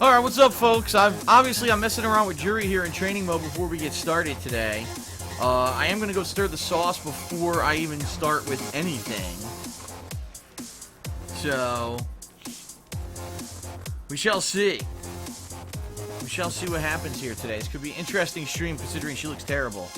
Alright, what's up, folks? I'm messing around with Juri here in training mode before we get started today. I am going to go stir the sauce before I even start with anything. So, we shall see. We shall see what happens here today. This could be an interesting stream considering she looks terrible.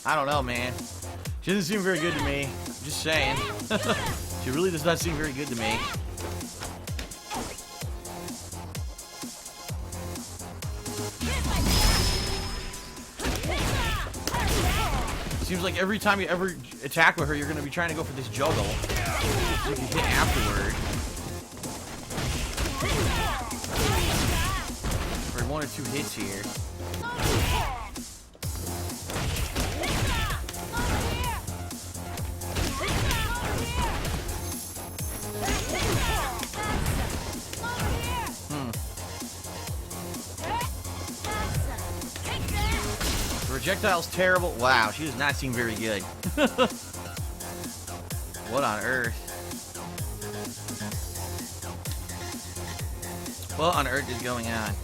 I don't know, man. She doesn't seem very good to me. I'm just saying. She really does not seem very good to me. Seems like every time you ever attack with her, you're going to be trying to go for this juggle. So you can hit afterward. For 1 or 2 hits here. Projectile's terrible. Wow, she does not seem very good. What on earth? What on earth is going on?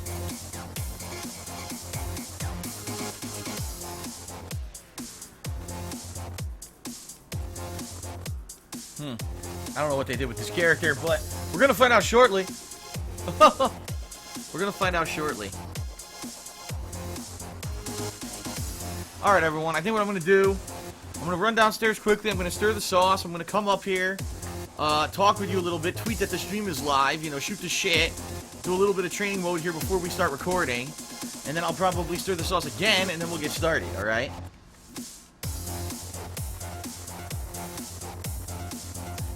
I don't know what they did with this character, but we're gonna find out shortly. We're gonna find out shortly. Alright, everyone, I think what I'm going to do, I'm going to run downstairs quickly, I'm going to stir the sauce, I'm going to come up here, talk with you a little bit, tweet that the stream is live, you know, shoot the shit, do a little bit of training mode here before we start recording, and then I'll probably stir the sauce again, and then we'll get started, alright?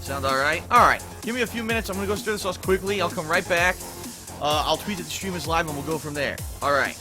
Sound alright? Alright, give me a few minutes, I'm going to go stir the sauce quickly, I'll come right back, I'll tweet that the stream is live, and we'll go from there. Alright.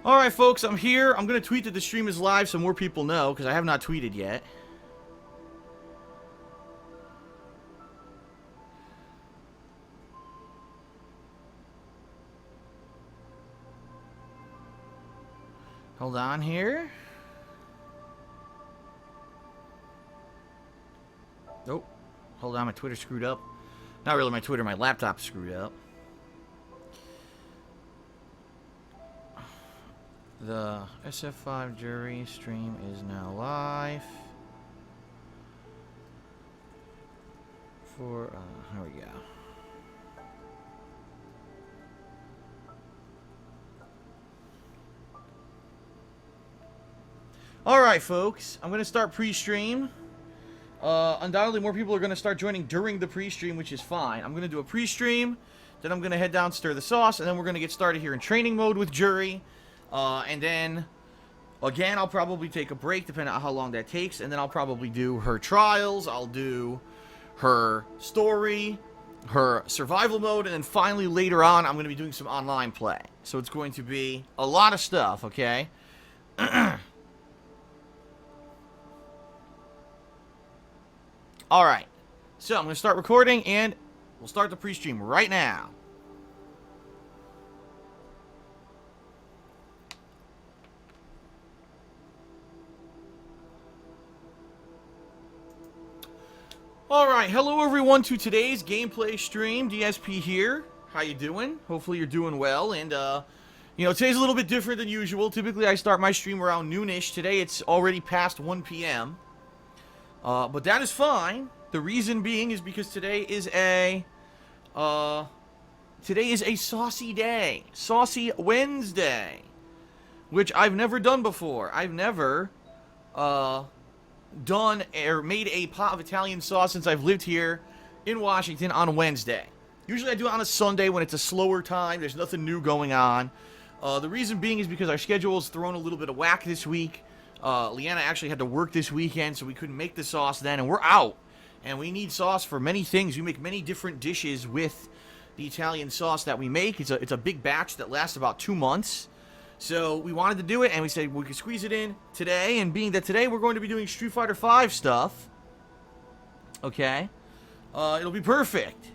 Alright, folks, I'm here. I'm going to tweet that the stream is live so more people know, because I have not tweeted yet. Hold on here. Nope. Hold on, my Twitter screwed up. Not really my Twitter, my laptop screwed up. The SF5 Juri stream is now live. Here we go. Alright, folks. I'm going to start pre-stream. Undoubtedly, more people are going to start joining during the pre-stream, which is fine. I'm going to do a pre-stream, then I'm going to head down, stir the sauce, and then we're going to get started here in training mode with Juri. And then, again, I'll probably take a break, depending on how long that takes, and then I'll probably do her trials, I'll do her story, her survival mode, and then finally, later on, I'm going to be doing some online play. So it's going to be a lot of stuff, okay? Alright, so I'm going to start recording, and we'll start the pre-stream right now. Alright, hello everyone to today's gameplay stream. DSP here. How you doing? Hopefully you're doing well, and, you know, today's a little bit different than usual. Typically I start my stream around noonish. Today it's already past 1 p.m. But that is fine. The reason being is because today is a saucy day. Saucy Wednesday. Which I've never done before. I've never, done or made a pot of Italian sauce since I've lived here in Washington on Wednesday. Usually I do it on a Sunday when it's a slower time. There's nothing new going on. The reason being is because our schedule is thrown a little bit of whack this week. Leanna actually had to work this weekend, so we couldn't make the sauce then, and we're out. And we need sauce for many things. We make many different dishes with the Italian sauce that we make. It's a big batch that lasts about 2 months. So we wanted to do it, and we said we could squeeze it in today. And being that today we're going to be doing Street Fighter V stuff, okay, it'll be perfect.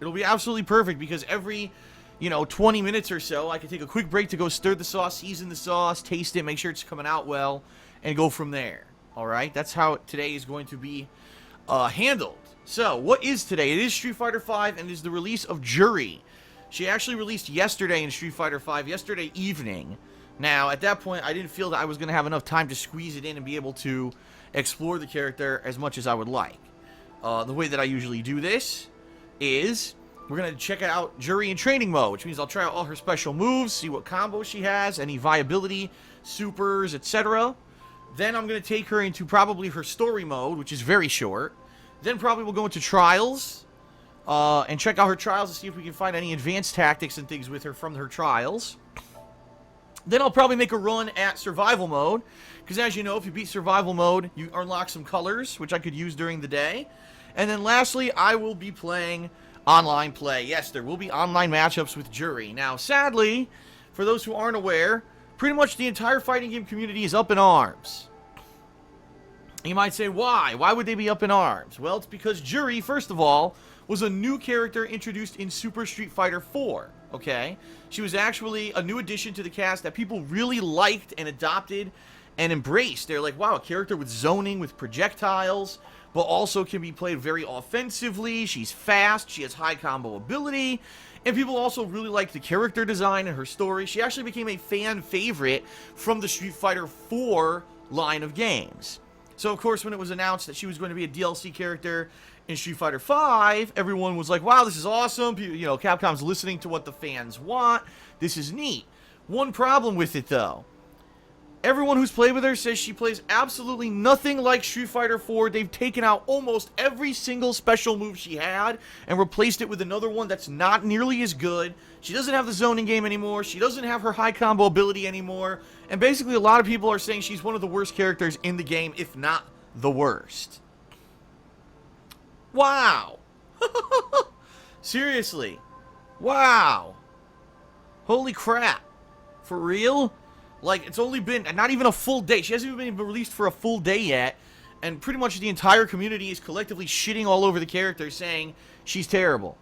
It'll be absolutely perfect because every, 20 minutes or so, I can take a quick break to go stir the sauce, season the sauce, taste it, make sure it's coming out well, and go from there. All right, that's how today is going to be handled. So, what is today? It is Street Fighter V, and it is the release of Juri. She actually released yesterday in Street Fighter V, yesterday evening. Now, at that point, I didn't feel that I was going to have enough time to squeeze it in and be able to explore the character as much as I would like. The way that I usually do this is we're going to check out Juri in training mode, which means I'll try out all her special moves, see what combos she has, any viability, supers, etc. Then I'm going to take her into probably her story mode, which is very short. Then probably we'll go into trials. And check out her trials to see if we can find any advanced tactics and things with her from her trials. Then I'll probably make a run at survival mode, because as you know, if you beat survival mode, you unlock some colors, which I could use during the day. And then lastly, I will be playing online play. Yes, there will be online matchups with Juri. Now, sadly, for those who aren't aware, pretty much the entire fighting game community is up in arms. You might say, why? Why would they be up in arms? Well, it's because Juri, first of all, was a new character introduced in Super Street Fighter 4, okay? She was actually a new addition to the cast that people really liked and adopted and embraced. They're like, wow, a character with zoning, with projectiles, but also can be played very offensively. She's fast, she has high combo ability, and people also really liked the character design and her story. She actually became a fan favorite from the Street Fighter 4 line of games. So, of course, when it was announced that she was going to be a DLC character in Street Fighter V, everyone was like, wow, this is awesome. Capcom's listening to what the fans want. This is neat. One problem with it, though. Everyone who's played with her says she plays absolutely nothing like Street Fighter 4. They've taken out almost every single special move she had and replaced it with another one that's not nearly as good. She doesn't have the zoning game anymore. She doesn't have her high combo ability anymore. And basically, a lot of people are saying she's one of the worst characters in the game, if not the worst. Wow. Seriously. Wow. Holy crap. For real? Like, it's only been not even a full day. She hasn't even been released for a full day yet. And pretty much the entire community is collectively shitting all over the character, saying she's terrible.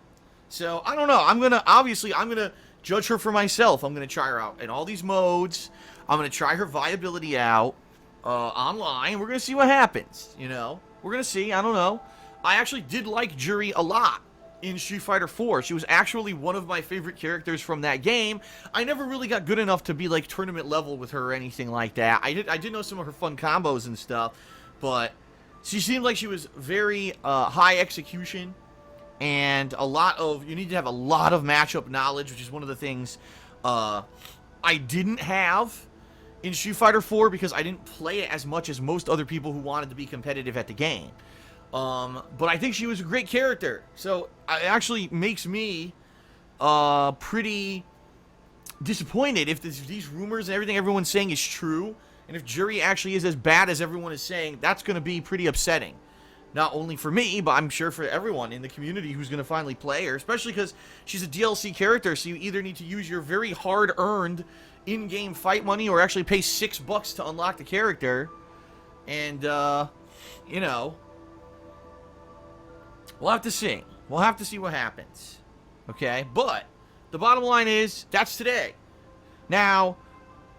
So, I don't know. I'm going to judge her for myself. I'm going to try her out in all these modes. I'm going to try her viability out online. We're going to see what happens, you know? We're going to see. I don't know. I actually did like Juri a lot in Street Fighter 4. She was actually one of my favorite characters from that game. I never really got good enough to be, like, tournament level with her or anything like that. I did know some of her fun combos and stuff, but she seemed like she was very high execution, and you need to have a lot of matchup knowledge, which is one of the things I didn't have in Street Fighter 4 because I didn't play it as much as most other people who wanted to be competitive at the game. But I think she was a great character, so it actually makes me pretty disappointed if these rumors and everything everyone's saying is true, and if Juri actually is as bad as everyone is saying. That's going to be pretty upsetting. Not only for me, but I'm sure for everyone in the community who's going to finally play her, especially because she's a DLC character, so you either need to use your very hard-earned in-game fight money or actually pay $6 to unlock the character. And, you know, we'll have to see. We'll have to see what happens. Okay? But the bottom line is, that's today. Now,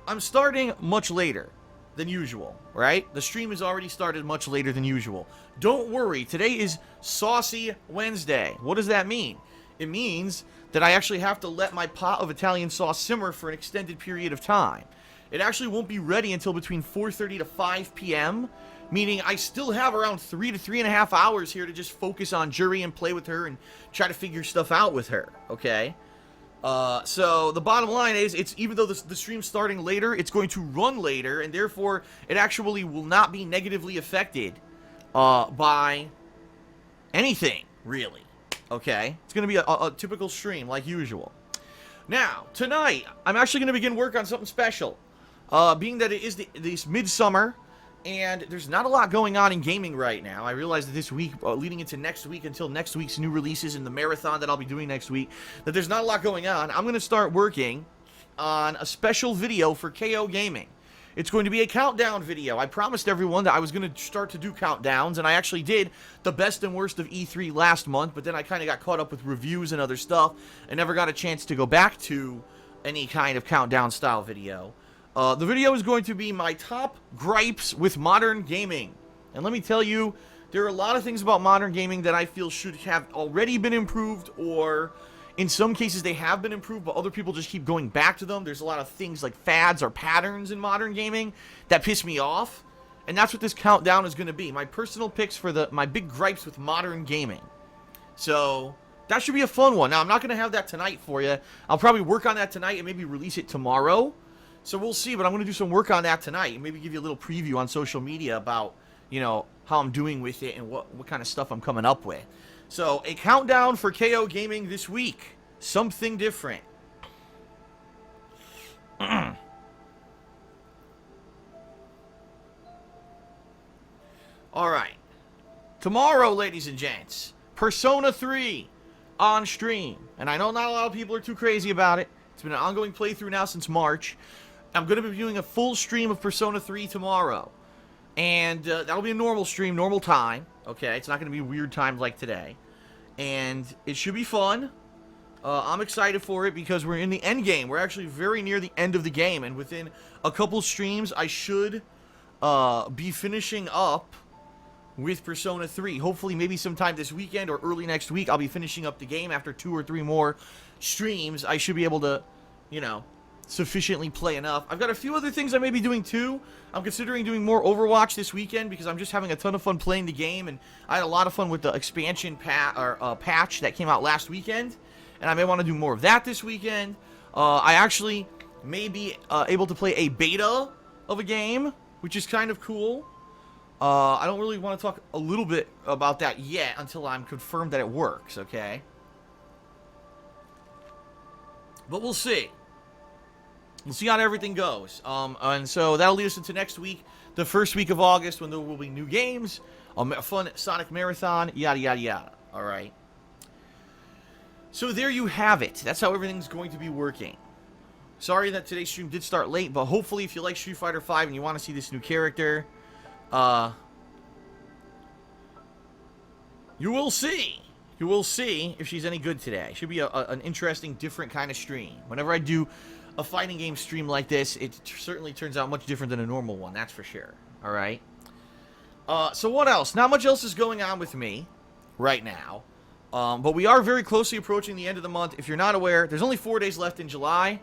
I'm starting much later than usual, right? The stream has already started much later than usual. Don't worry, today is Saucy Wednesday. What does that mean? It means that I actually have to let my pot of Italian sauce simmer for an extended period of time. It actually won't be ready until between 4:30 to 5 p.m., meaning I still have around 3 to 3.5 hours here to just focus on Juri and play with her and try to figure stuff out with her, okay? So the bottom line is, even though the stream's starting later, it's going to run later, and therefore it actually will not be negatively affected by anything, really. Okay? It's going to be a typical stream, like usual. Now, tonight, I'm actually going to begin work on something special. Being that it is this midsummer, and there's not a lot going on in gaming right now. I realize that this week, leading into next week, until next week's new releases and the marathon that I'll be doing next week, that there's not a lot going on. I'm going to start working on a special video for KO Gaming. It's going to be a countdown video. I promised everyone that I was going to start to do countdowns, and I actually did the best and worst of E3 last month, but then I kind of got caught up with reviews and other stuff, and never got a chance to go back to any kind of countdown style video. The video is going to be my top gripes with modern gaming. And let me tell you, there are a lot of things about modern gaming that I feel should have already been improved, or in some cases they have been improved, but other people just keep going back to them. There's a lot of things like fads or patterns in modern gaming that piss me off. And that's what this countdown is going to be. My personal picks for my big gripes with modern gaming. So that should be a fun one. Now, I'm not going to have that tonight for you. I'll probably work on that tonight and maybe release it tomorrow. So we'll see, but I'm going to do some work on that tonight and maybe give you a little preview on social media about, you know, how I'm doing with it and what kind of stuff I'm coming up with. So, a countdown for KO Gaming this week. Something different. Alright. Tomorrow, ladies and gents, Persona 3 on stream. And I know not a lot of people are too crazy about it. It's been an ongoing playthrough now since March. I'm going to be doing a full stream of Persona 3 tomorrow. And that'll be a normal stream, normal time. Okay, it's not going to be weird times like today. And it should be fun. I'm excited for it because we're in the end game. We're actually very near the end of the game. And within a couple streams, I should be finishing up with Persona 3. Hopefully, maybe sometime this weekend or early next week, I'll be finishing up the game. After 2 or 3 more streams, I should be able to, you know, sufficiently play enough. I've got a few other things I may be doing too. I'm considering doing more Overwatch this weekend because I'm just having a ton of fun playing the game, and I had a lot of fun with the expansion patch that came out last weekend, and I may want to do more of that this weekend. I actually may be able to play a beta of a game, which is kind of cool. I don't really want to talk a little bit about that yet until I'm confirmed that it works, okay? But we'll see. We'll see how everything goes. And so that'll lead us into next week, the first week of August, when there will be new games, a fun Sonic Marathon, yada, yada, yada. All right. So there you have it. That's how everything's going to be working. Sorry that today's stream did start late, but hopefully if you like Street Fighter V and you want to see this new character, you will see. You will see if she's any good today. Should be an interesting, different kind of stream. Whenever I do a fighting game stream like this, it certainly turns out much different than a normal one, that's for sure. Alright? So what else? Not much else is going on with me right now. But we are very closely approaching the end of the month. If you're not aware, there's only 4 days left in July.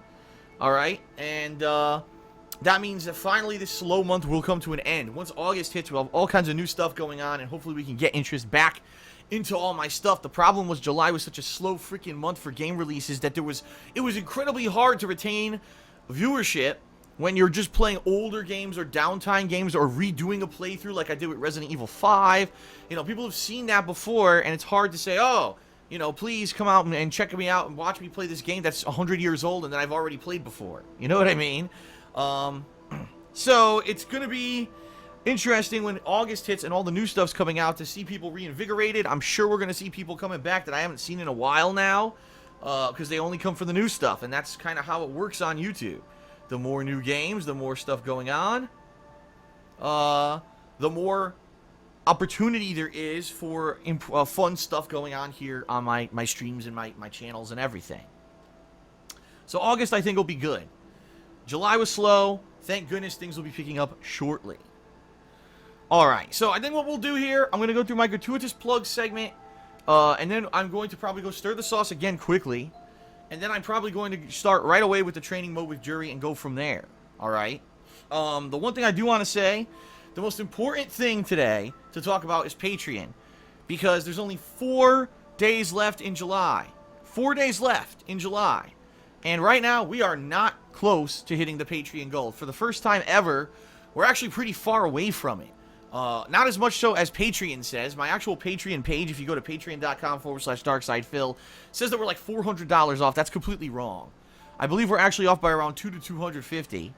Alright? And that means that finally this slow month will come to an end. Once August hits, we'll have all kinds of new stuff going on, and hopefully we can get interest back into all my stuff. The problem was July was such a slow freaking month for game releases that it was incredibly hard to retain viewership when you're just playing older games or downtime games or redoing a playthrough like I did with Resident Evil 5. You know, people have seen that before, and it's hard to say, oh, you know, please come out and check me out and watch me play this game that's 100 years old and that I've already played before. You know what I mean? So it's going to be interesting when August hits and all the new stuff's coming out to see people reinvigorated. I'm sure we're going to see people coming back that I haven't seen in a while now, because they only come for the new stuff, and that's kind of how it works on YouTube. The more new games, the more stuff going on, the more opportunity there is for fun stuff going on here on my streams and my channels and everything. So August, I think, will be good. July was slow. Thank goodness things will be picking up shortly. Alright, so I think what we'll do here, I'm going to go through my gratuitous plug segment, and then I'm going to probably go stir the sauce again quickly, and then I'm probably going to start right away with the training mode with Juri and go from there. Alright? The one thing I do want to say, the most important thing today to talk about is Patreon, because there's only 4 days left in July. 4 days left in July. And right now, we are not close to hitting the Patreon goal. For the first time ever, we're actually pretty far away from it. Not as much so as Patreon says. My actual Patreon page, if you go to patreon.com/darksidephil, says that we're like $400 off. That's completely wrong. I believe we're actually off by around $200 to $250.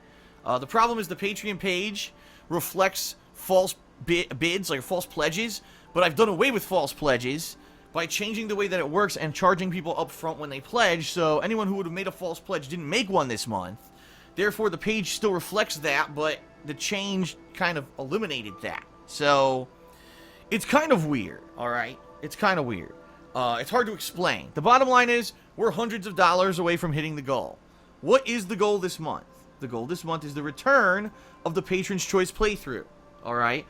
The problem is the Patreon page reflects false bids, like false pledges, but I've done away with false pledges by changing the way that it works and charging people up front when they pledge, so anyone who would have made a false pledge didn't make one this month. Therefore, the page still reflects that, but the change kind of eliminated that. So, it's kind of weird, alright? It's kind of weird. It's hard to explain. The bottom line is, we're hundreds of dollars away from hitting the goal. What is the goal this month? The goal this month is the return of the Patron's Choice playthrough, alright?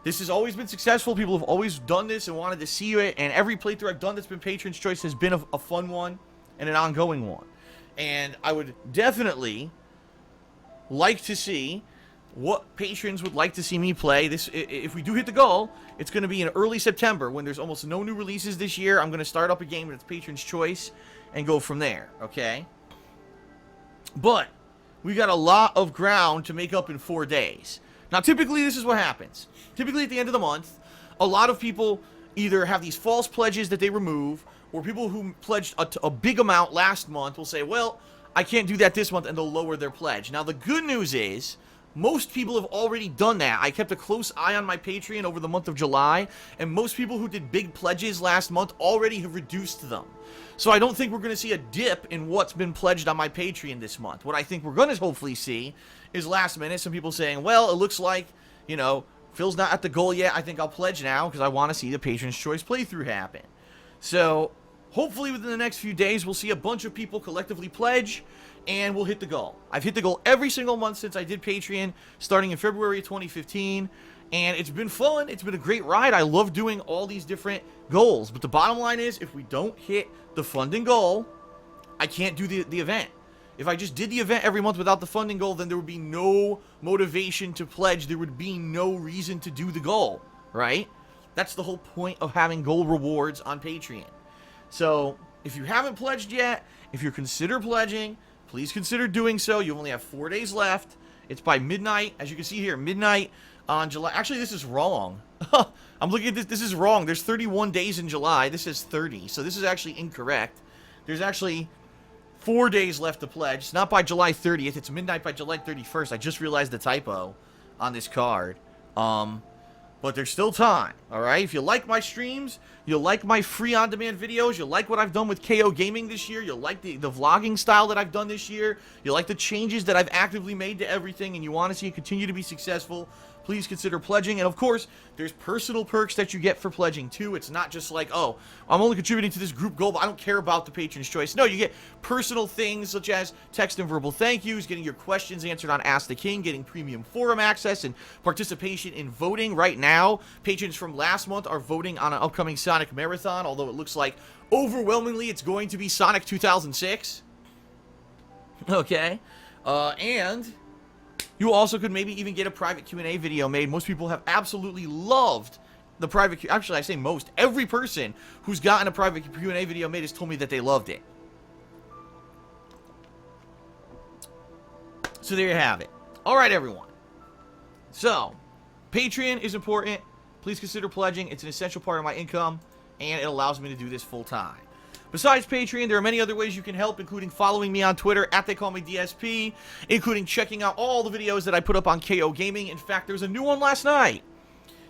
This has always been successful. People have always done this and wanted to see it, and every playthrough I've done that's been Patron's Choice has been a fun one and an ongoing one. And I would definitely like to see what patrons would like to see me play. This, if we do hit the goal, it's going to be in early September when there's almost no new releases this year. I'm going to start up a game that's Patron's Choice and go from there, okay? But we got a lot of ground to make up in 4 days. Now, typically, this is what happens. Typically, at the end of the month, a lot of people either have these false pledges that they remove, or people who pledged a big amount last month will say, well, I can't do that this month, and they'll lower their pledge. Now, the good news is, most people have already done that. I kept a close eye on my Patreon over the month of July, and most people who did big pledges last month already have reduced them. So I don't think we're going to see a dip in what's been pledged on my Patreon this month. What I think we're going to hopefully see is last minute some people saying, well, it looks like, you know, Phil's not at the goal yet. I think I'll pledge now because I want to see the Patron's Choice playthrough happen. So hopefully within the next few days, we'll see a bunch of people collectively pledge, and we'll hit the goal. I've hit the goal every single month since I did Patreon, starting in February 2015, and it's been fun. It's been a great ride. I love doing all these different goals, but the bottom line is, if we don't hit the funding goal, I can't do the event. If I just did the event every month without the funding goal, then there would be no motivation to pledge. There would be no reason to do the goal, right? That's the whole point of having goal rewards on Patreon. So, if you haven't pledged yet, if you're consider pledging, please consider doing so. You only have 4 days left. It's by midnight. As you can see here, midnight on July. Actually, this is wrong. I'm looking at this. This is wrong. There's 31 days in July. This is 30. So this is actually incorrect. There's actually 4 days left to pledge. It's not by July 30th. It's midnight by July 31st. I just realized the typo on this card. but there's still time, alright? If you like my streams, you like my free on-demand videos, you like what I've done with KO Gaming this year, you like the vlogging style that I've done this year, you like the changes that I've actively made to everything, and you want to see it continue to be successful, please consider pledging. And of course, there's personal perks that you get for pledging too. It's not just like, oh, I'm only contributing to this group goal, but I don't care about the patron's choice. No, you get personal things such as text and verbal thank yous, getting your questions answered on Ask the King, getting premium forum access, and participation in voting. Right now, patrons from last month are voting on an upcoming Sonic Marathon, although it looks like overwhelmingly it's going to be Sonic 2006. Okay. And you also could maybe even get a private Q&A video made. Most people have absolutely loved the private actually, I say most. Every person who's gotten a private Q&A video made has told me that they loved it. So there you have it. All right, everyone. So, Patreon is important. Please consider pledging. It's an essential part of my income, and it allows me to do this full time. Besides Patreon, there are many other ways you can help, including following me on Twitter @TheyCallMeDSP, including checking out all the videos that I put up on KO Gaming. In fact, there was a new one last night,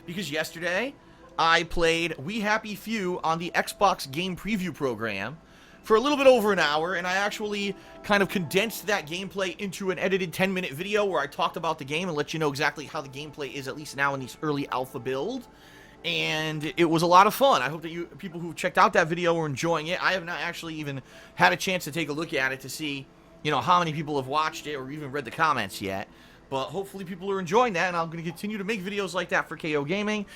because yesterday I played We Happy Few on the Xbox Game Preview program for a little bit over an hour, and I actually kind of condensed that gameplay into an edited 10-minute video where I talked about the game and let you know exactly how the gameplay is, at least now in this early alpha build. And it was a lot of fun. I hope that you people who checked out that video are enjoying it. I have not actually even had a chance to take a look at it to see, you know, how many people have watched it or even read the comments yet. But hopefully people are enjoying that, and I'm going to continue to make videos like that for KO Gaming.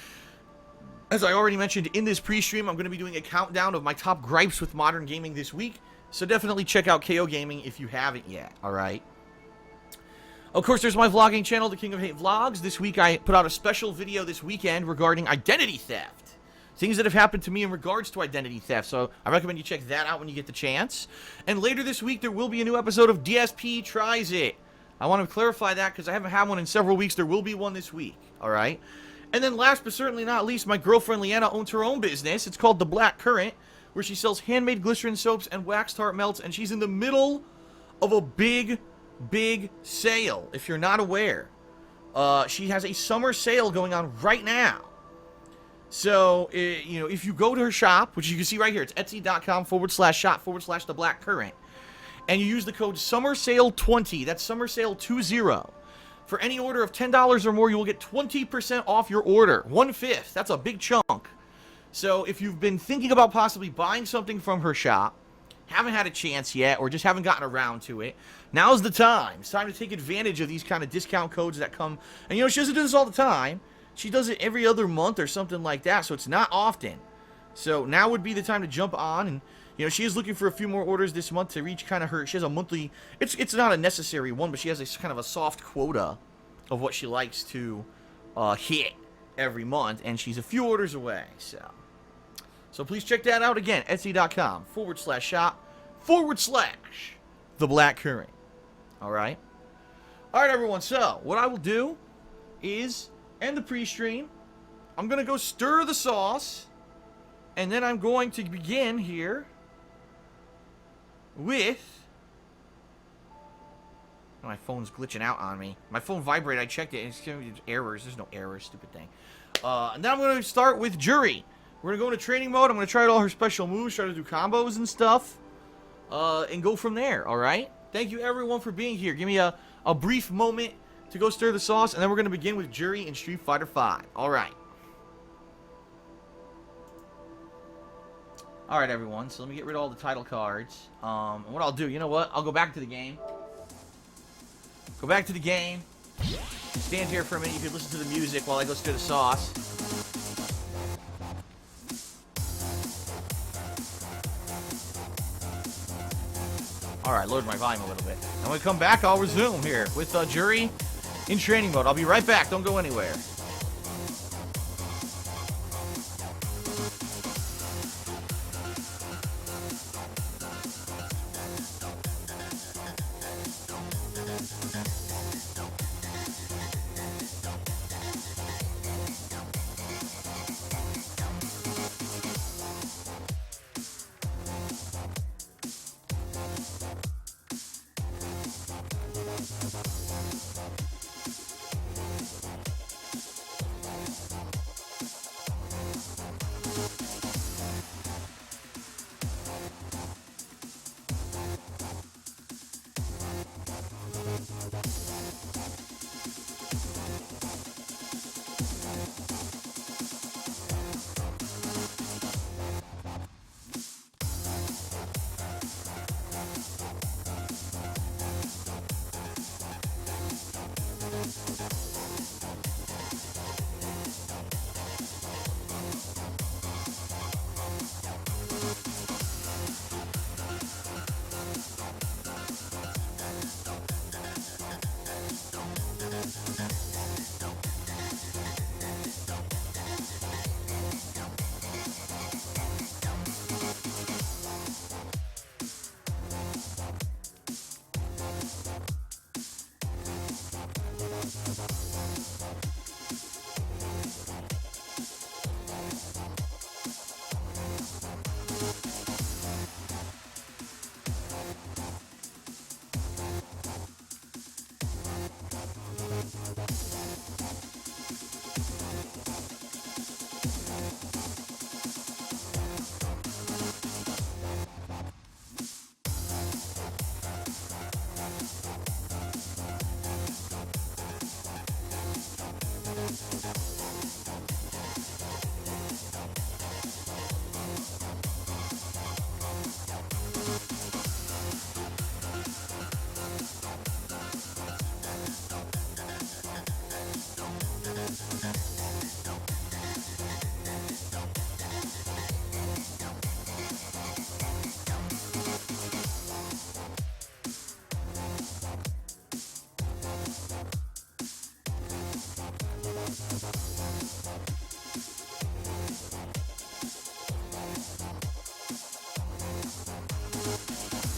As I already mentioned in this pre-stream, I'm going to be doing a countdown of my top gripes with modern gaming this week. So definitely check out KO Gaming if you haven't yet, alright? Of course, there's my vlogging channel, The King of Hate Vlogs. This week, I put out a special video this weekend regarding identity theft. Things that have happened to me in regards to identity theft. So, I recommend you check that out when you get the chance. And later this week, there will be a new episode of DSP Tries It. I want to clarify that because I haven't had one in several weeks. There will be one this week, alright? And then last but certainly not least, my girlfriend Leanna owns her own business. It's called The Black Current, where she sells handmade glycerin soaps and wax tart melts. And she's in the middle of a big sale, if you're not aware. She has a summer sale going on right now. So, you know, if you go to her shop, which you can see right here, it's etsy.com/shop/theblackcurrent, and you use the code SUMMERSALE20, that's SUMMERSALE20, for any order of $10 or more, you will get 20% off your order. 1/5, that's a big chunk. So, if you've been thinking about possibly buying something from her shop, haven't had a chance yet, or just haven't gotten around to it, now's the time. It's time to take advantage of these kind of discount codes that come. And, you know, she doesn't do this all the time. She does it every other month or something like that, so it's not often. So now would be the time to jump on. And, you know, she is looking for a few more orders this month to reach kind of her. She has a monthly, it's not a necessary one, but she has a kind of a soft quota of what she likes to hit every month, and she's a few orders away, So please check that out again, etsy.com/shop/theblackcurrent. Alright? Alright, everyone, so what I will do is end the pre-stream. I'm going to go stir the sauce, and then I'm going to begin here with... My phone's glitching out on me. My phone vibrated, I checked it, and it's giving me errors. There's no errors, stupid thing. And then I'm going to start with Juri. We're going to go into training mode. I'm going to try out all her special moves, try to do combos and stuff, and go from there, alright? Thank you, everyone, for being here. Give me a brief moment to go stir the sauce, and then we're going to begin with Juri in Street Fighter V. Alright. Alright, everyone, so let me get rid of all the title cards. And what I'll do, you know what? I'll go back to the game. Go back to the game. Stand here for a minute. You can listen to the music while I go stir the sauce. Alright, lower my volume a little bit. And when we come back, I'll resume here with Juri in training mode. I'll be right back. Don't go anywhere.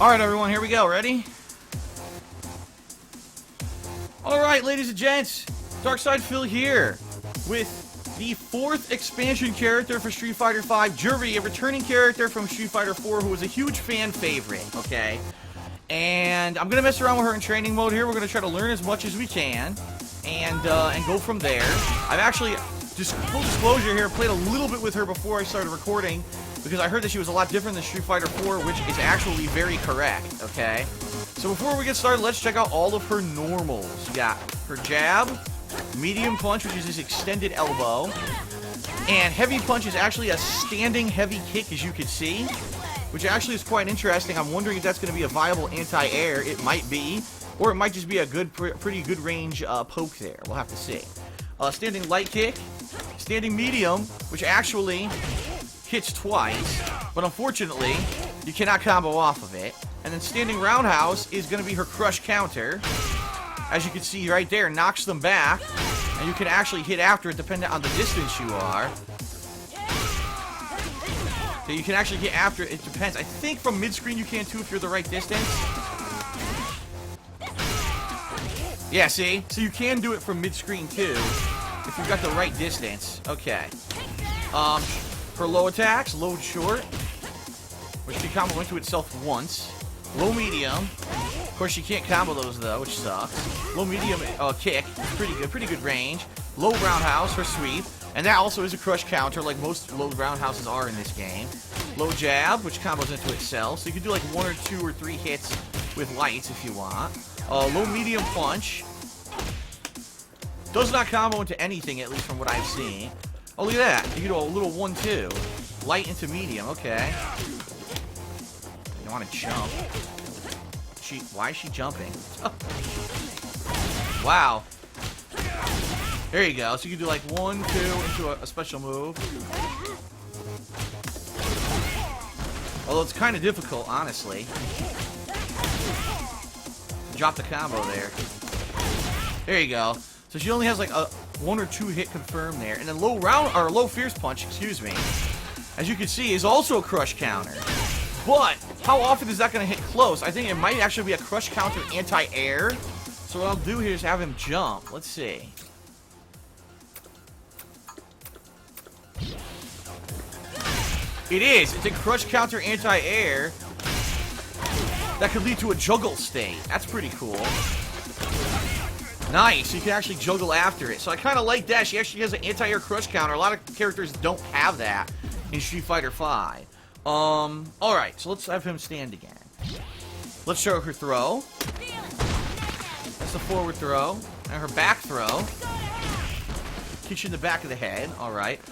Alright, everyone, here we go. Ready? Alright, ladies and gents, Darkside Phil here with the 4th expansion character for Street Fighter V, Juri, a returning character from Street Fighter 4 who was a huge fan favorite, okay? And I'm gonna mess around with her in training mode here. We're gonna try to learn as much as we can and go from there. I've actually, just full disclosure here, played a little bit with her before I started recording because I heard that she was a lot different than Street Fighter 4, which is actually very correct, okay? So before we get started, let's check out all of her normals. You got her jab, medium punch, which is this extended elbow, and heavy punch is actually a standing heavy kick, as you can see, which actually is quite interesting. I'm wondering if that's going to be a viable anti-air. It might be, or it might just be a good, pretty good range poke there. We'll have to see. Standing light kick, standing medium, which actually hits twice, but unfortunately, you cannot combo off of it. And then standing roundhouse is going to be her crush counter. As you can see right there, knocks them back, and you can actually hit after it depending on the distance you are. So you can actually hit after it. It depends. I think from mid-screen you can too if you're the right distance. Yeah, see? So you can do it from mid-screen too if you've got the right distance. Okay. For low attacks, load short, which can combo into itself once. Low medium. Of course, you can't combo those though, which sucks. Low medium kick, pretty good range. Low roundhouse for sweep, and that also is a crush counter, like most low roundhouses are in this game. Low jab, which combos into itself, so you can do like 1 or 2 or 3 hits with lights if you want. Low medium punch does not combo into anything, at least from what I've seen. Oh, look at that! You can do a little 1-2, light into medium. Okay. You want to jump? Why is she jumping? Wow. There you go. So you can do like 1, 2 into a special move. Although it's kind of difficult, honestly. Drop the combo there. There you go. So she only has like a 1 or 2 hit confirmed there, and then low fierce punch, excuse me, as you can see, is also a crush counter. But how often is that going to hit close? I think it might actually be a crush counter anti-air. So what I'll do here is have him jump. Let's see. It is. It's a crush counter anti-air that could lead to a juggle state. That's pretty cool. Nice. You can actually juggle after it. So I kind of like that. She actually has an anti-air crush counter. A lot of characters don't have that in Street Fighter V. Alright, so let's have him stand again. Let's show her throw. That's the forward throw. And her back throw. Kicks you in the back of the head. Alright.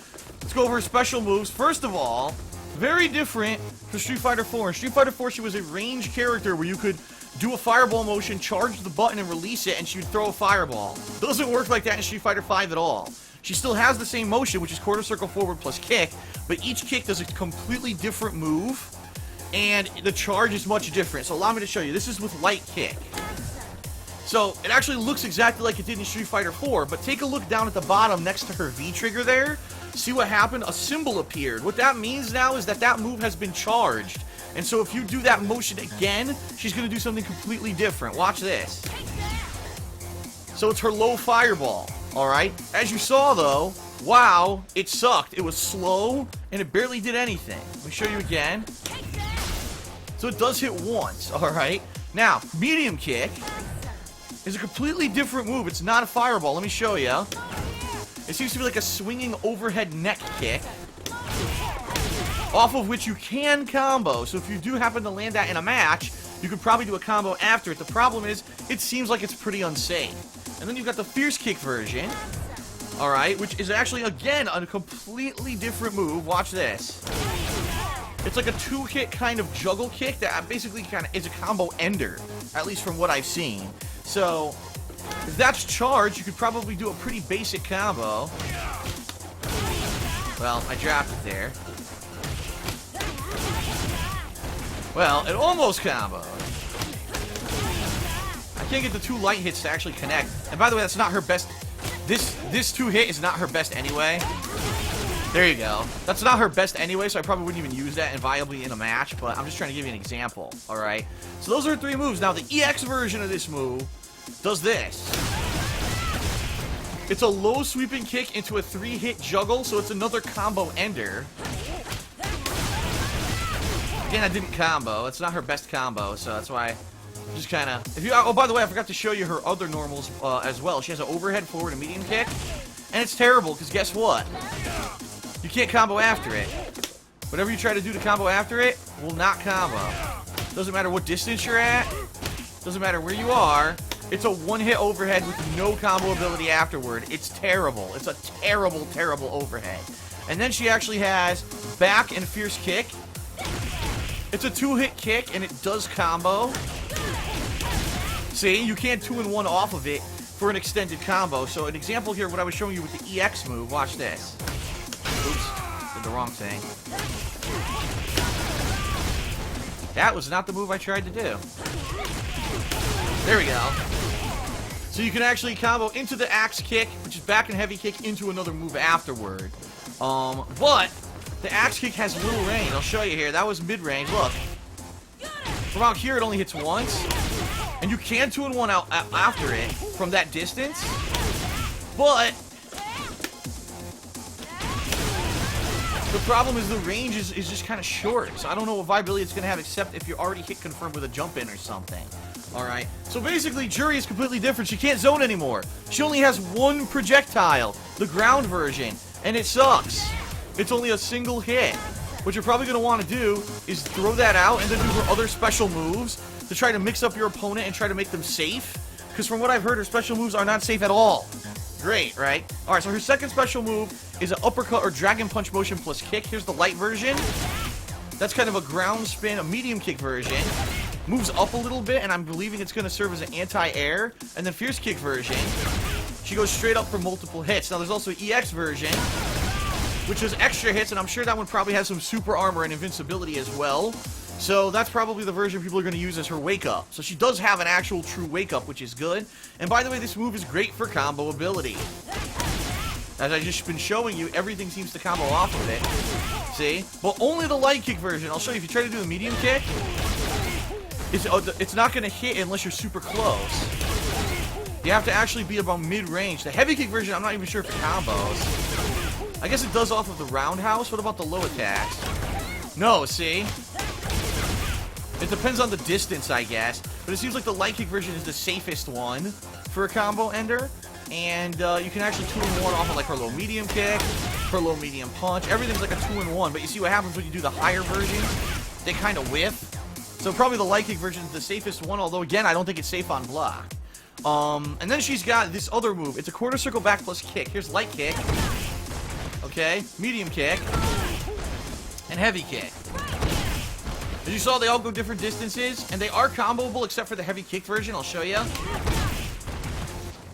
Let's go over her special moves. First of all, very different from Street Fighter 4. In Street Fighter 4, she was a ranged character where you could do a fireball motion, charge the button, and release it, and she would throw a fireball. Doesn't work like that in Street Fighter 5 at all. She still has the same motion, which is quarter circle forward plus kick, but each kick does a completely different move, and the charge is much different. So allow me to show you. This is with light kick. So it actually looks exactly like it did in Street Fighter 4, but take a look down at the bottom next to her V trigger there. See what happened? A symbol appeared. What that means now is that that move has been charged. And so if you do that motion again, she's going to do something completely different. Watch this. So it's her low fireball. Alright, as you saw though, wow, it sucked. It was slow, and it barely did anything. Let me show you again. So it does hit once, alright? Now, medium kick is a completely different move. It's not a fireball. Let me show you. It seems to be like a swinging overhead neck kick, off of which you can combo. So if you do happen to land that in a match, you could probably do a combo after it. The problem is, it seems like it's pretty unsafe. And then you've got the fierce kick version, alright, which is actually, again, a completely different move. Watch this. It's like a 2-hit kind of juggle kick that basically kind of is a combo ender, at least from what I've seen. So, if that's charged, you could probably do a pretty basic combo. Well, I dropped it there. Well, it almost comboed. I can't get the 2 light hits to actually connect. And by the way, that's not her best. This 2-hit is not her best anyway. There you go. That's not her best anyway, so I probably wouldn't even use that inviolably in a match, but I'm just trying to give you an example, alright? So those are her 3 moves. Now, the EX version of this move does this. It's a low sweeping kick into a 3-hit juggle, so it's another combo ender. Again, I didn't combo. It's not her best combo, so that's why just kind of... Oh, by the way, I forgot to show you her other normals as well. She has an overhead, forward, and medium kick, and it's terrible, because guess what? You can't combo after it. Whatever you try to do to combo after it will not combo. Doesn't matter what distance you're at. Doesn't matter where you are. It's a 1-hit overhead with no combo ability afterward. It's terrible. It's a terrible, terrible overhead. And then she actually has back and fierce kick. It's a 2-hit kick, and it does combo. See, you can't 2-in-1 off of it for an extended combo. So an example here, what I was showing you with the EX move, watch this. Oops, did the wrong thing. That was not the move I tried to do. There we go. So you can actually combo into the axe kick, which is back and heavy kick, into another move afterward. But the axe kick has little range. I'll show you here. That was mid-range. Look. From out here, it only hits once. And you can 2-in-1 out after it from that distance. But the problem is the range is just kind of short. So I don't know what viability it's going to have, except if you're already hit confirmed with a jump in or something. Alright, so basically, Juri is completely different. She can't zone anymore. She only has 1 projectile, the ground version, and it sucks. It's only a single hit. What you're probably going to want to do is throw that out and then do her other special moves to try to mix up your opponent and try to make them safe. Because from what I've heard, her special moves are not safe at all. Great, right? Alright, so her second special move is an uppercut or dragon punch motion plus kick. Here's the light version. That's kind of a ground spin, a medium kick version. Moves up a little bit, and I'm believing it's going to serve as an anti-air. And then fierce kick version, she goes straight up for multiple hits. Now, there's also an EX version, which is extra hits, and I'm sure that one probably has some super armor and invincibility as well. So that's probably the version people are going to use as her wake-up. So she does have an actual true wake-up, which is good. And by the way, this move is great for combo ability. As I've just been showing you, everything seems to combo off of it. See? But only the light kick version. I'll show you. If you try to do the medium kick, it's not going to hit unless you're super close. You have to actually be about mid-range. The heavy kick version, I'm not even sure if it combos. I guess it does off of the roundhouse. What about the low attacks? No, see? It depends on the distance, I guess. But it seems like the light kick version is the safest one for a combo ender. And you can actually 2-in-1 off of like her low medium kick, her low medium punch. Everything's like a 2-in-1. But you see what happens when you do the higher version? They kind of whiff. So probably the light kick version is the safest one, although again, I don't think it's safe on block. And then she's got this other move. It's a quarter circle back plus kick. Here's light kick. Okay, medium kick. And heavy kick. As you saw, they all go different distances, and they are comboable except for the heavy kick version. I'll show you.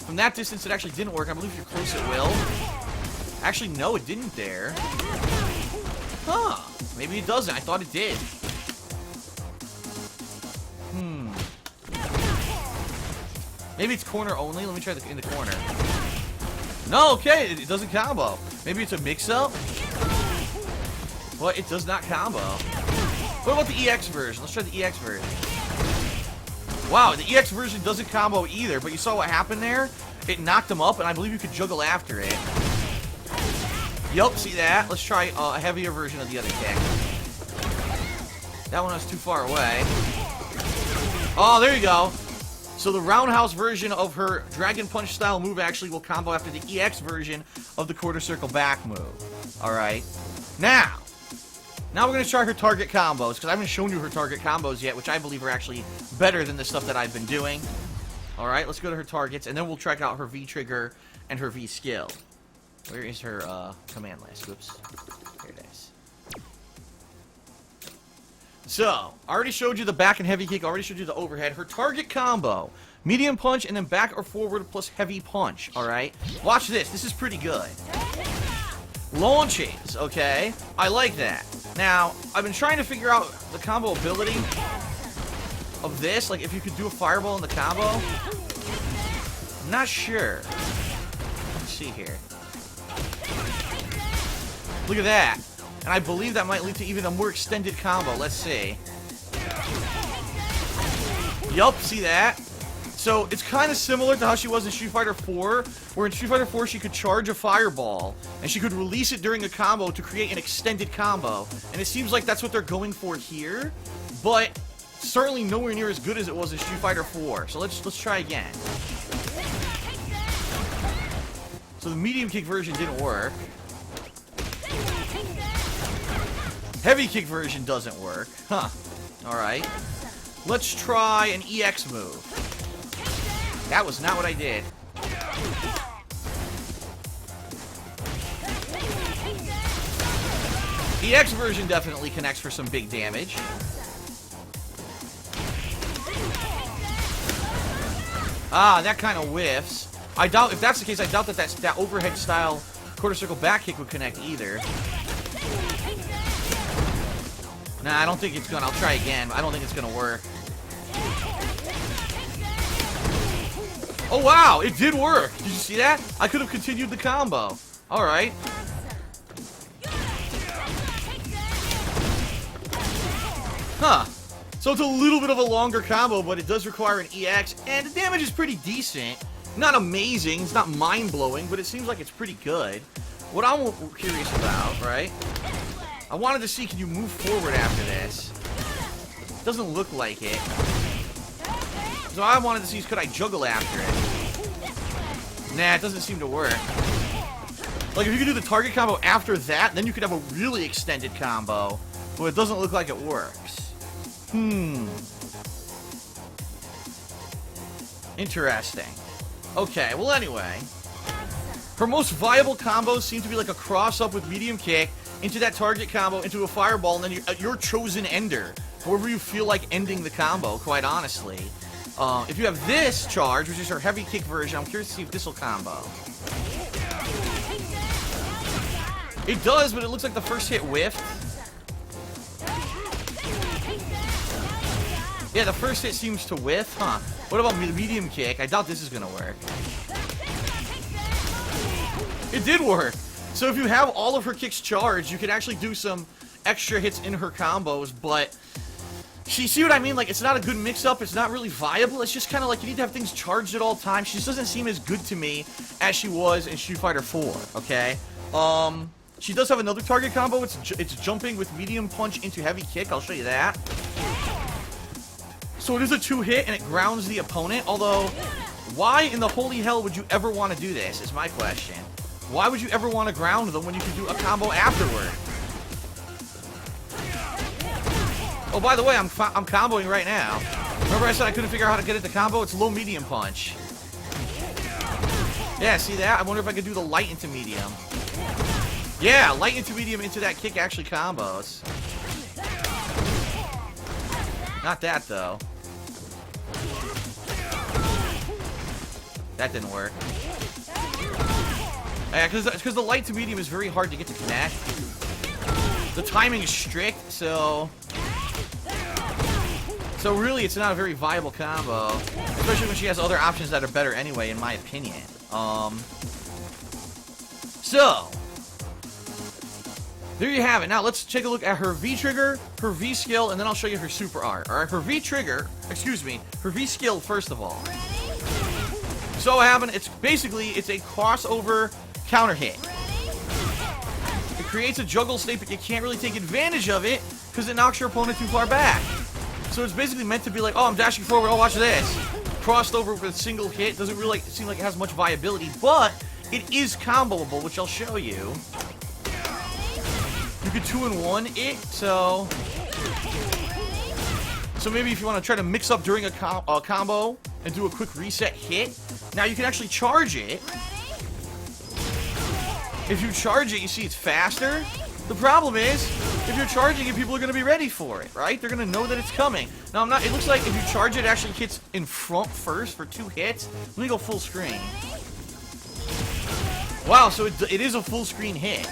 From that distance, it actually didn't work. I believe if you're close, it will. Actually, no, it didn't there. Huh. Maybe it doesn't. I thought it did. Maybe it's corner only. Let me try in the corner. No, okay. It doesn't combo. Maybe it's a mix-up. But it does not combo. What about the EX version? Let's try the EX version. Wow, the EX version doesn't combo either, but you saw what happened there? It knocked him up, and I believe you could juggle after it. Yup, see that? Let's try a heavier version of the other kick. That one was too far away. Oh, there you go. So the roundhouse version of her Dragon Punch style move actually will combo after the EX version of the quarter circle back move. Alright. Now we're going to try her target combos, because I haven't shown you her target combos yet, which I believe are actually better than the stuff that I've been doing. Alright, let's go to her targets, and then we'll check out her V-trigger and her V-skill. Where is her command list? Whoops. Here it is. So, I already showed you the back and heavy kick, I already showed you the overhead. Her target combo, medium punch, and then back or forward plus heavy punch, alright? Watch this, this is pretty good. Launches, okay? I like that. Now, I've been trying to figure out the combo ability of this, like if you could do a fireball in the combo. I'm not sure. Let's see here. Look at that. And I believe that might lead to even a more extended combo. Let's see. Yup, see that? So, it's kind of similar to how she was in Street Fighter 4, where in Street Fighter 4 she could charge a fireball, and she could release it during a combo to create an extended combo. And it seems like that's what they're going for here, but certainly nowhere near as good as it was in Street Fighter 4. So let's try again. So the medium kick version didn't work. Heavy kick version doesn't work. Huh. Alright. Let's try an EX move. That was not what I did. EX version definitely connects for some big damage. Ah, that kind of whiffs. I doubt, if that's the case, I doubt that that overhead style quarter circle back kick would connect either. Nah, I don't think it's gonna. I'll try again. I don't think it's gonna work. Oh wow, it did work. Did you see that? I could have continued the combo. All right. Huh. So it's a little bit of a longer combo, but it does require an EX, and the damage is pretty decent. Not amazing, it's not mind-blowing, but it seems like it's pretty good. What I'm curious about, right? I wanted to see, can you move forward after this? Doesn't look like it. So I wanted to see, could I juggle after it? Nah, it doesn't seem to work. Like, if you could do the target combo after that, then you could have a really extended combo, but it doesn't look like it works. Interesting. Okay, well anyway. Her most viable combos seem to be like a cross-up with medium kick, into that target combo, into a fireball, and then your chosen ender. However you feel like ending the combo, quite honestly. If you have this charge, which is her heavy kick version, I'm curious to see if this will combo. It does, but it looks like the first hit whiffed. Yeah, the first hit seems to whiff, huh? What about the medium kick? I doubt this is gonna work. It did work! So if you have all of her kicks charged, you can actually do some extra hits in her combos, but... See what I mean? Like, it's not a good mix-up, it's not really viable, it's just kind of like you need to have things charged at all times. She just doesn't seem as good to me as she was in Street Fighter 4, okay? She does have another target combo, it's jumping with medium punch into heavy kick, I'll show you that. So it is a 2-hit, and it grounds the opponent, although, why in the holy hell would you ever want to do this, is my question. Why would you ever want to ground them when you can do a combo afterward? Oh, by the way, I'm comboing right now. Remember I said I couldn't figure out how to get it to combo? It's low medium punch. Yeah, see that? I wonder if I could do the light into medium. Yeah, light into medium into that kick actually combos. Not that, though. That didn't work. Yeah, because the light to medium is very hard to get to connect. The timing is strict, so really it's not a very viable combo. Especially when she has other options that are better anyway, in my opinion. So there you have it. Now let's take a look at her V-trigger, her V-skill, and then I'll show you her super art. Alright, her V-trigger, her V-skill first of all. So what happened, it's a crossover counter hit. It creates a juggle state, but you can't really take advantage of it because it knocks your opponent too far back. So it's basically meant to be like, oh, I'm dashing forward, oh, watch this. Crossed over with a single hit, doesn't really seem like it has much viability, but it is comboable, which I'll show you. You could 2-in-1 it, so maybe if you want to try to mix up during a combo and do a quick reset hit, now you can actually charge it. If you charge it, you see it's faster. The problem is, if you're charging it, people are going to be ready for it, right? They're going to know that it's coming. Now, it looks like if you charge it, actually hits in front first for 2 hits. Let me go full screen. Wow, so it is a full screen hit.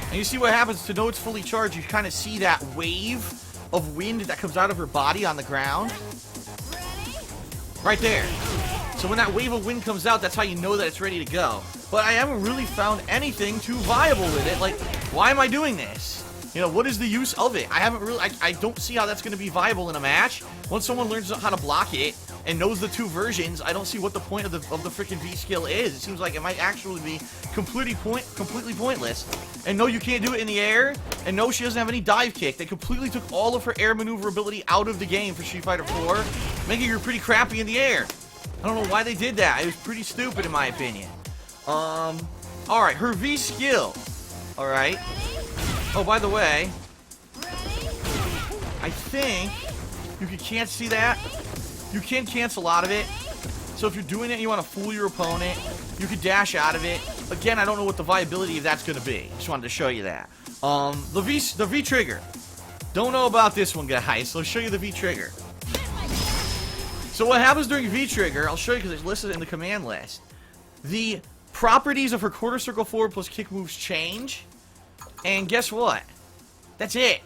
And you see what happens to know it's fully charged. You kind of see that wave of wind that comes out of her body on the ground. Right there. So when that wave of wind comes out, that's how you know that it's ready to go. But I haven't really found anything too viable with it. Like, why am I doing this? You know, what is the use of it? I haven't really, I don't see how that's going to be viable in a match. Once someone learns how to block it and knows the two versions, I don't see what the point of the freaking V skill is. It seems like it might actually be completely pointless. And no, you can't do it in the air. And no, she doesn't have any dive kick. They completely took all of her air maneuverability out of the game for Street Fighter 4, making her pretty crappy in the air. I don't know why they did that. It was pretty stupid in my opinion. Alright, her V skill. Alright. Oh, by the way, I think you can't see that. You can cancel out of it. So if you're doing it and you want to fool your opponent, you could dash out of it. Again, I don't know what the viability of that's going to be. Just wanted to show you that. The V trigger. Don't know about this one, guys. So I'll show you the V trigger. So what happens during V trigger, I'll show you because it's listed in the command list. The properties of her quarter circle forward plus kick moves change. And guess what? That's it.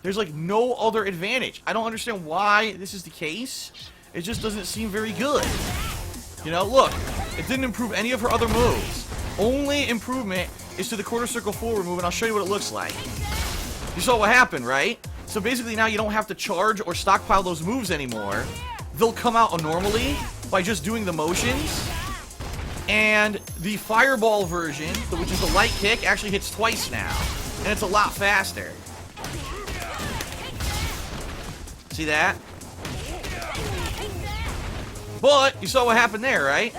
There's like no other advantage. I don't understand why this is the case. It just doesn't seem very good. You know, look. It didn't improve any of her other moves. Only improvement is to the quarter circle forward move, and I'll show you what it looks like. You saw what happened, right? So basically now you don't have to charge or stockpile those moves anymore. They'll come out normally by just doing the motions. And the fireball version, which is the light kick, actually hits twice now. And it's a lot faster. See that? But, you saw what happened there, right?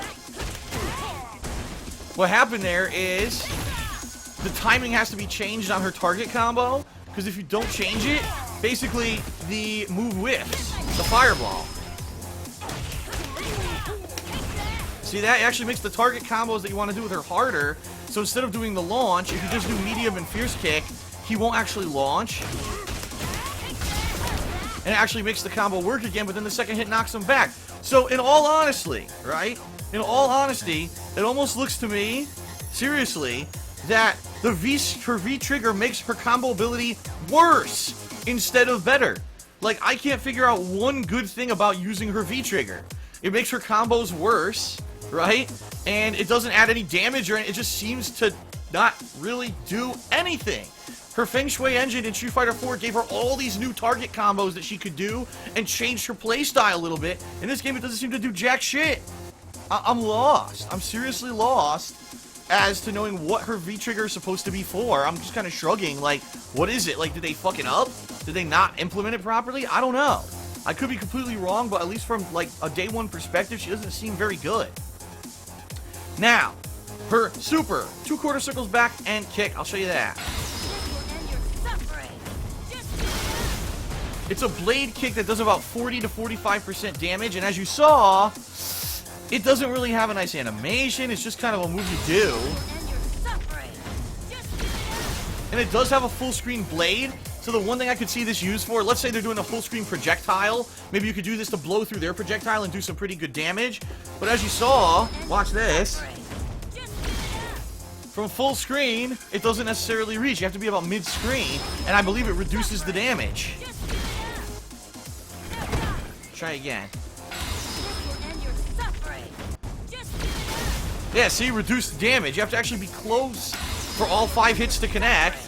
What happened there is the timing has to be changed on her target combo. Because if you don't change it, basically the move whiffs. The fireball. See that? It actually makes the target combos that you want to do with her harder. So instead of doing the launch, if you just do medium and fierce kick, he won't actually launch. And it actually makes the combo work again, but then the second hit knocks him back. So in all honesty, right? In all honesty, it almost looks to me, seriously, that her V trigger makes her combo ability worse instead of better. Like, I can't figure out one good thing about using her V trigger. It makes her combos worse. Right? And it doesn't add any damage or it just seems to not really do anything. Her Feng Shui engine in Street Fighter 4 gave her all these new target combos that she could do and changed her playstyle a little bit. In this game, it doesn't seem to do jack shit. I'm lost. I'm seriously lost as to knowing what her V-trigger is supposed to be for. I'm just kind of shrugging, like, what is it? Like, did they fuck it up? Did they not implement it properly? I don't know. I could be completely wrong, but at least from, like, a day one perspective, she doesn't seem very good. Now, her super, 2 quarter circles back and kick. I'll show you that. It's a blade kick that does about 40 to 45% damage, and as you saw, it doesn't really have a nice animation. It's just kind of a move you do. And it does have a full screen blade. So the one thing I could see this used for, let's say they're doing a full screen projectile. Maybe you could do this to blow through their projectile and do some pretty good damage. But as you saw, watch this. From full screen, it doesn't necessarily reach. You have to be about mid-screen, and I believe it reduces the damage. Try again. Yeah, see, reduce the damage. You have to actually be close for all 5 hits to connect,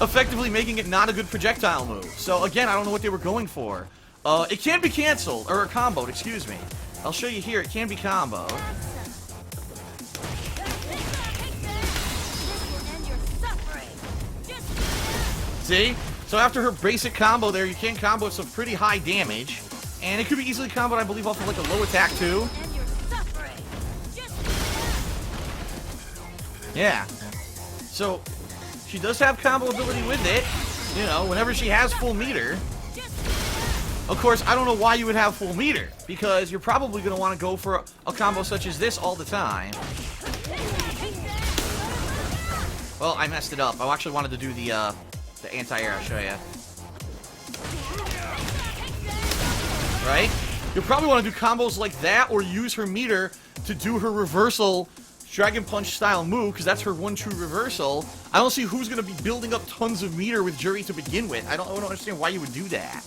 effectively making it not a good projectile move. So again, I don't know what they were going for. It can be canceled, or comboed, excuse me. I'll show you here, it can be comboed. See? So after her basic combo there, you can combo some pretty high damage. And it could be easily comboed, I believe, off of like a low attack too. Yeah. So, she does have combo ability with it. You know, whenever she has full meter. Of course, I don't know why you would have full meter. Because you're probably going to want to go for a combo such as this all the time. Well, I messed it up. I actually wanted to do the anti-air. I'll show you. Right? You'll probably want to do combos like that or use her meter to do her reversal Dragon Punch style move, because that's her one true reversal. I don't see who's going to be building up tons of meter with Juri to begin with. I don't understand why you would do that.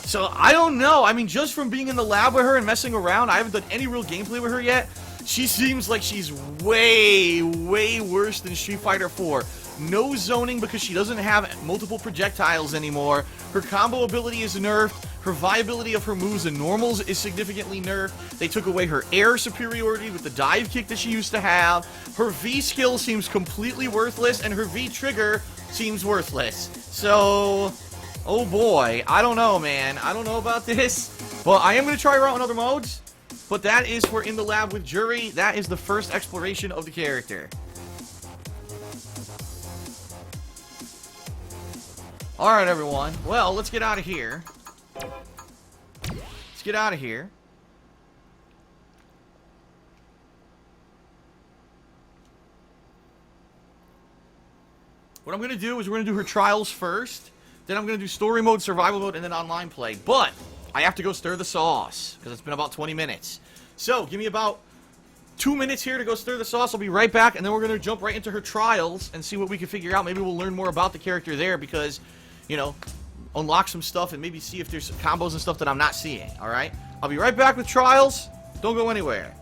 So, I don't know. I mean, just from being in the lab with her and messing around, I haven't done any real gameplay with her yet. She seems like she's way, way worse than Street Fighter 4. No zoning because she doesn't have multiple projectiles anymore. Her combo ability is nerfed. Her viability of her moves and normals is significantly nerfed. They took away her air superiority with the dive kick that she used to have. Her V skill seems completely worthless, and her V trigger seems worthless. So, oh boy, I don't know, man. I don't know about this. But I am going to try her out in other modes. But that is for In the Lab with Juri. That is the first exploration of the character. Alright, everyone. Well, let's get out of here. Let's get out of here. What I'm going to do is we're going to do her trials first. Then I'm going to do story mode, survival mode, and then online play. But I have to go stir the sauce because it's been about 20 minutes. So, give me about 2 minutes here to go stir the sauce. I'll be right back, and then we're going to jump right into her trials and see what we can figure out. Maybe we'll learn more about the character there because, you know, unlock some stuff and maybe see if there's combos and stuff that I'm not seeing, alright? I'll be right back with trials. Don't go anywhere.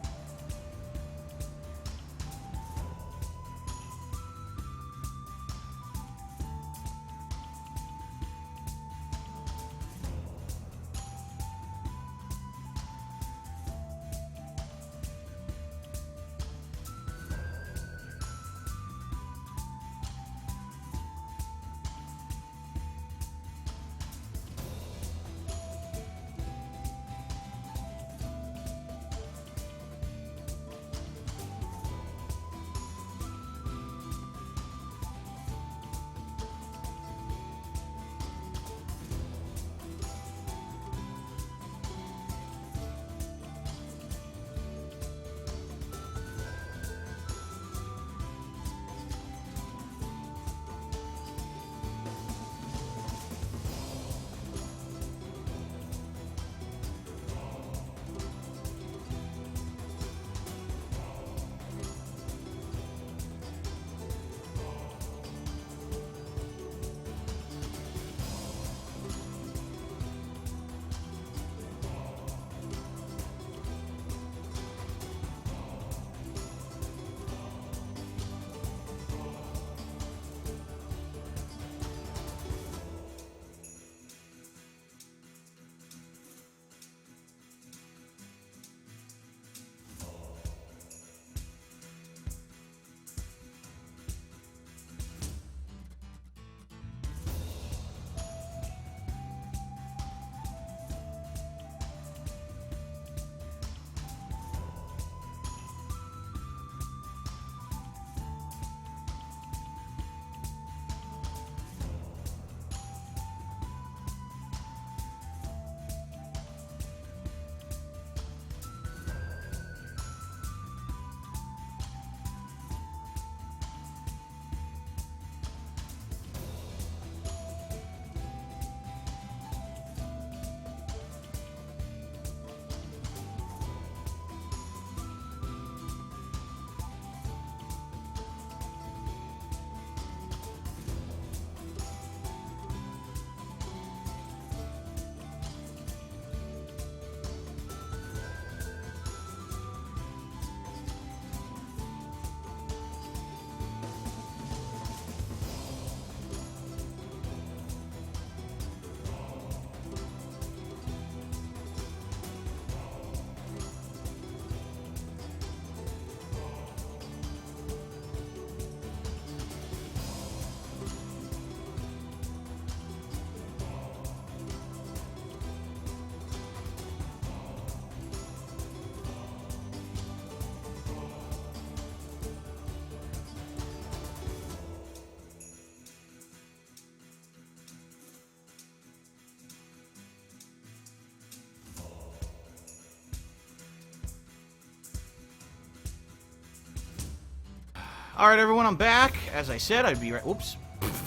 Alright, everyone, I'm back. As I said, I'd be right... Whoops.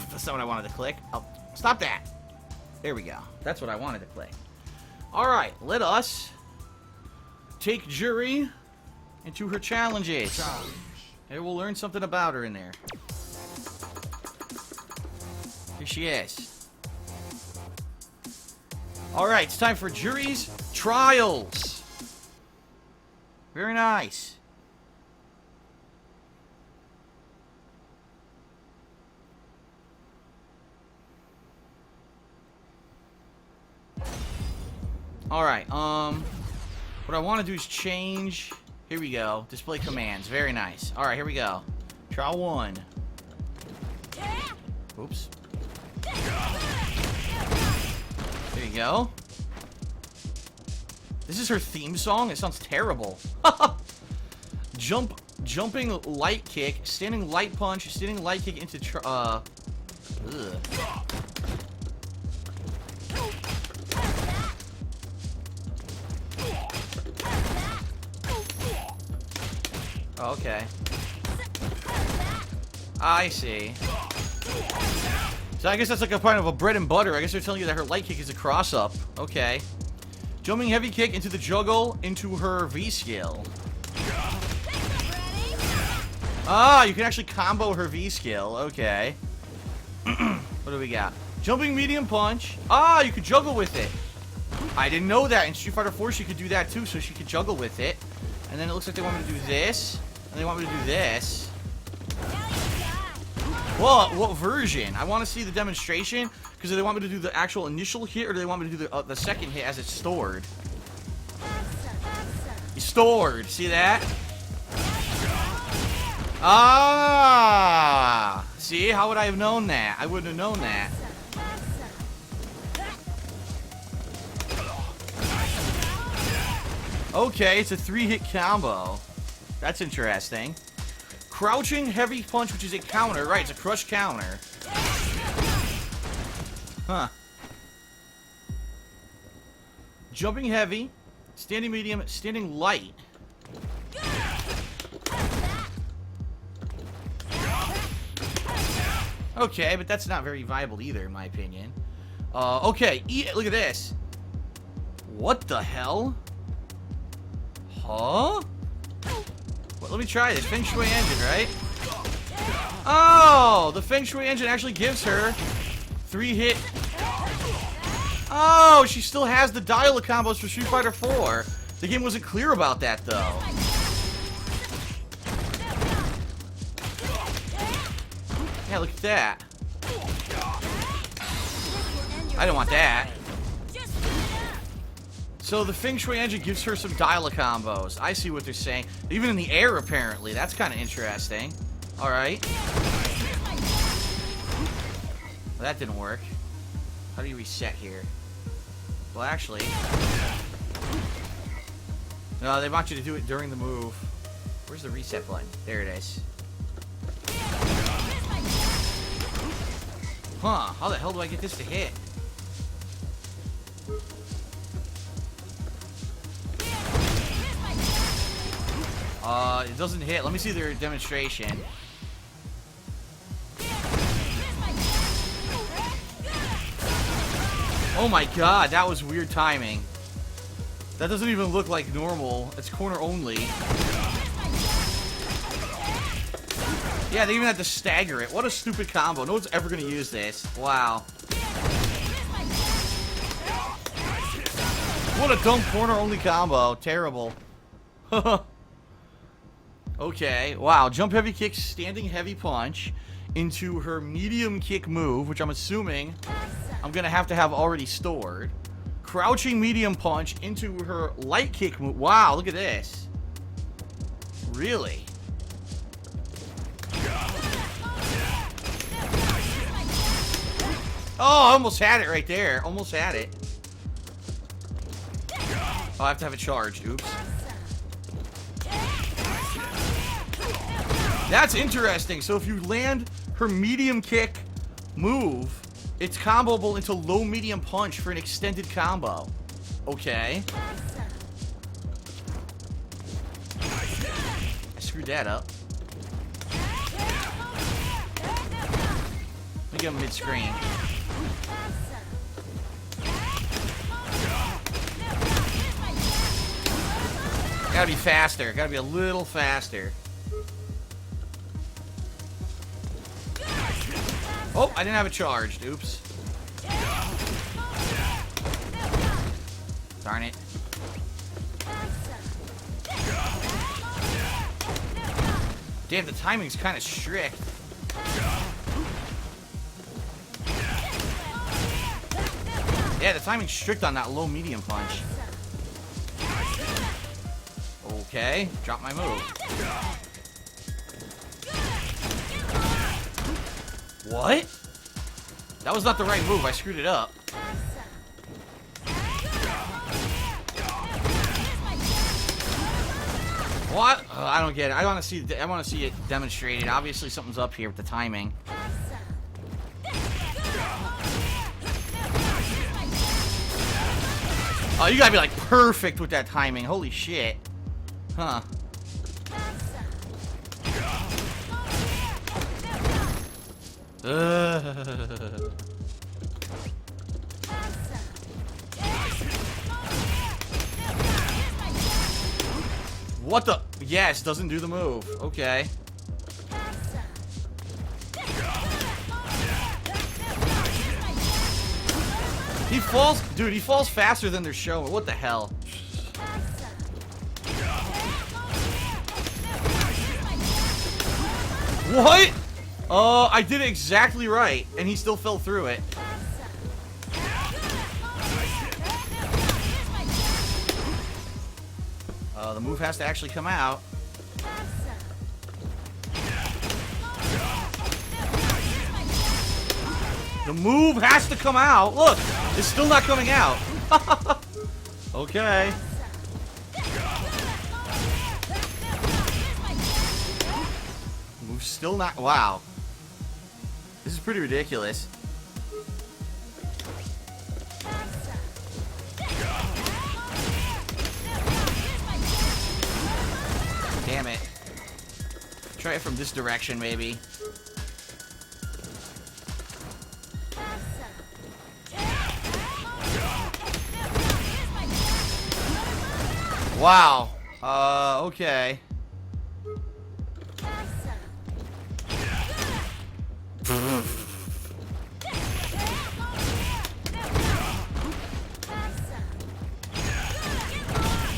That's not what I wanted to click. Oh, stop that. There we go. That's what I wanted to click. Alright, let us take Juri into her challenges. Maybe we'll learn something about her in there. Here she is. Alright, it's time for Juri's Trials. Very nice. Alright, what I want to do is change. Here we go. Display commands. Very nice. Alright, here we go. Trial 1. Oops. There you go. This is her theme song? It sounds terrible. Jumping light kick, standing light punch, standing light kick into ugh. Oh, okay. I see. So I guess that's like a part of a bread and butter. I guess they're telling you that her light kick is a cross-up. Okay. Jumping heavy kick into the juggle into her V skill. Ah, you can actually combo her V skill. Okay. What do we got? Jumping medium punch. Ah, you could juggle with it. I didn't know that. In Street Fighter 4, she could do that too, so she could juggle with it. And then it looks like they want me to do this. And they want me to do this. Well, what version? I want to see the demonstration. Because do they want me to do the actual initial hit, or do they want me to do the second hit as it's stored? It's stored. See that? Ah! See? How would I have known that? I wouldn't have known that. Okay, it's a 3-hit combo. That's interesting. Crouching heavy punch, which is a counter. Right, it's a crush counter. Huh. Jumping heavy. Standing medium. Standing light. Okay, but that's not very viable either, in my opinion. Okay, look at this. What the hell? Huh? Well, let me try this. Feng Shui engine, right? Oh, the Feng Shui engine actually gives her 3-hit. Oh, she still has the dial of combos for Street Fighter 4. The game wasn't clear about that, though. Yeah, look at that. I don't want that. So the Feng Shui engine gives her some dial of combos. I see what they're saying. Even in the air, apparently. That's kind of interesting. Alright. Well, that didn't work. How do you reset here? Well, actually... No, they want you to do it during the move. Where's the reset button? There it is. Huh, how the hell do I get this to hit? It doesn't hit. Let me see their demonstration. Oh my god, that was weird timing. That doesn't even look like normal. It's corner only. Yeah, they even had to stagger it. What a stupid combo. No one's ever going to use this. Wow. What a dumb corner only combo. Terrible. Okay. Wow. Jump heavy kick, standing heavy punch into her medium kick move, which I'm assuming I'm going to have already stored. Crouching medium punch into her light kick move. Wow, look at this. Really? Oh, I almost had it right there. Almost had it. Oh, I have to have it charged. Oops. That's interesting. So if you land her medium kick move, it's comboable into low medium punch for an extended combo. Okay. I screwed that up. Let me get him mid-screen. Gotta be faster. Gotta be a little faster. Oh, I didn't have it charged. Oops. Darn it. Damn, the timing's kind of strict. Yeah, the timing's strict on that low medium punch. Okay, drop my move. What? That was not the right move. I screwed it up. What? I don't get it. I want to see. I want to see it demonstrated. Obviously, something's up here with the timing. Oh, you gotta be like perfect with that timing. Holy shit. Huh. What the? Yes, doesn't do the move. Okay. He falls, dude, he falls faster than they're showing. What the hell? What? Oh, I did it exactly right, and he still fell through it. The move has to actually come out. The move has to come out. Look, it's still not coming out. Okay. Move's still not. Wow. This is pretty ridiculous. Damn it. Try it from this direction, maybe. Wow. Okay.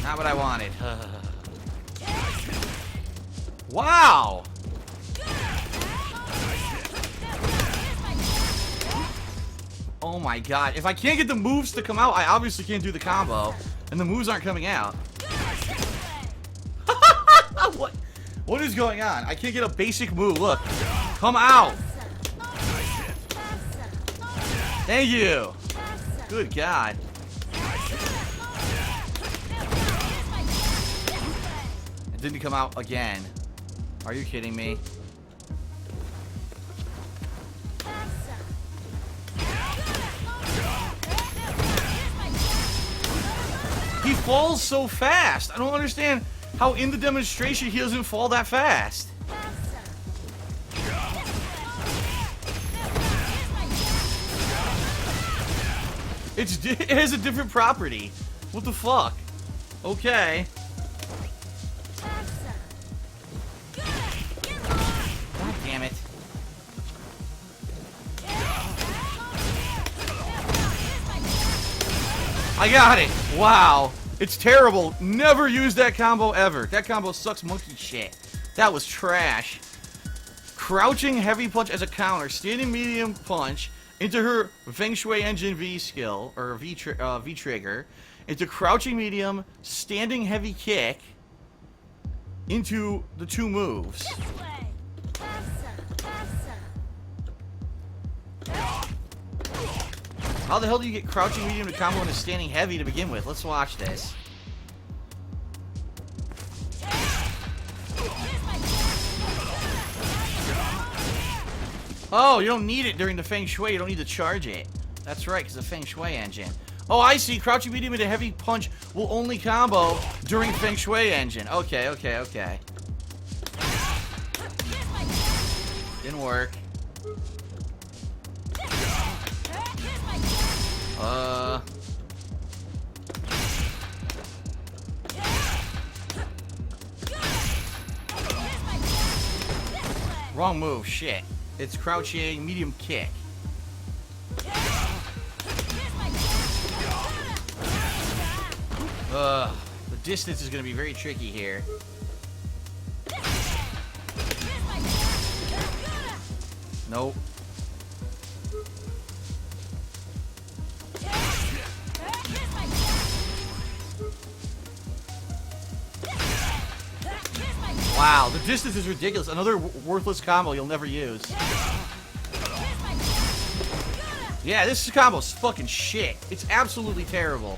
Not what I wanted. Wow. Oh my god. If I can't get the moves to come out, I obviously can't do the combo. And the moves aren't coming out. What is going on? I can't get a basic move. Look. Come out. Thank you. Good God. It didn't come out again. Are you kidding me? He falls so fast. I don't understand how in the demonstration he doesn't fall that fast. It has a different property. What the fuck? Okay. God damn it. I got it. Wow. It's terrible. Never use that combo ever. That combo sucks monkey shit. That was trash. Crouching heavy punch as a counter. Standing medium punch into her Feng Shui Engine V skill, or V trigger. Into crouching medium, standing heavy kick. Into the two moves. How the hell do you get crouching medium to combo into standing heavy to begin with? Let's watch this. Oh, you don't need it during the Feng Shui. You don't need to charge it. That's right, because the Feng Shui engine. Oh, I see. Crouching medium into heavy punch will only combo during Feng Shui engine. Okay, okay, okay. Didn't work. Wrong move, shit. It's crouching medium kick. The distance is going to be very tricky here. Nope. Wow, the distance is ridiculous. Another worthless combo you'll never use. Yeah, this combo's fucking shit. It's absolutely terrible.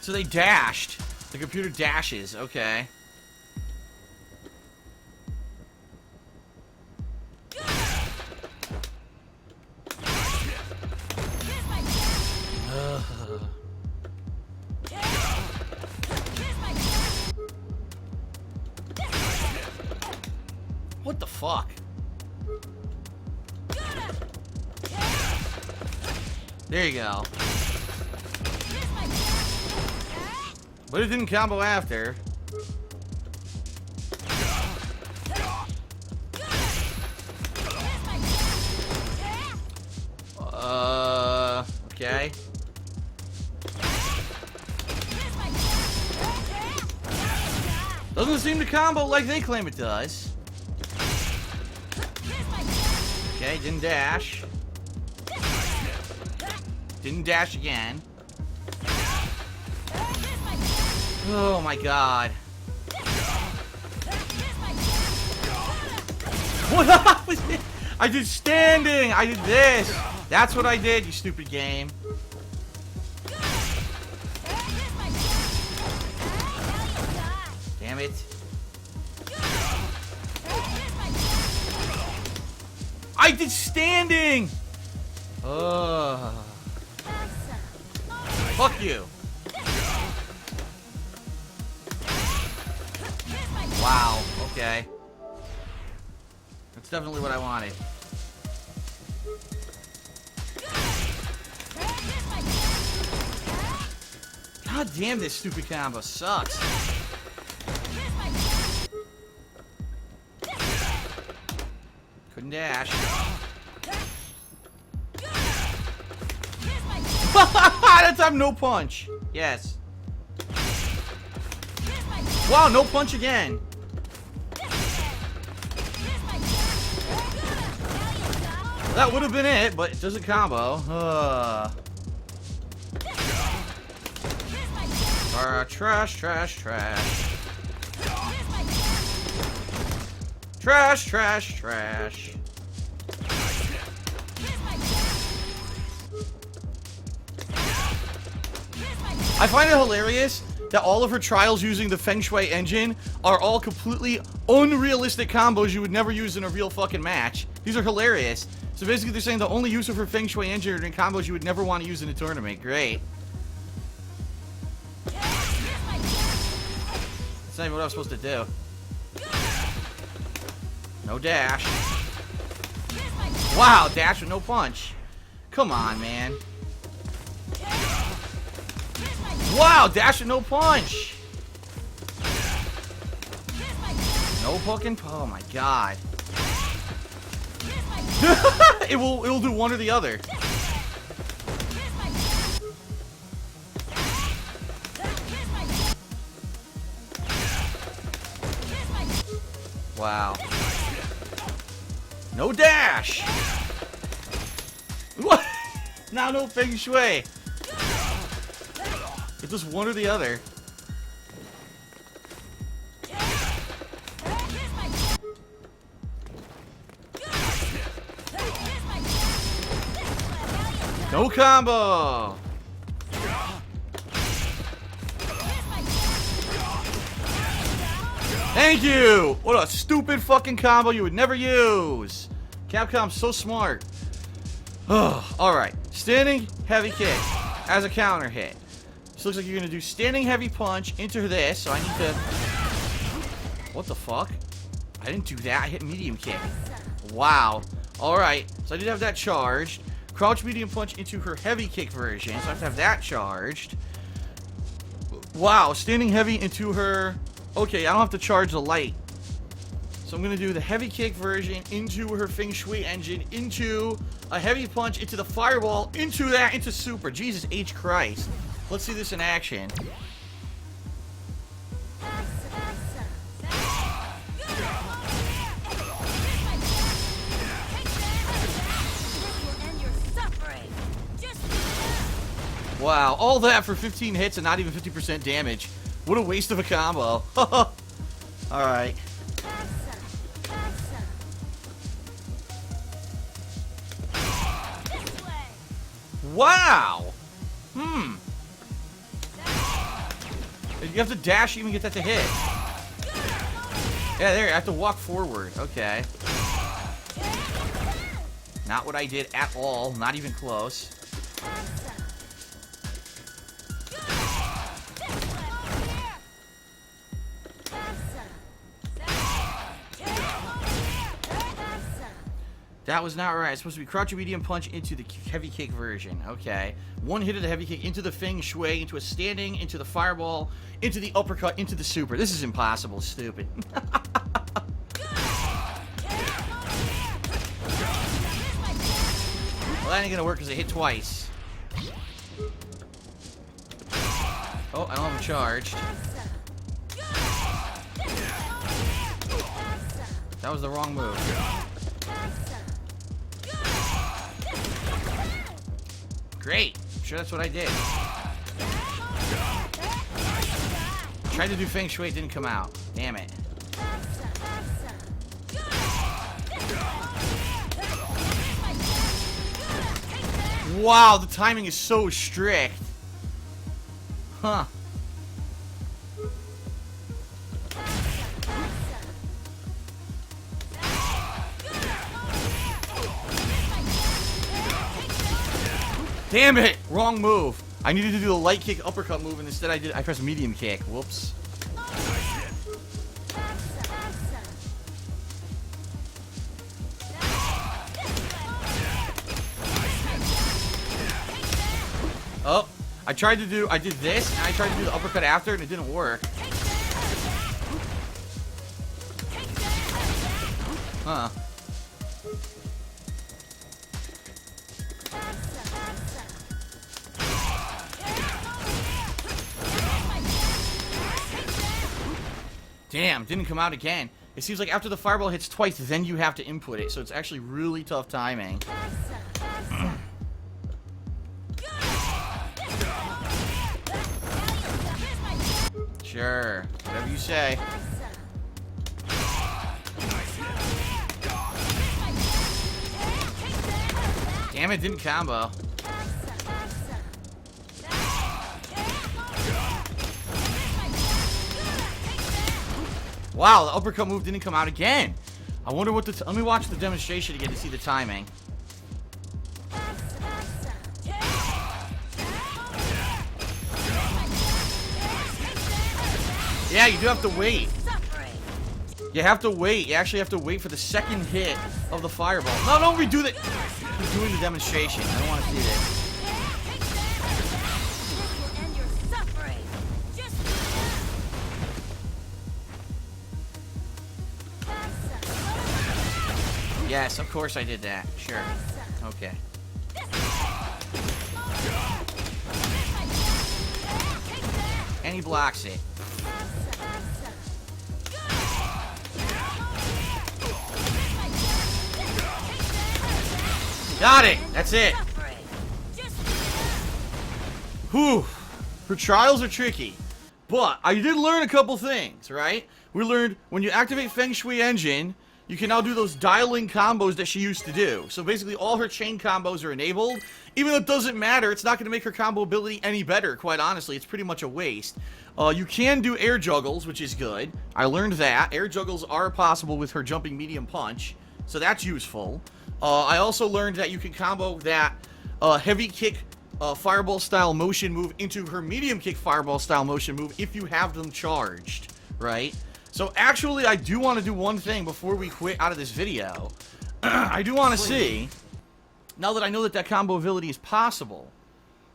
So they dashed. The computer dashes. Okay. What the fuck? There you go. But it didn't combo after. Okay. Doesn't seem to combo like they claim it does. Okay, didn't dash. Didn't dash again. Oh my god. What was it? I did standing! I did this! That's what I did, you stupid game. Damn it. I did standing! Fuck you. Wow, okay. That's definitely what I wanted. God damn, this stupid combo sucks. Couldn't dash. That time no punch. Yes. Wow, no punch again. That would have been it, but it doesn't combo. Trash, trash, trash. Trash, trash, trash. I find it hilarious that all of her trials using the Feng Shui engine are all completely unrealistic combos you would never use in a real fucking match. These are hilarious. So basically they're saying the only use of her Feng Shui engine are in combos you would never want to use in a tournament. Great. That's not even what I was supposed to do. No dash. Wow, dash with no punch. Come on, man. Wow, dash with no punch. No fucking. Oh my god. it will do one or the other. Wow. No dash. What? Now no Feng Shui. It's just one or the other. No combo. Thank you. What a stupid fucking combo you would never use. Capcom's so smart. Alright. Standing heavy kick as a counter hit. So looks like you're gonna do standing heavy punch into this, so I need to... What the fuck? I didn't do that. I hit medium kick. Wow. Alright. So I did have that charged. Crouch medium punch into her heavy kick version, so I have to have that charged. Wow. Standing heavy into her... Okay, I don't have to charge the light. So I'm going to do the heavy kick version into her Feng Shui engine, into a heavy punch, into the fireball, into that, into super. Jesus H. Christ. Let's see this in action. Wow, all that for 15 hits and not even 50% damage. What a waste of a combo. Alright. Wow! You have to dash to even get that to hit. Yeah, there, I have to walk forward. Okay. Not what I did at all. Not even close. That was not right. It's supposed to be crouch medium punch into the heavy kick version. Okay. One hit of the heavy kick into the Feng Shui, into a standing, into the fireball, into the uppercut, into the super. This is impossible. Stupid. Well, that ain't gonna work because I hit twice. Oh, I don't have him charged. That was the wrong move. Great. I'm sure that's what I did. Tried to do Feng Shui, it didn't come out. Damn it. Wow, the timing is so strict. Huh. Damn it! Wrong move. I needed to do the light kick uppercut move, and instead I pressed medium kick. Whoops. Oh, I did this, and I tried to do the uppercut after, and it didn't work. Huh. Damn, didn't come out again. It seems like after the fireball hits twice, then you have to input it, so it's actually really tough timing. Sure, whatever you say. Damn it, didn't combo. Wow, the uppercut move didn't come out again. I wonder what the... Let me watch the demonstration again to see the timing. Yeah, you do have to wait. You have to wait. You actually have to wait for the second hit of the fireball. No, don't redo that. We're doing the demonstration. I don't want to see this. Yes, of course I did that. Sure. Okay. And he blocks it. Got it! That's it. Whew. Her trials are tricky. But I did learn a couple things, right? We learned when you activate Feng Shui Engine, you can now do those dialing combos that she used to do. So basically all her chain combos are enabled. Even though it doesn't matter, it's not going to make her combo ability any better, quite honestly. It's pretty much a waste. You can do air juggles, which is good. I learned that. Air juggles are possible with her jumping medium punch. So that's useful. I also learned that you can combo that heavy kick fireball style motion move into her medium kick fireball style motion move if you have them charged, right? So actually, I do want to do one thing before we quit out of this video. I do want to see, now that I know that that combo ability is possible,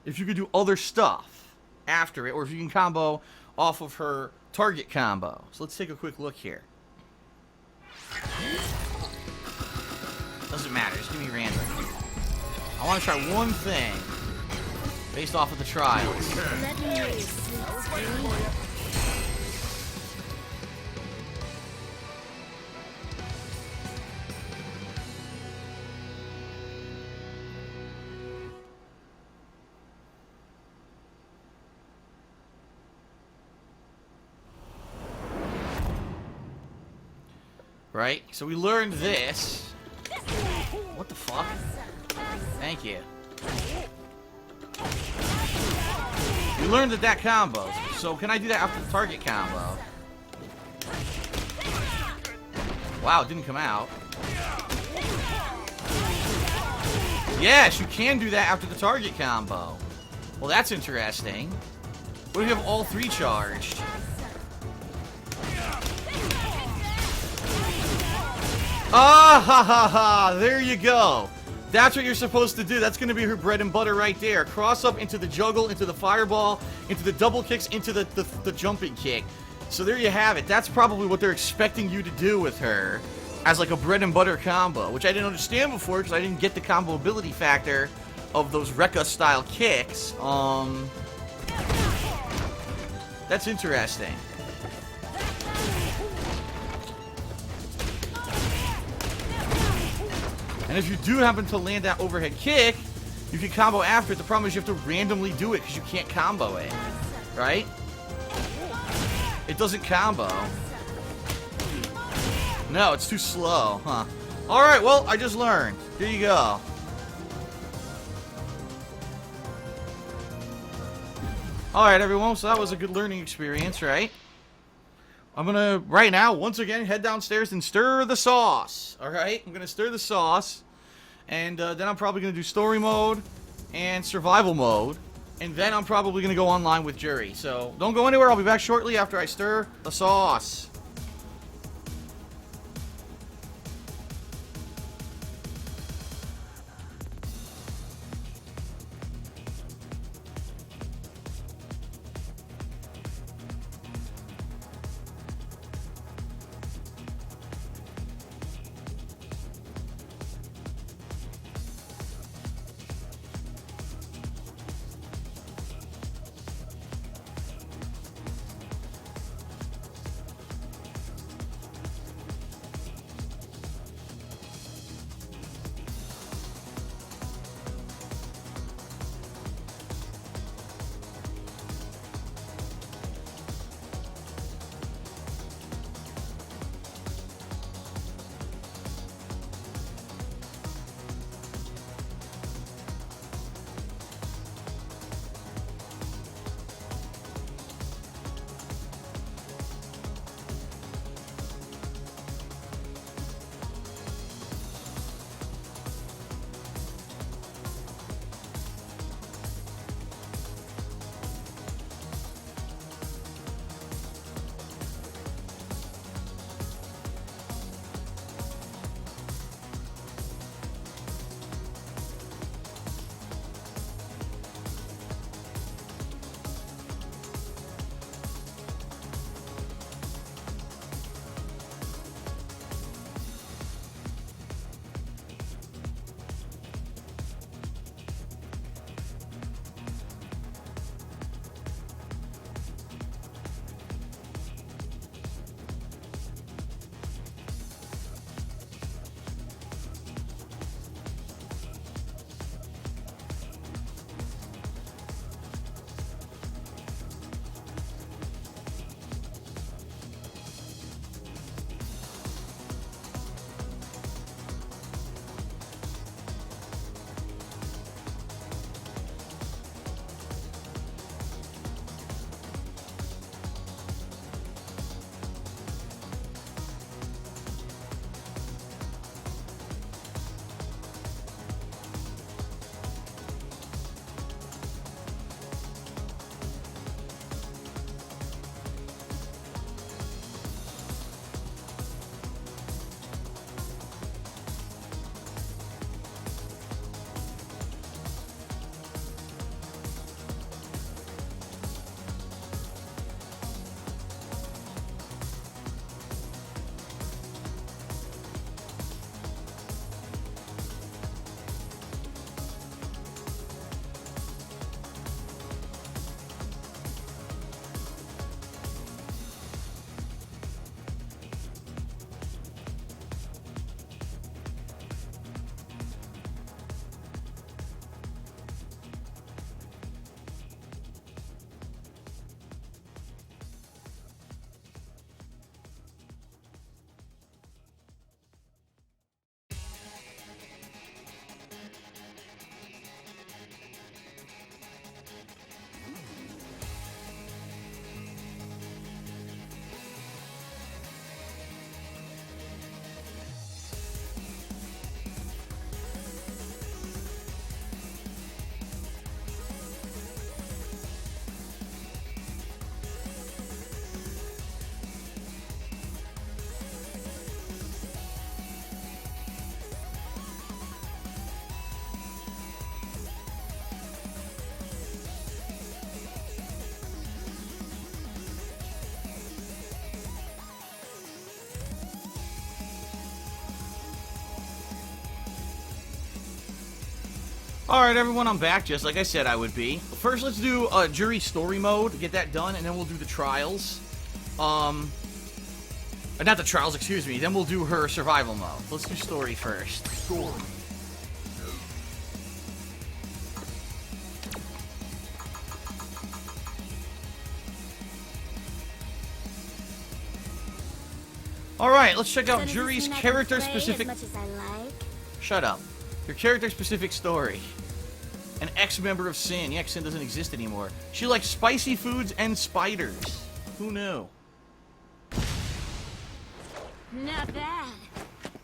if you could do other stuff after it, or if you can combo off of her target combo. So let's take a quick look here. Doesn't matter, just give me random. I want to try one thing based off of the trials. Right? So we learned this. What the fuck? Thank you. We learned that combo. So can I do that after the target combo? Wow, it didn't come out. Yes, you can do that after the target combo. Well, that's interesting. What if you have all three charged? Ah, ha, ha, ha. There you go. That's what you're supposed to do. That's going to be her bread and butter right there. Cross up into the juggle, into the fireball, into the double kicks, into the jumping kick. So there you have it. That's probably what they're expecting you to do with her as like a bread and butter combo, which I didn't understand before because I didn't get the combo ability factor of those Rekka style kicks. That's interesting. And if you do happen to land that overhead kick, you can combo after it. The problem is you have to randomly do it because you can't combo it. Right? It doesn't combo. No, it's too slow. Huh. Alright, well, I just learned. Here you go. Alright, everyone. So that was a good learning experience, right? I'm gonna, right now, once again, head downstairs and stir the sauce. Alright? I'm gonna stir the sauce. And then I'm probably gonna do story mode and survival mode. And then I'm probably gonna go online with Juri. So don't go anywhere. I'll be back shortly after I stir the sauce. Alright everyone, I'm back just like I said I would be. First let's do Juri story mode, get that done, and then we'll do the trials. Not the trials, excuse me, then we'll do her survival mode. Let's do story first. Story. Alright, let's check out Juri's character-specific... Shut up. Your character-specific story. An ex-member of Sin. Yeah, Sin doesn't exist anymore. She likes spicy foods and spiders. Who knew? Not bad.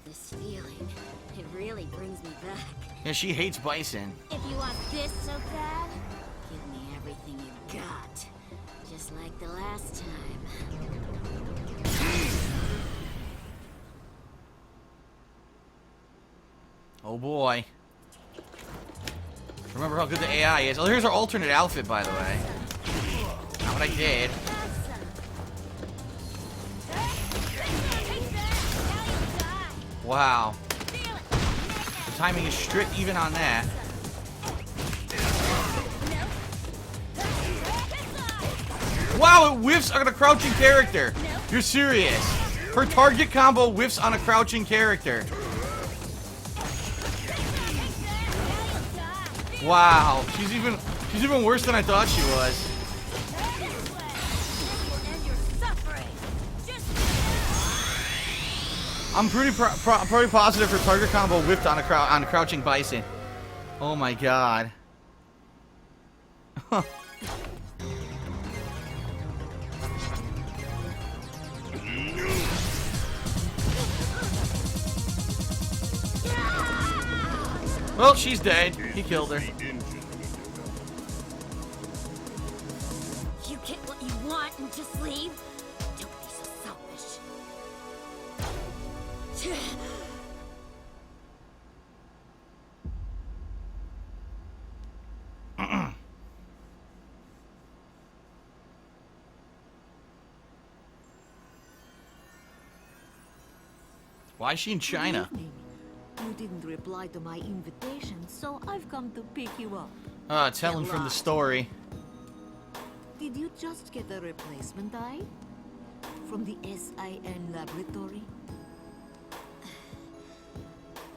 This feeling, it really brings me back. Yeah, she hates bison. If you want this so bad, give me everything you got. Just like the last time. Oh boy. Remember how good the AI is. Oh, here's our alternate outfit, by the way. Not what I did. Wow. The timing is strict even on that. Wow, it whiffs on a crouching character. You're serious. Her target combo whiffs on a crouching character. Wow, she's even worse than I thought she was. I'm pretty positive her target combo whipped on a crouching bison. Oh my god. Well, she's dead. He killed her. You get what you want and just leave? Don't be so selfish. Why is she in China? Good evening. You didn't reply to my invitation, so I've come to pick you up. Tell him from the story. Did you just get a replacement eye? From the SIN laboratory?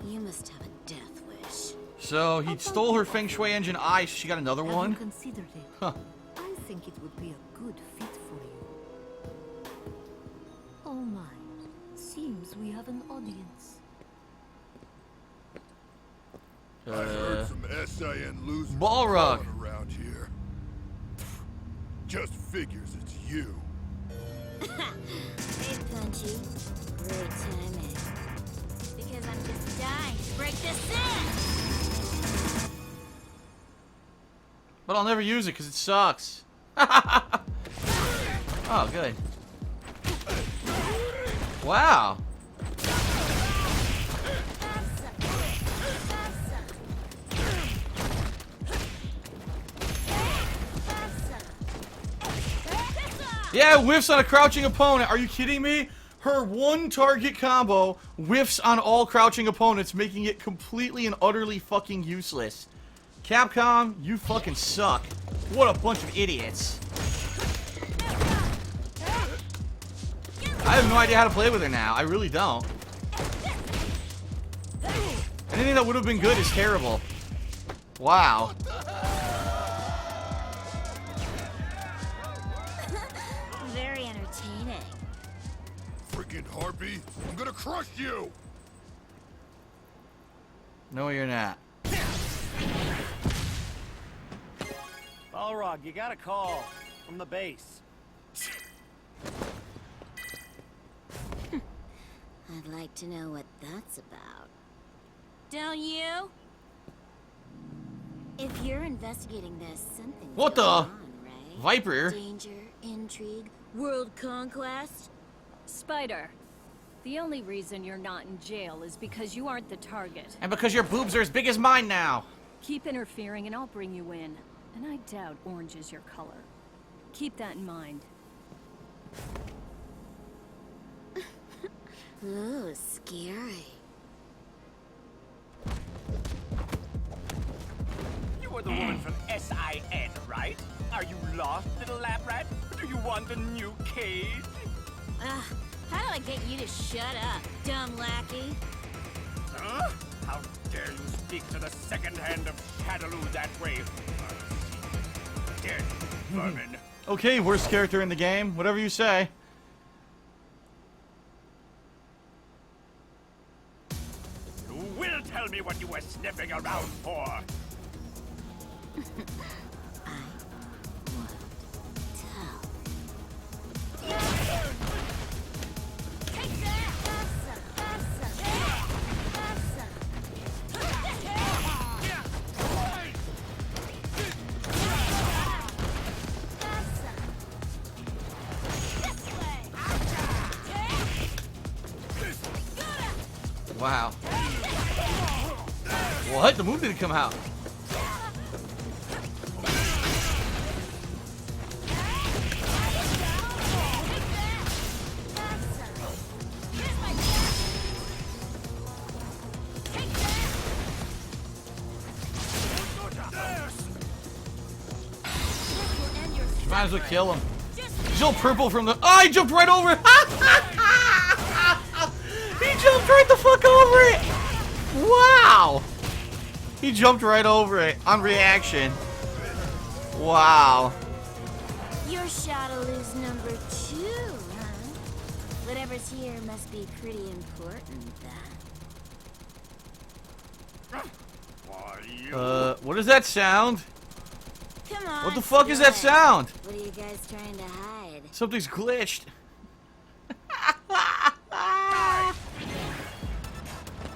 You must have a death wish. So he stole her Feng Shui engine eye, so she got another Have you one? considered it? Huh. I think it would be a good fit for you. Oh my. Seems we have an audience. I heard some SIN losers Balrog. crawling around here. Just figures it's you. Hey, Punchy. Great timing. Because I'm just dying to break this in! But I'll never use it because it sucks. Oh, good. Wow. Yeah, it whiffs on a crouching opponent. Are you kidding me? Her one target combo whiffs on all crouching opponents, making it completely and utterly fucking useless. Capcom, you fucking suck. What a bunch of idiots. I have no idea how to play with her now. I really don't. Anything that would have been good is terrible. Wow. Very entertaining. Freaking harpy, I'm gonna crush you! No, you're not. Balrog, you got a call from the base. I'd like to know what that's about. Don't you? If you're investigating this, something's What the? going on, right? Viper? Danger, intrigue, world conquest. Spider, the only reason you're not in jail is because you aren't the target. And because your boobs are as big as mine now. Keep interfering and I'll bring you in. And I doubt orange is your color. Keep that in mind. Ooh, scary. S-I-N, right? Are you lost, little lab rat? Do you want a new cage? Ugh, how do I get you to shut up, dumb lackey? Huh? How dare you speak to the second hand of Shadaloo that way? Dead vermin. Okay, worst character in the game. Whatever you say. You will tell me what you were sniffing around for. Wow. What? The move didn't come out. Might as well kill him. He's all purple from the. Oh, he jumped right over it! He jumped right the fuck over it! Wow! He jumped right over it on reaction. Wow. You're Shadaloo's number 2, huh? Whatever's here must be pretty important, then. What is that sound? Come on. What the fuck is that spill it. sound? What are you guys trying to hide? Something's glitched.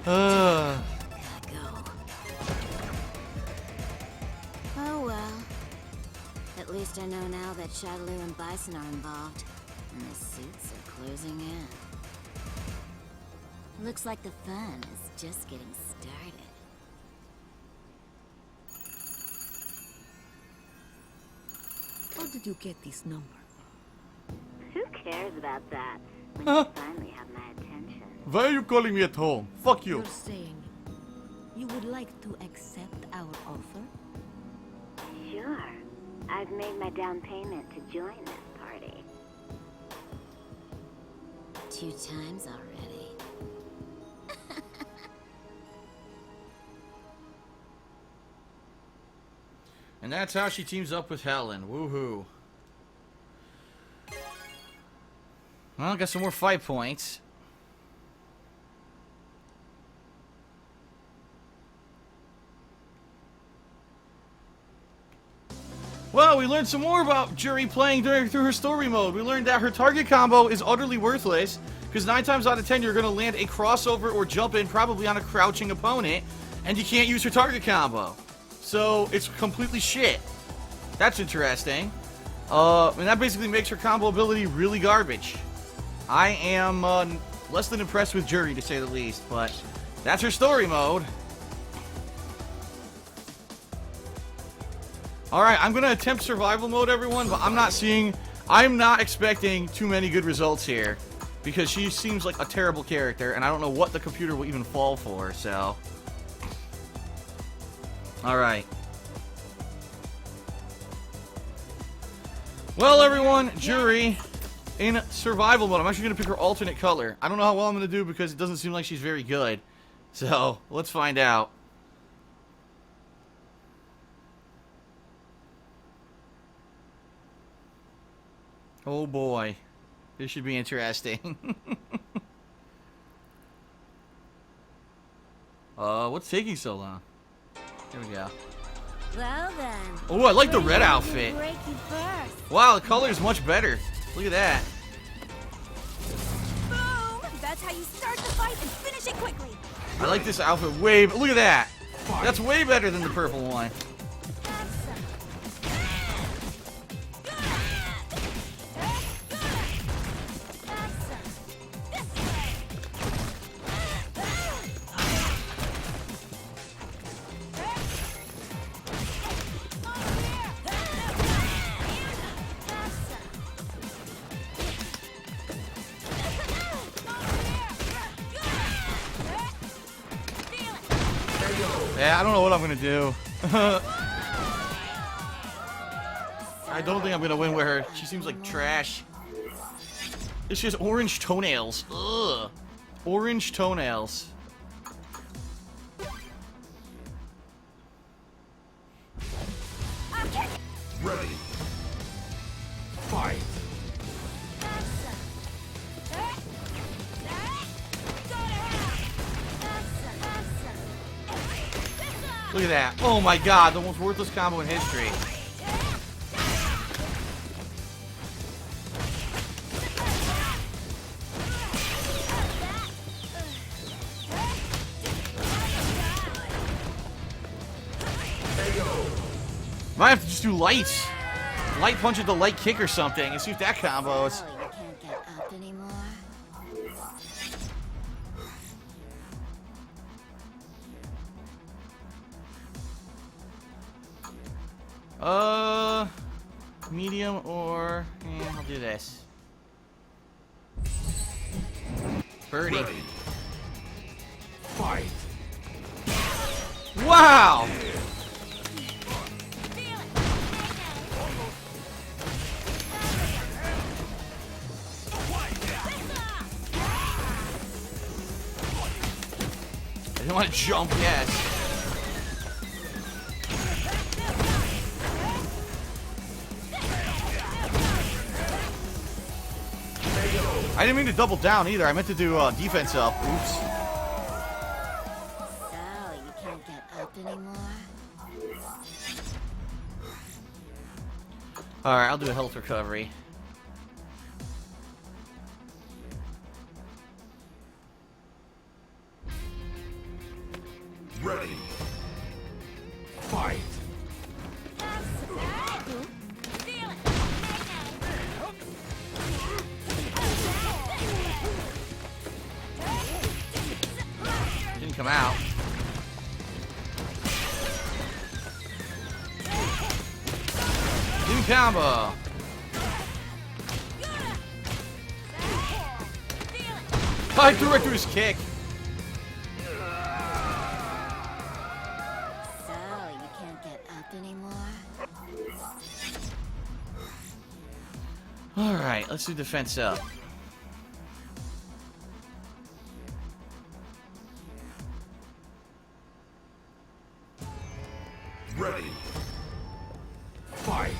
Gotta go. Oh well. At least I know now that Shadaloo and Bison are involved, and the suits are closing in. Looks like the fun is just getting started. How did you get this number? Who cares about that? When Huh? you finally have my attention. Why are you calling me at home? Fuck you. You're saying you would like to accept our offer? Sure. I've made my down payment to join this party. 2 times already. And that's how she teams up with Helen. Woohoo. Well, got some more fight points. Well, we learned some more about Juri playing through her story mode. We learned that her target combo is utterly worthless, because 9 times out of 10 you're going to land a crossover or jump in probably on a crouching opponent, and you can't use her target combo. So, it's completely shit. That's interesting. And that basically makes her combo ability really garbage. I am less than impressed with Juri, to say the least, but that's her story mode. Alright, I'm going to attempt survival mode, everyone, but I'm not expecting too many good results here, because she seems like a terrible character, and I don't know what the computer will even fall for, so... Alright. Well, everyone, Juri in survival mode. I'm actually going to pick her alternate color. I don't know how well I'm going to do because it doesn't seem like she's very good. So, let's find out. Oh boy. This should be interesting. What's taking so long? Here we go. Well then. Oh, I like the where red do you want outfit. me to break you first? Wow, the color is much better. Look at that. Boom! That's how you start the fight and finish it quickly. I like this outfit way. Look at that. That's way better than the purple one. Yeah, I don't know what I'm gonna do. I don't think I'm gonna win with her. She seems like trash. It's just orange toenails. Ugh. Orange toenails. Ready. Fight. Look at that. Oh my god, the most worthless combo in history. Might have to just do lights. Light punch into light kick or something and see if that combos. Oh, you can't get up anymore? Medium or... yeah, I'll do this. Birdie. Ready. Fight. Wow! I didn't want to jump yet. I didn't mean to double down either. I meant to do defense up. Oops. So, you can't get up anymore? Alright, I'll do a health recovery. Ready. Fight. Didn't come out. New combo. I threw right through his kick. So, you can't get up anymore? Alright, let's do defense up. Ready. Fight.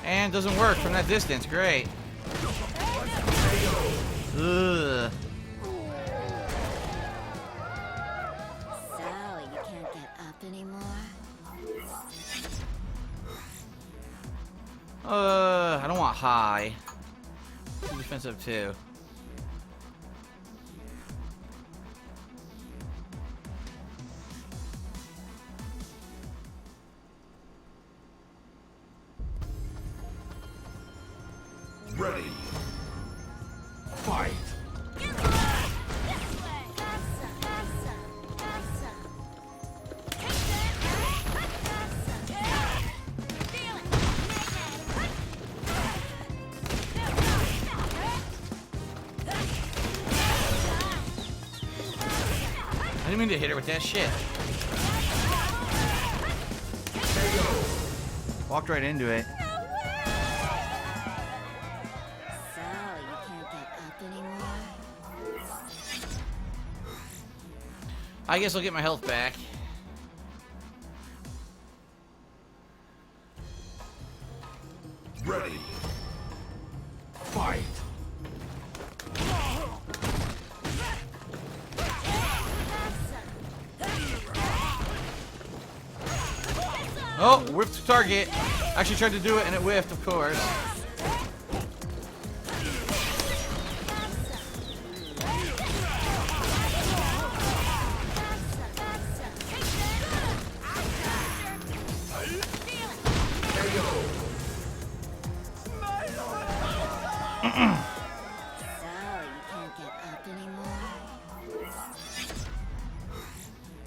And doesn't work from that distance. Great. Ugh. So, you can't get up anymore? I don't want high. Do defense up too. Ready. Fight. I didn't mean to hit her with that shit. Walked right into it. So, you can't get up anymore? I guess I'll get my health back. Ready. Fight. Oh, whiffed the target. Actually tried to do it and it whiffed, of course. So, you can't get up anymore?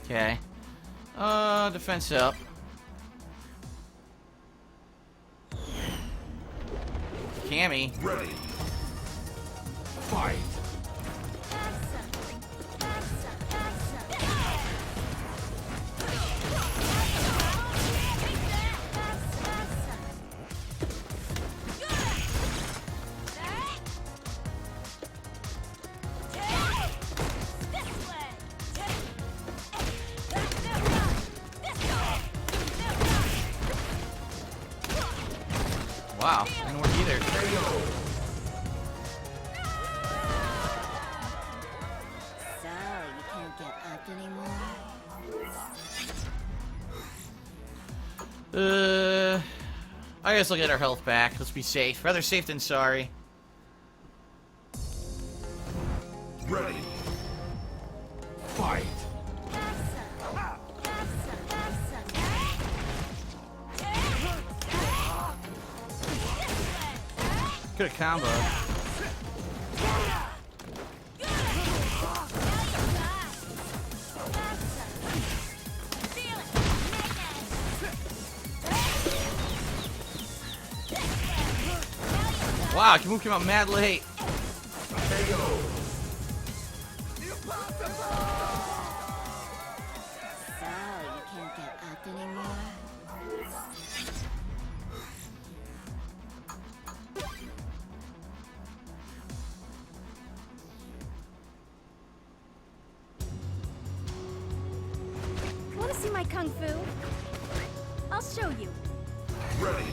Okay. Defense up. Cammy. Ready. Fight. Wow, didn't work either. So, you can't get up anymore? I guess I'll get our health back. Let's be safe. Rather safe than sorry. Ready. Fight. Good combo. Wow, your move came out mad late. So, you can't get up anymore? Want to see my kung fu? I'll show you. Ready.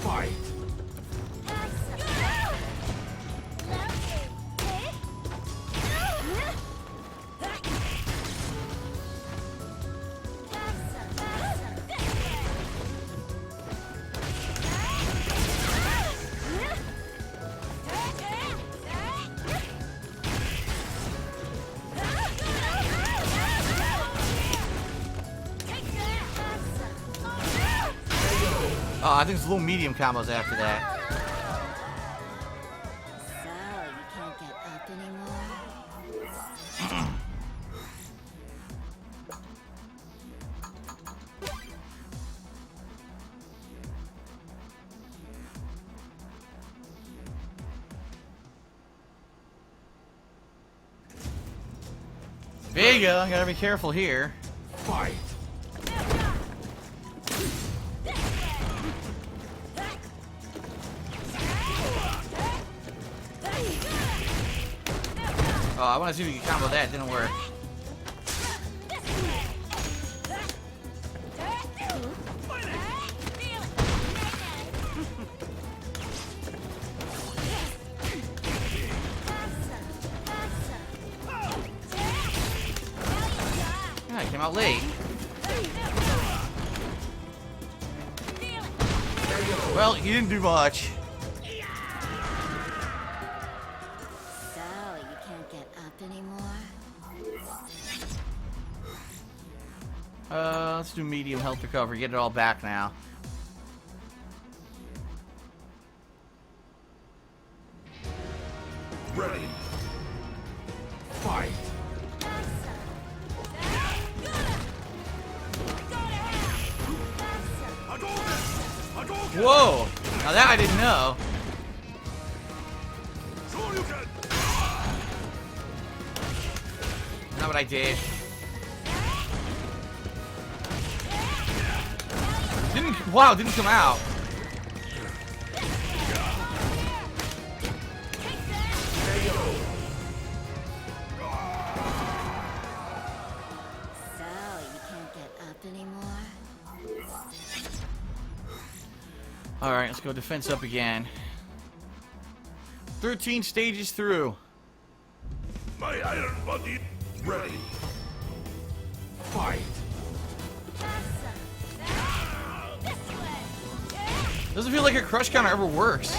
Fight. Oh, I think it's little medium combos after that. So, you can't get up anymore? There you go. Gotta be careful here. Fight. Oh, I want to see if we can combo that. Didn't work. Yeah, it came out late. Well, he didn't do much. So, you can't get up anymore? Let's do medium health recovery. Get it all back now. Ready. Fight. Whoa! Now that I didn't know. Not what I did. Wow, didn't come out. So, you can't get up anymore? Alright, let's go defense up again. 13 stages through. My iron body. Ready. Fight. Doesn't feel like a crush counter ever works.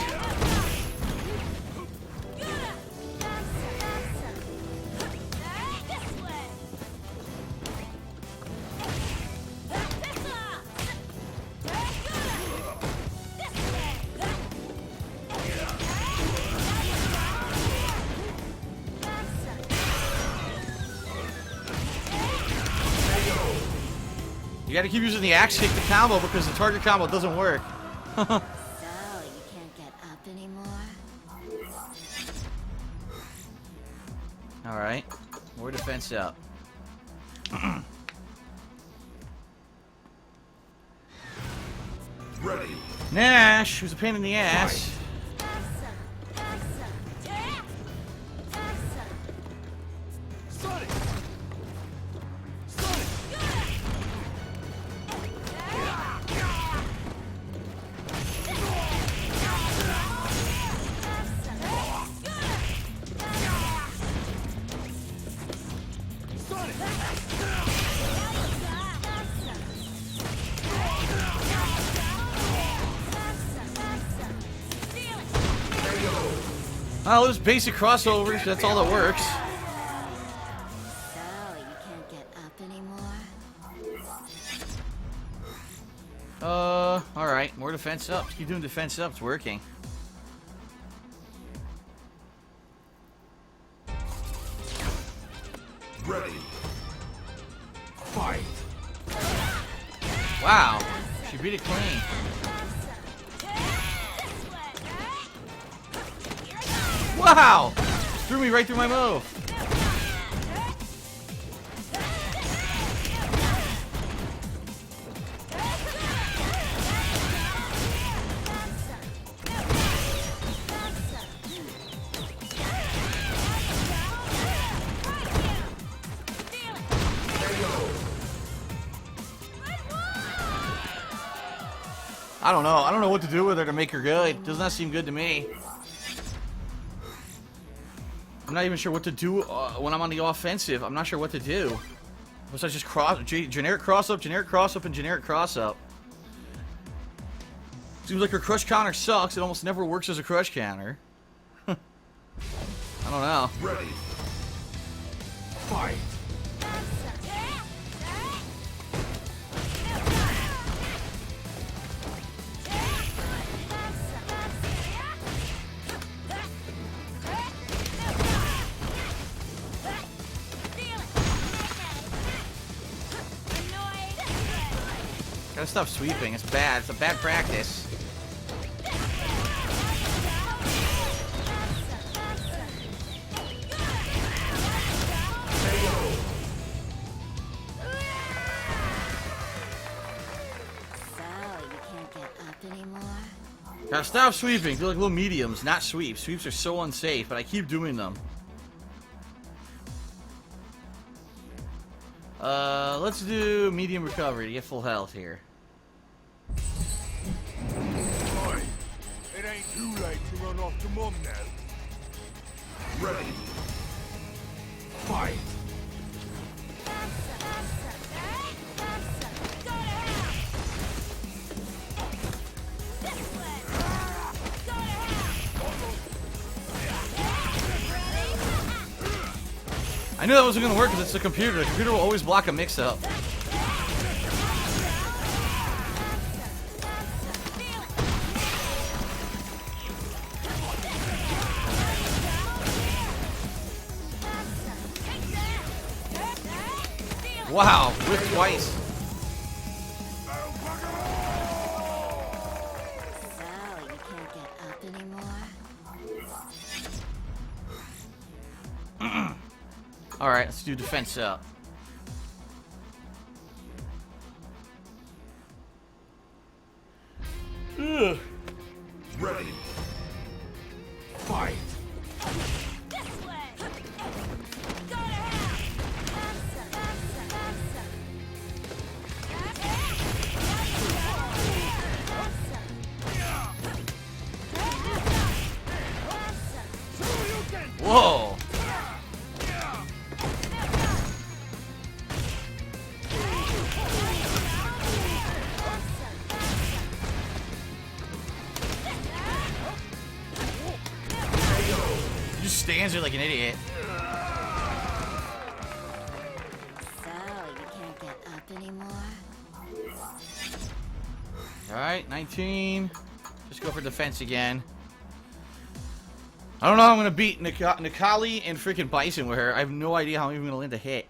You gotta keep using the axe kick to combo because the target combo doesn't work. So, you can't Alright. More defense up. Ready. Nash, who's a pain in the ass. Sonic! Sonic! Oh, just basic crossovers. That's all that works. So, you can't get up anymore? Alright. More defense up. Just keep doing defense up. It's working. Ready. Fight. Wow. She beat it clean. Wow! Threw me right through my move. I don't know. I don't know what to do with her to make her good. Does not seem good to me. I'm not even sure what to do when I'm on the offensive. I'm not sure what to do. Besides just generic cross up, and generic cross up. Seems like her crush counter sucks. It almost never works as a crush counter. I don't know. Ready. Fight. Gotta stop sweeping. It's bad. It's a bad practice. So, you can't get up anymore? Gotta stop sweeping. Do like little mediums, not sweeps. Sweeps are so unsafe, but I keep doing them. Let's do medium recovery to get full health here. Fight. It ain't too late to run off to Mom now. Ready. Fight. I knew that wasn't gonna work because it's a computer. The computer will always block a mix-up. Wow, whipped twice. So, you can't get up anymore? Alright, let's do defense up. Ugh. Ready. Fight. Whoa! He just stands there like an idiot. So, you can't get up anymore? Alright, 19. Just go for defense again. I don't know how I'm gonna beat Nikali and freaking Bison with her. I have no idea how I'm even gonna land a hit.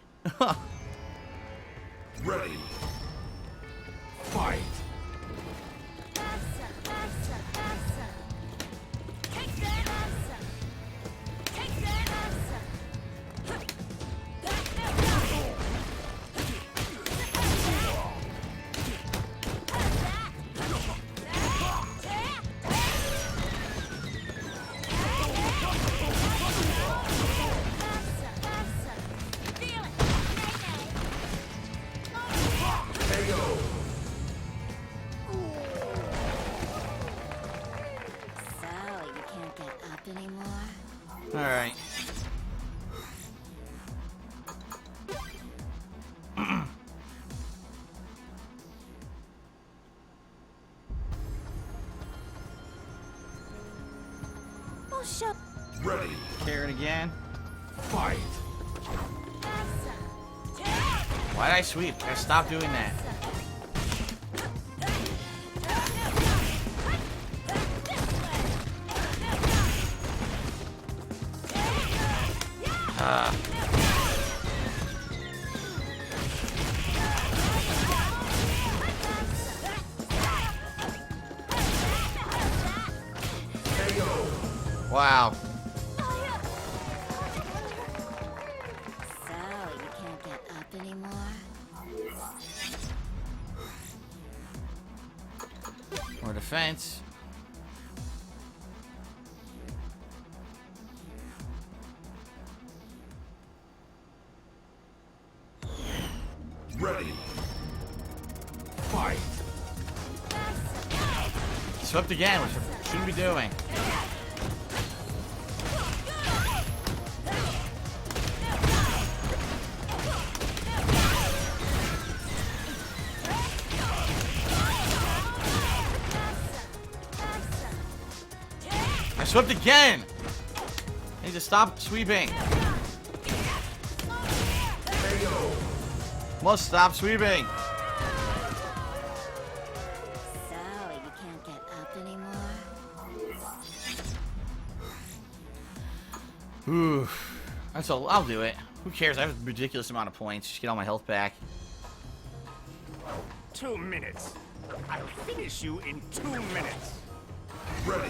Ready. Fight. I'll show. Ready. Karen again. Fight. Why'd I sweep? I stopped doing that. Wow. So, you can't get up anymore? More defense. Ready. Fight. Swept again, which I shouldn't be doing. I swept again! I need to stop sweeping. Must stop sweeping. So, you can't get up anymore? Ooh. That's all. I'll do it. Who cares? I have a ridiculous amount of points. Just get all my health back. 2 minutes. I'll finish you in 2 minutes. Ready.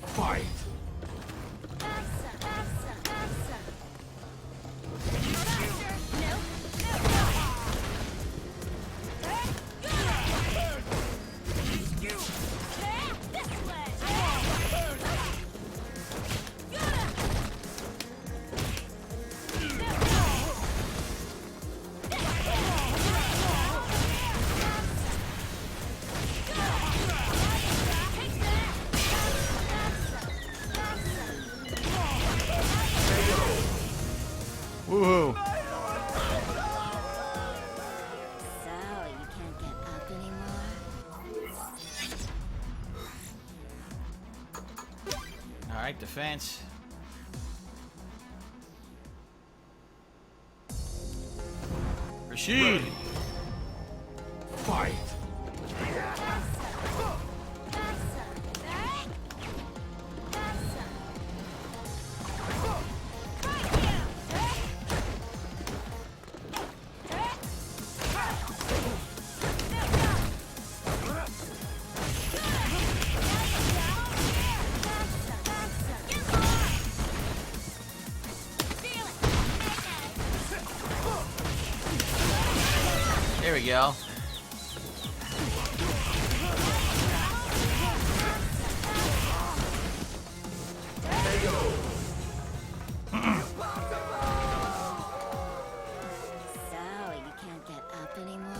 Fight. Woohoo. So, you can't get up anymore? Alright, defense. Rashid! Ready. Fight. There we go. So, you can't get up anymore?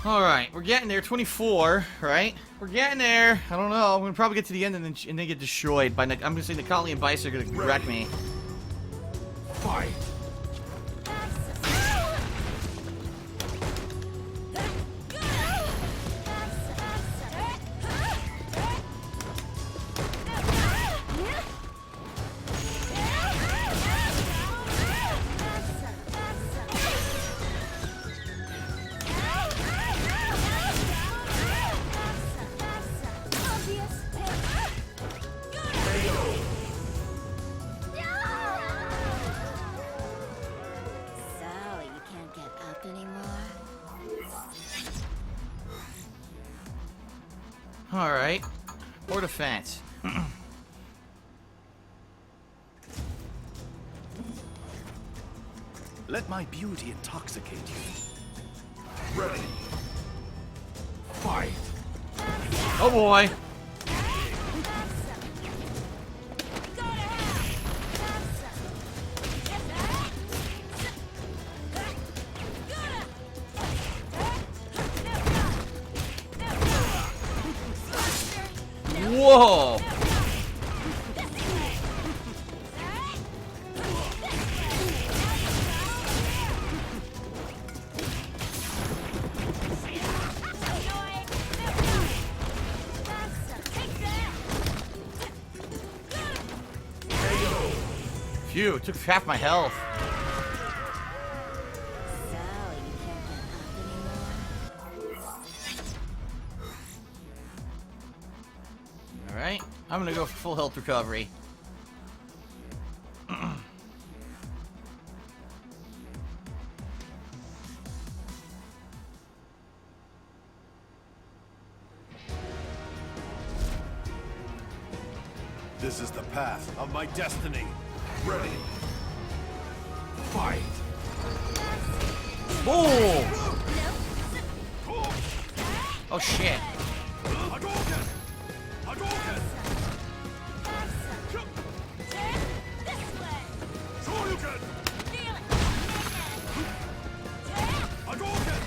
Alright, we're getting there. 24, right? We're getting there. I don't know. I'm gonna probably get to the end and then get destroyed by... I'm gonna say Nikali and Bice are gonna wreck me. Fight. So, you can't get up anymore? Alright. More defense. Let my beauty intoxicate you. Ready. Fight. Oh boy. Whoa. Phew, it took half my health. So, you can't get up anymore? Alright, I'm gonna go for full health recovery. This is the path of my destiny. Ready. Fight. Boom! Oh shit. Hadouken! Hadouken! Shoryuken! Hadouken!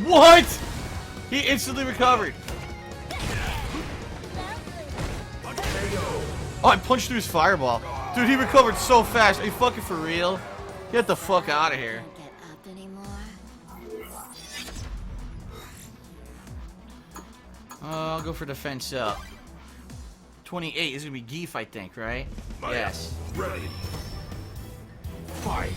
What? He instantly recovered. Oh, I punched through his fireball. Dude, he recovered so fast. Are you fucking for real? Get the fuck out of here. Can't get up anymore? I'll go for defense up. 28 this is gonna be Geef, I think, right? Yes. Ready. Fight.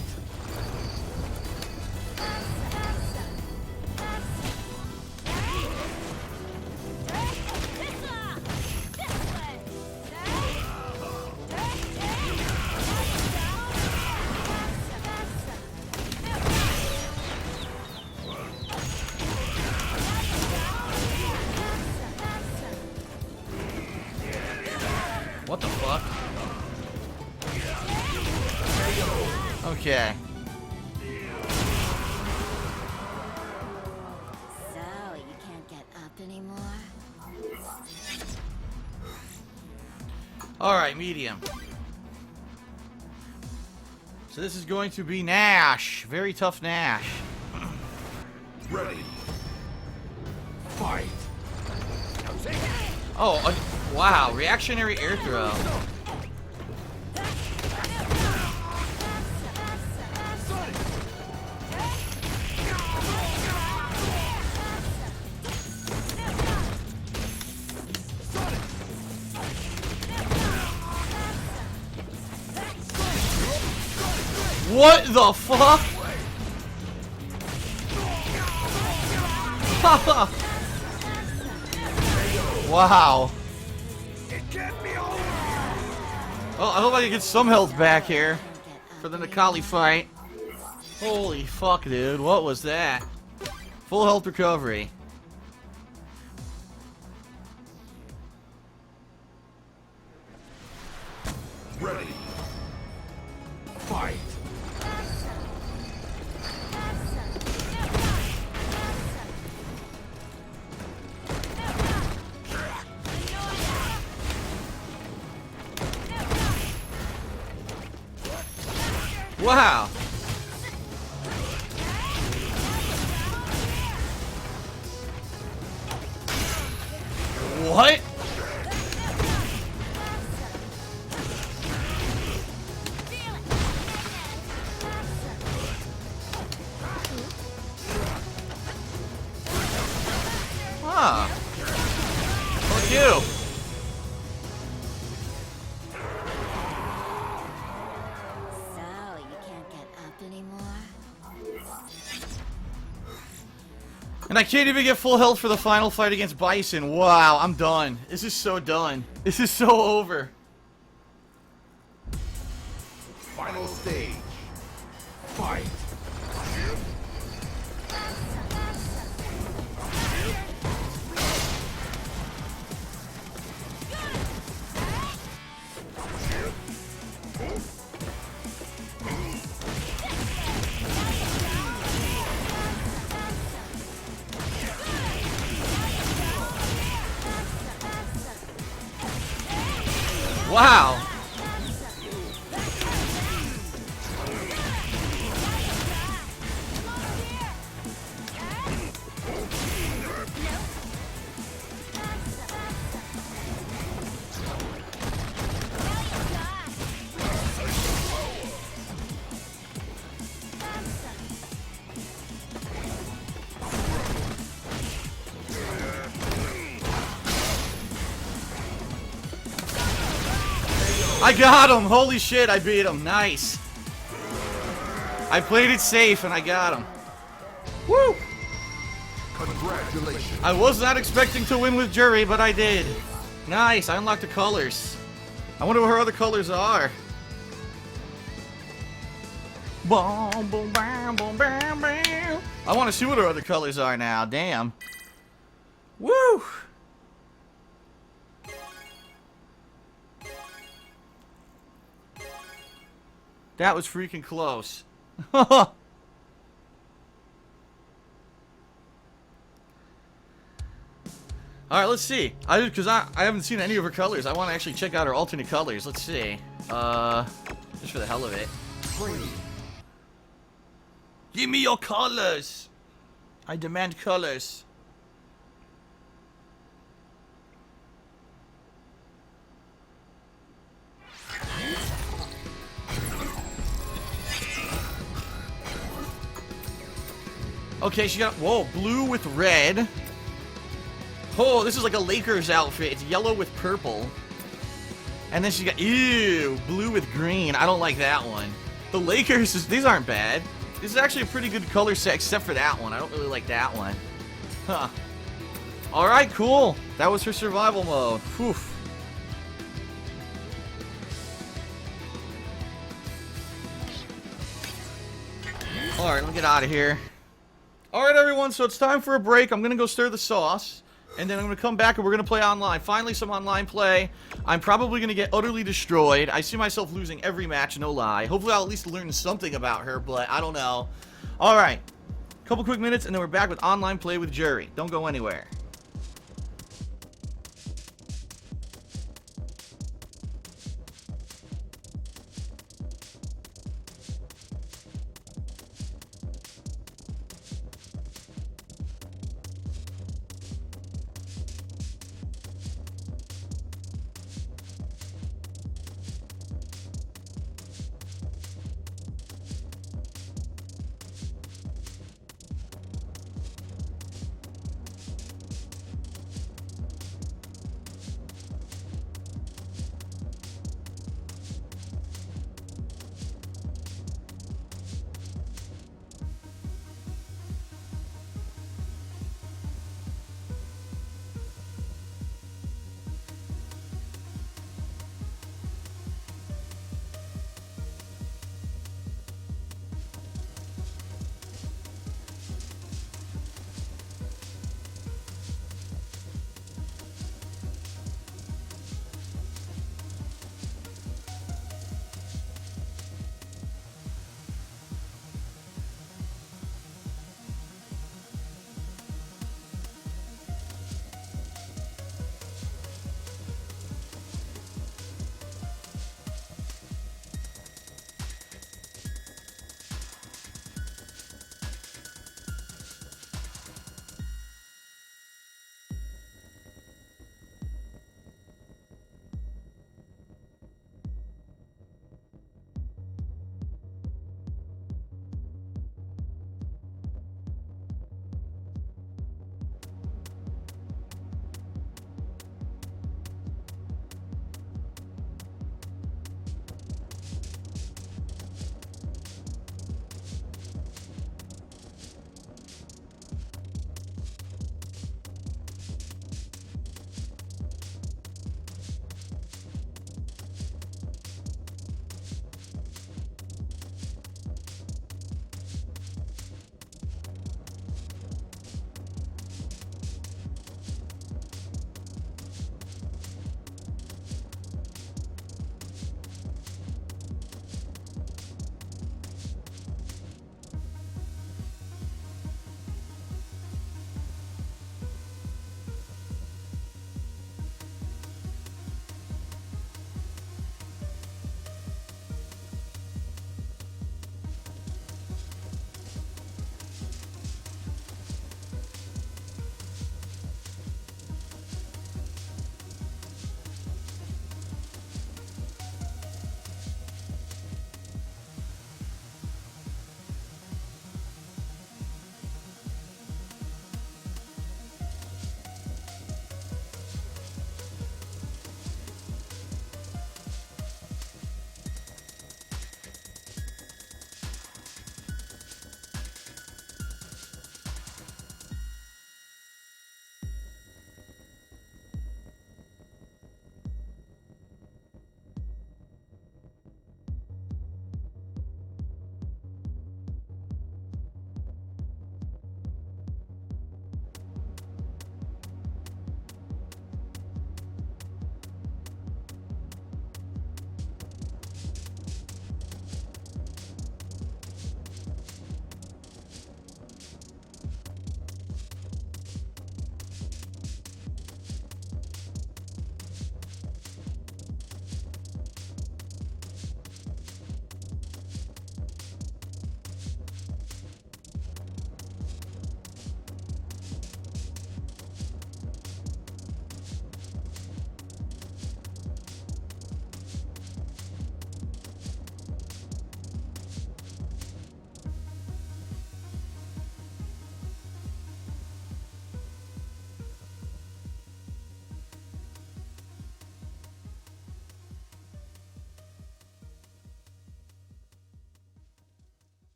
What the fuck? Okay. So, you can't get up anymore? Alright, medium. So this is going to be Nash. Very tough Nash. Ready. Fight. Oh, wow. Reactionary air throw. What the fuck? Wow. Well, I hope I can get some health back here for the Nikali fight. Holy fuck, dude. What was that? Full health recovery. Ready. Fight. Wow. What? Huh. Fuck you. So, you can't get up anymore? And I can't even get full health for the final fight against Bison. Wow, I'm done. This is so done. This is so over. Final stage. Fight. Wow. I got him! Holy shit, I beat him. Nice. I played it safe and I got him. Woo! Congratulations. I was not expecting to win with Juri, but I did. Nice, I unlocked the colors. I wonder what her other colors are. Boom, boom, bam, boom, bam, bam. I want to see what her other colors are now. Damn. Woo! That was freaking close. Alright, let's see. Because I haven't seen any of her colors. I want to actually check out her alternate colors. Let's see. Just for the hell of it. Give me your colors! I demand colors. Okay, she got, whoa, blue with red. Oh, this is like a Lakers outfit. It's yellow with purple. And then she got, ew, blue with green. I don't like that one. The Lakers, these aren't bad. This is actually a pretty good color set, except for that one. I don't really like that one. Huh. Alright, cool. That was her survival mode. Whew. Alright, let me get out of here. Alright, everyone, so it's time for a break. I'm gonna go stir the sauce. And then I'm going to come back and we're going to play online. Finally, some online play. I'm probably going to get utterly destroyed. I see myself losing every match, no lie. Hopefully, I'll at least learn something about her, but I don't know. Alright. Couple quick minutes, and then we're back with online play with Juri. Don't go anywhere.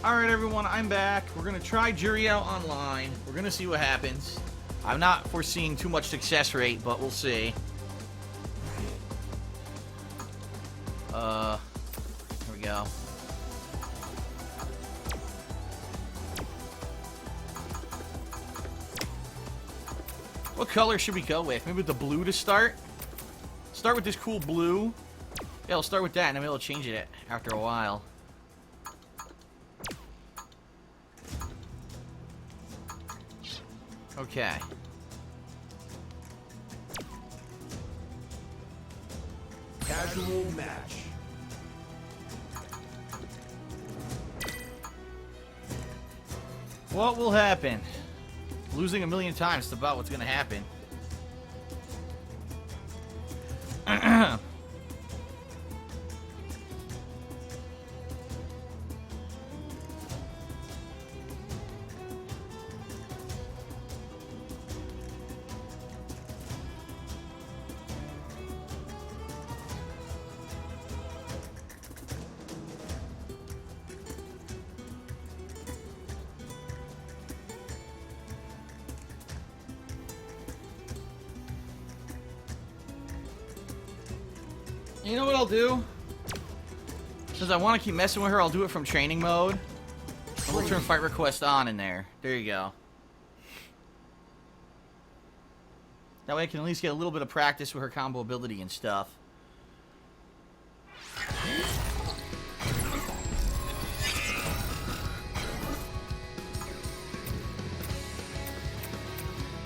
Alright everyone, I'm back. We're gonna try Juri out online. We're gonna see what happens. I'm not foreseeing too much success rate, but we'll see. Here we go. What color should we go with? Maybe with the blue to start? Start with this cool blue. Yeah, we'll start with that, and then we'll change it after a while. Okay. Casual match. What will happen? Losing a million times is about what's gonna happen. You know what I'll do? Since I want to keep messing with her, I'll do it from training mode. And we'll turn fight request on in there. There you go. That way I can at least get a little bit of practice with her combo ability and stuff.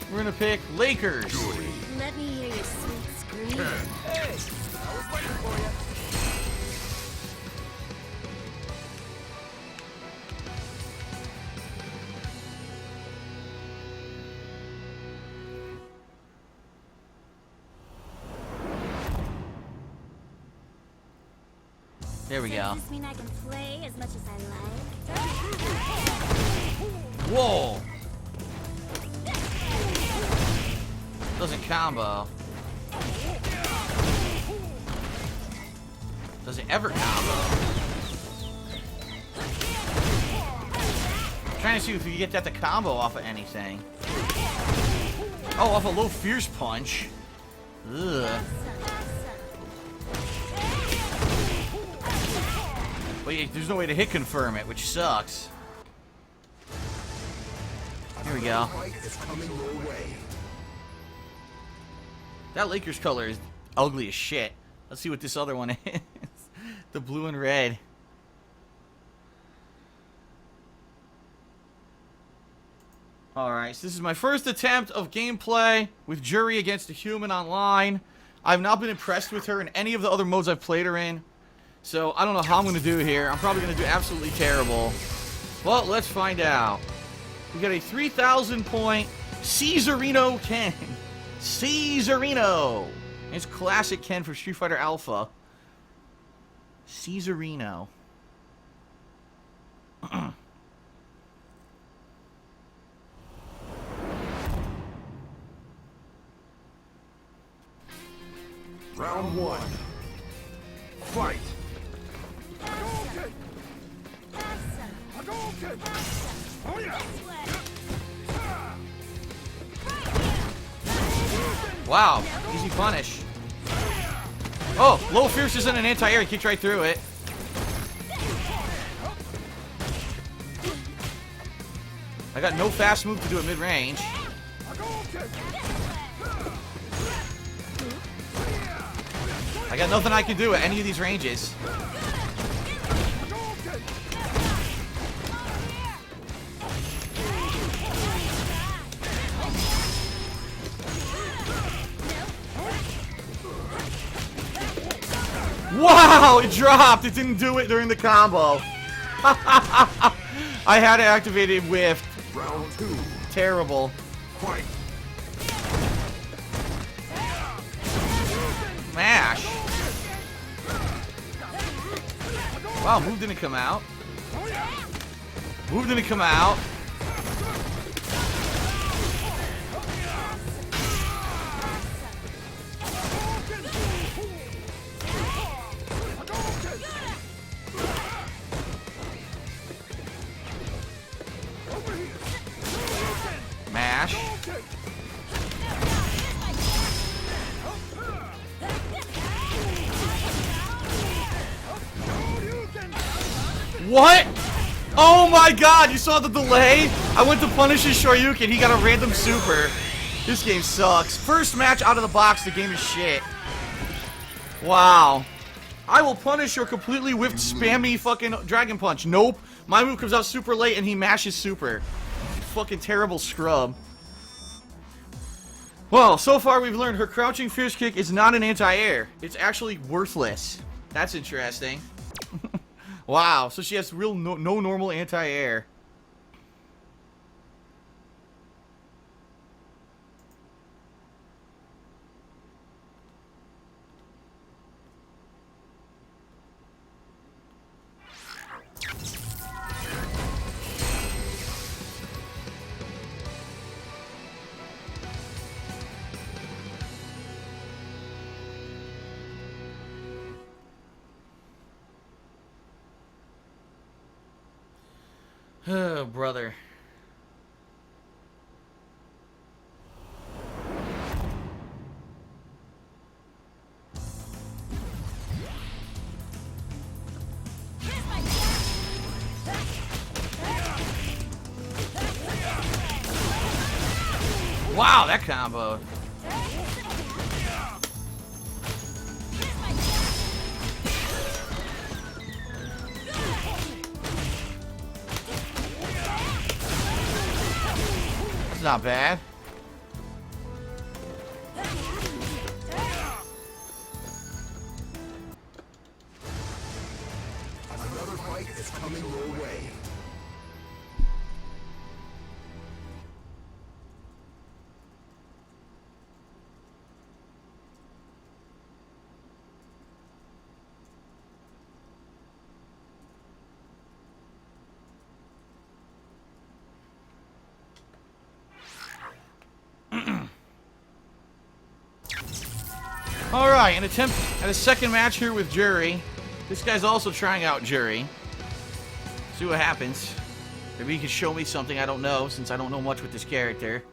We're gonna pick Lakers. Let me hear your sweet scream. Hey, I was waiting for you. There we go. Does this mean I can play as much as I like? Whoa! Doesn't combo. Doesn't ever combo. I'm trying to see if you get that to combo off of anything. Oh, off a low fierce punch. Ugh. Wait, there's no way to hit confirm it, which sucks. Here we go. That Lakers color is ugly as shit. Let's see what this other one is. The blue and red. Alright, so this is my first attempt of gameplay with Juri against a human online. I've not been impressed with her in any of the other modes I've played her in. So, I don't know how I'm going to do here. I'm probably going to do absolutely terrible. Well, let's find out. We got a 3,000 point Caesarino Ken. Caesarino. It's classic Ken for Street Fighter Alpha. Caesarino. Round one. Fight. Oh yeah. Wow, easy punish. Oh, low fierce isn't an anti-air. He kicked right through it. I got no fast move to do it mid-range. I got nothing I can do at any of these ranges. Wow, it dropped. It didn't do it during the combo. I had it activated with Round two. terrible. Fight. Mash. Wow, move didn't come out. Move didn't come out. What? Oh my god, you saw the delay? I went to punish his Shoryuken, he got a random super. This game sucks. First match out of the box, the game is shit. Wow. I will punish your completely whiffed spammy fucking Dragon Punch. Nope. My move comes out super late and he mashes super. Fucking terrible scrub. Well, so far we've learned her crouching fierce kick is not an anti-air. It's actually worthless. That's interesting. Wow, so she has real no normal anti-air. Oh, brother. Wow, that combo. Not bad. Another fight is coming your way. Alright, an attempt at a second match here with Juri. This guy's also trying out Juri. See what happens. Maybe he can show me something I don't know, since I don't know much with this character.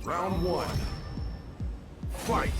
Round one. Fight.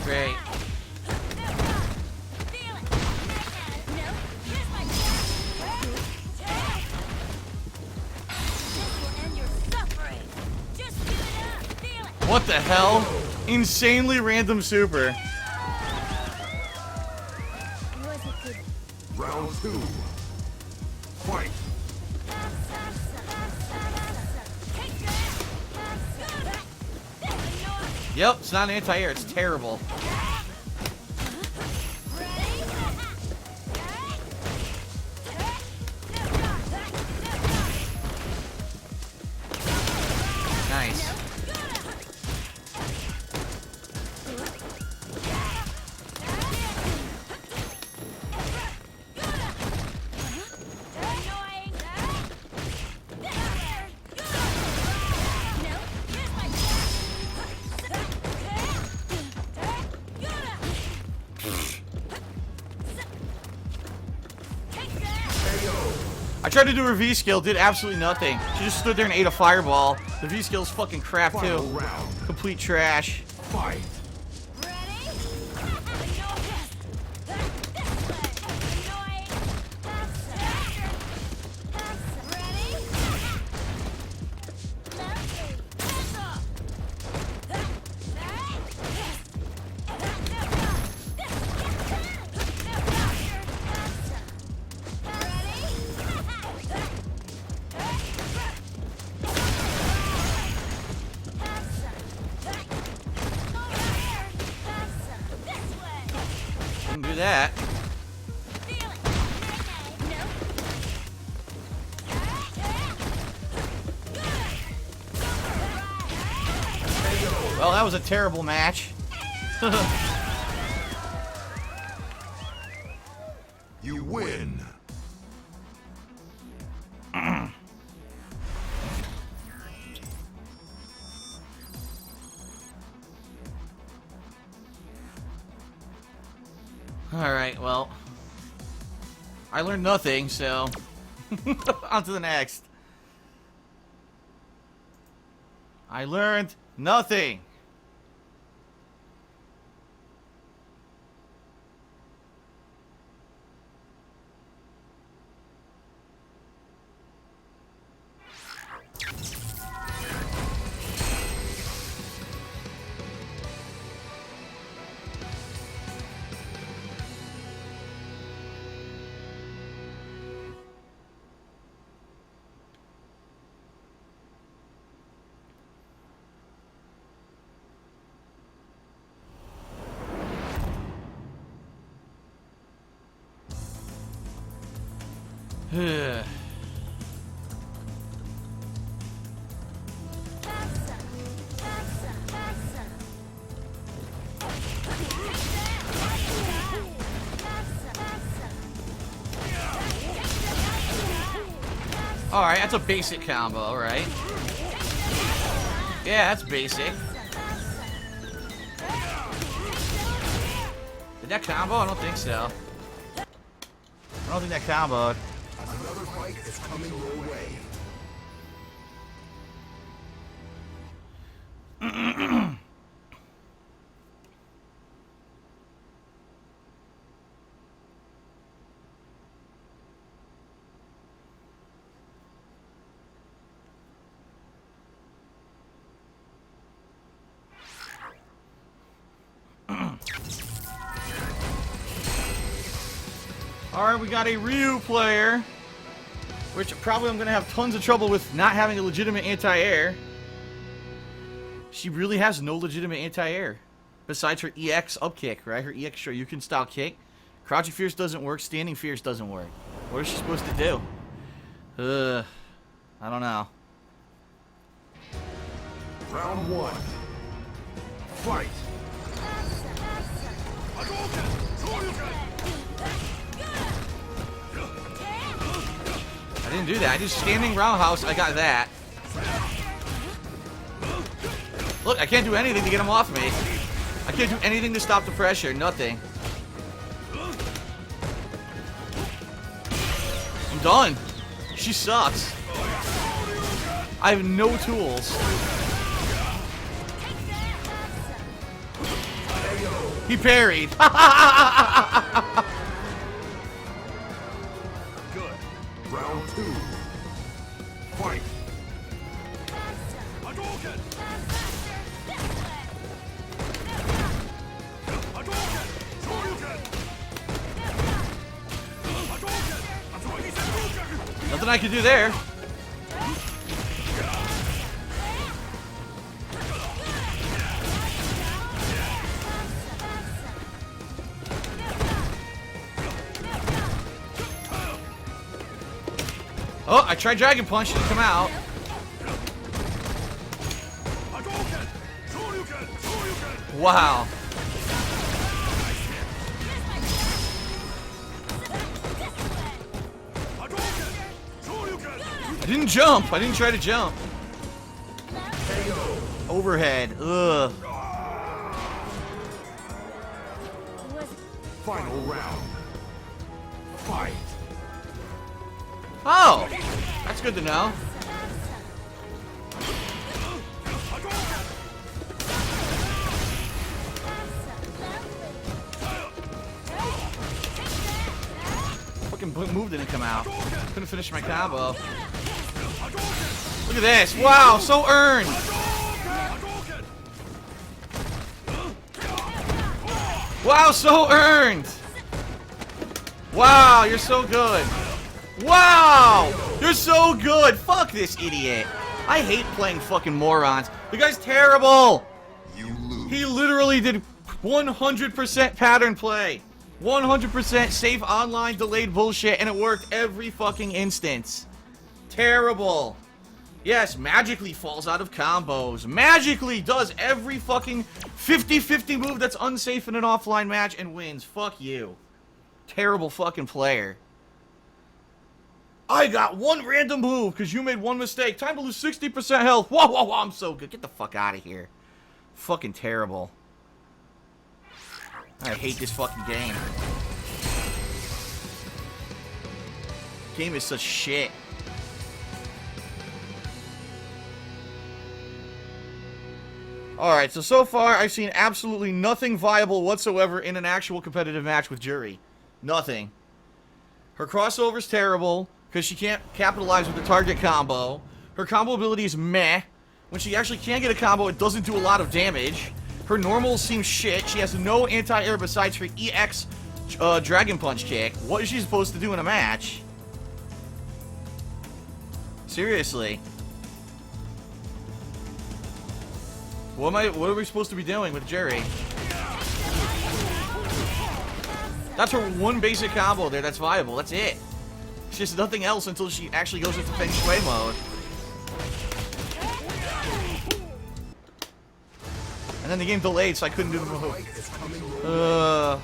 Great. What the hell? Insanely random super. Round two. Fight. Yep, it's not an anti-air, it's terrible. Nice. I tried to do her V-skill, did absolutely nothing. She just stood there and ate a fireball. The V-skill's fucking crap too. Final round. Complete trash. Fight. that. Well, that was a terrible match. You win. Alright, well. I learned nothing, so. On to the next. I learned nothing. Alright, that's a basic combo, right? Yeah, that's basic. Did that combo? I don't think so. I don't think that comboed. Another fight is coming your way. Alright, we got a Ryu player, which probably I'm going to have tons of trouble with not having a legitimate anti-air. She really has no legitimate anti-air, besides her EX up kick, right? Her EX Shoryuken style kick. Crouching Fierce doesn't work, Standing Fierce doesn't work. What is she supposed to do? I don't know. Round one. Fight. I didn't do that. I just standing roundhouse. I got that. Look, I can't do anything to get him off me. I can't do anything to stop the pressure. Nothing. I'm done. She sucks. I have no tools. He parried. Good. Round two. Fight. Nothing I can do there. Oh, I tried Dragon Punch, it didn't come out. Wow. I didn't jump. I didn't try to jump. Overhead. Ugh. Final round. Fight. Oh, that's good to know. Fucking move didn't come out. Couldn't finish my combo. Look at this. Wow, so earned. Wow, so earned. Wow, you're so good. Wow, you're so good. Fuck this idiot. I hate playing fucking morons. The guy's terrible. You lose. He literally did 100% pattern play. 100% safe online delayed bullshit, and it worked every fucking instance. Terrible. Yes, magically falls out of combos. Magically does every fucking 50-50 move that's unsafe in an offline match and wins. Fuck you. Terrible fucking player. I got one random move because you made one mistake. Time to lose 60% health. Whoa, whoa, whoa, I'm so good. Get the fuck out of here. Fucking terrible. I hate this fucking game. Game is such shit. Alright, so far I've seen absolutely nothing viable whatsoever in an actual competitive match with Juri. Nothing. Her crossover's terrible, because she can't capitalize with the target combo. Her combo ability is meh. When she actually can get a combo, it doesn't do a lot of damage. Her normals seem shit. She has no anti-air besides her EX Dragon Punch kick. What is she supposed to do in a match? Seriously. What are we supposed to be doing with Juri? That's her one basic combo there that's viable. That's it. It's just nothing else until she actually goes into Feng Shui mode. And then the game delayed, so I couldn't do the move.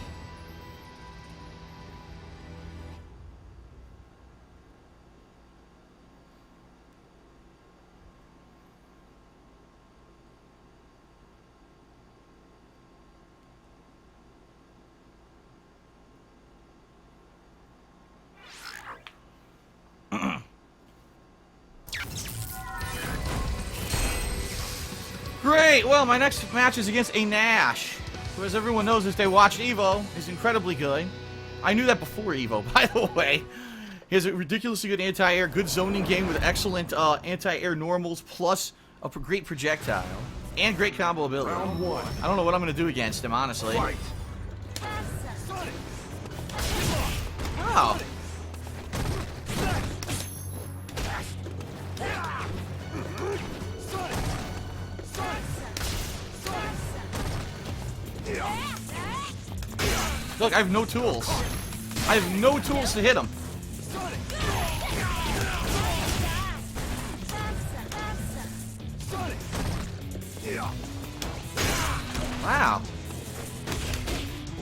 Great! Well, my next match is against a Nash, who, as everyone knows if they watched EVO, is incredibly good. I knew that before EVO, by the way. He has a ridiculously good anti-air, good zoning game with excellent anti-air normals, plus a great projectile, and great combo ability. Round one. I don't know what I'm going to do against him, honestly. Fight. Oh. Look, I have no tools. I have no tools to hit him. Wow.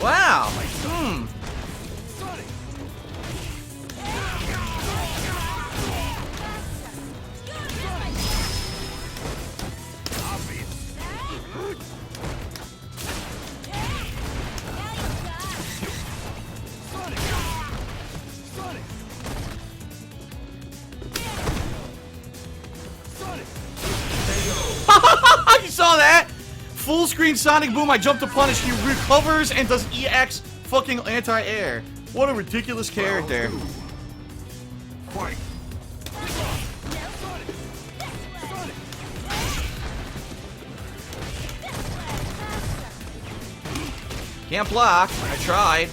Wow. You saw that? Full screen Sonic Boom, I jump to punish, he recovers and does EX fucking anti-air. What a ridiculous character. Fight. Can't block. I tried.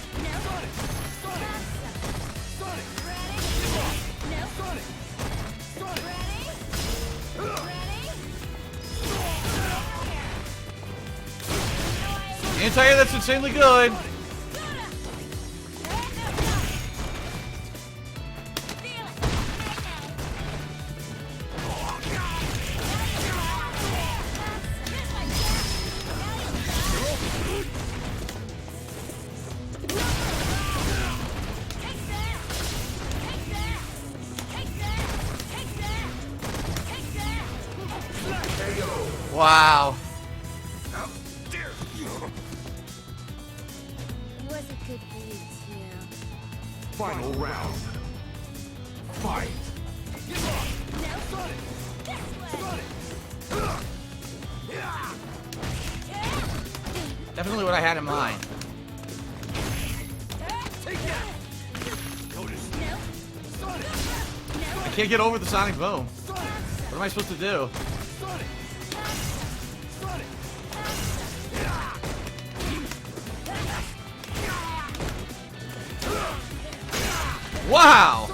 Anti-air, that's insanely good. Wow. Was it good for you too? Final round. Fight. Definitely what I had in mind. I can't get over the Sonic Boom. What am I supposed to do? Wow!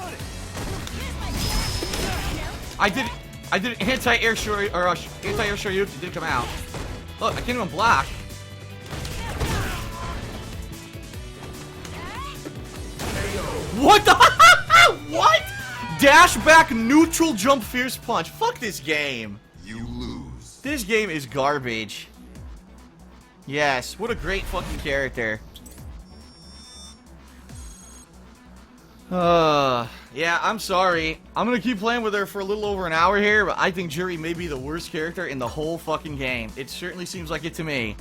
I did anti-air Shuri or anti-air Shoryuken. It didn't come out. Look, I can't even block. What the? What? Dash back, neutral jump, fierce punch. Fuck this game. You lose. This game is garbage. Yes, what a great fucking character. Yeah, I'm sorry. I'm gonna keep playing with her for a little over an hour here, but I think Juri may be the worst character in the whole fucking game. It certainly seems like it to me.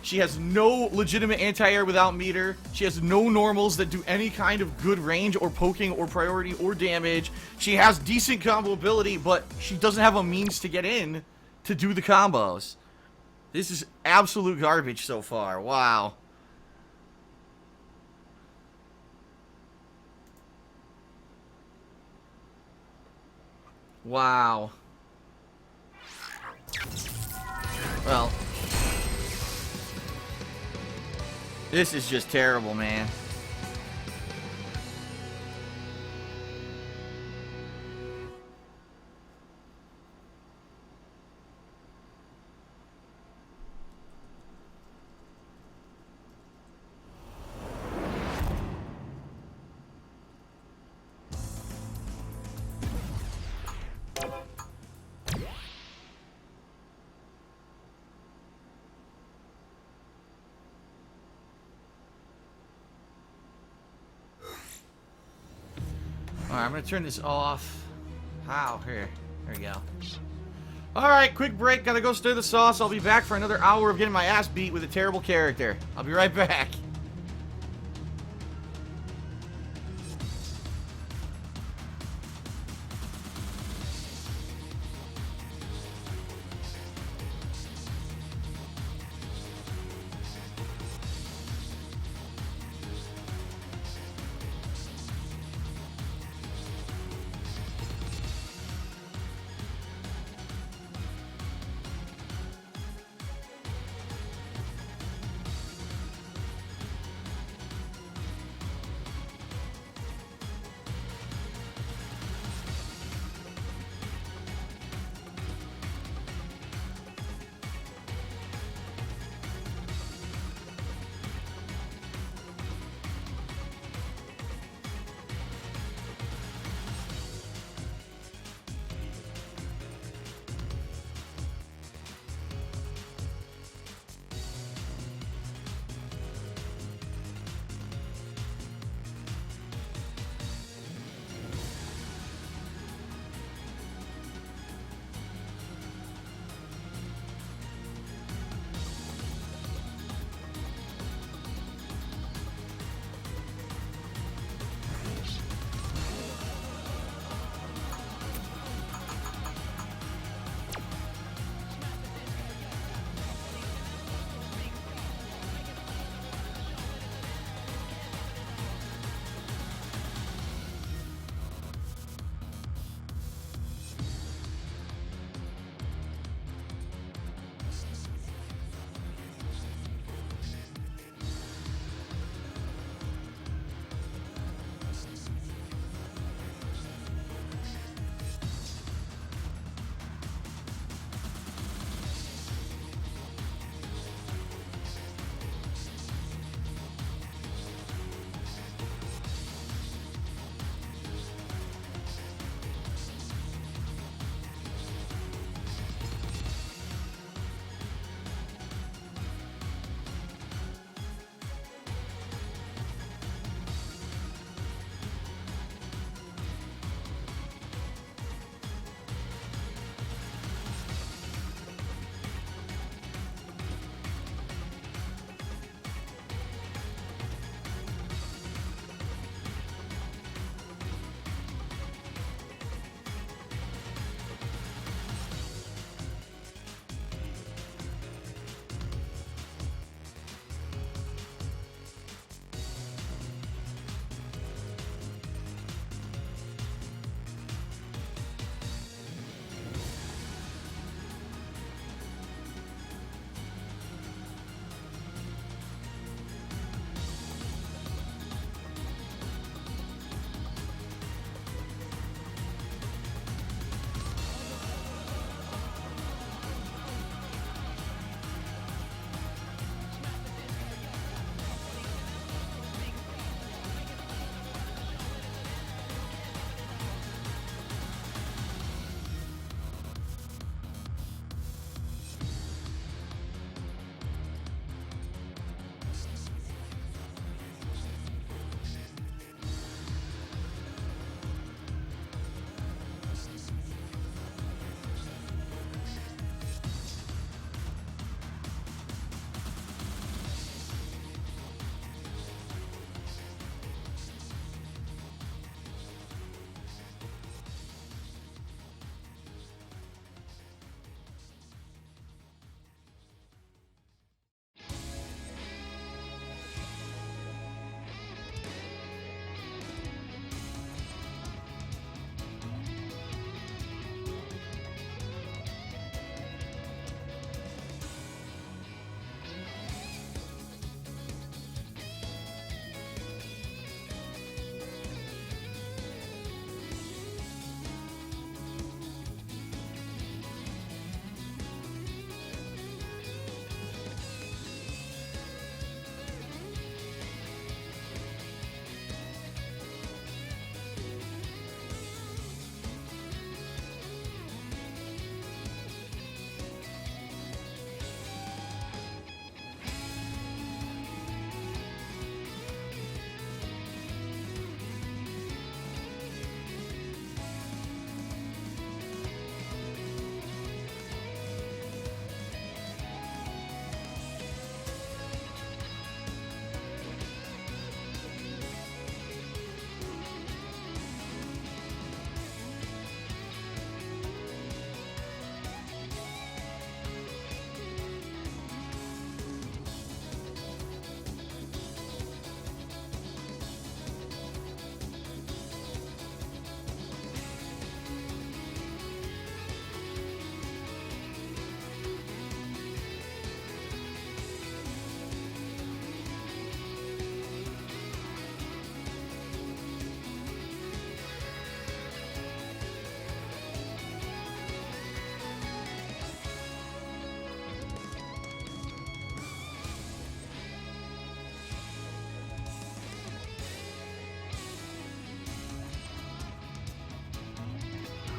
She has no legitimate anti-air without meter. She has no normals that do any kind of good range or poking or priority or damage. She has decent combo ability, but she doesn't have a means to get in to do the combos. This is absolute garbage so far. Wow. Wow. Well, this is just terrible, man. Alright, I'm gonna turn this off. How? Here. There we go. Alright, quick break. Gotta go stir the sauce. I'll be back for another hour of getting my ass beat with a terrible character. I'll be right back.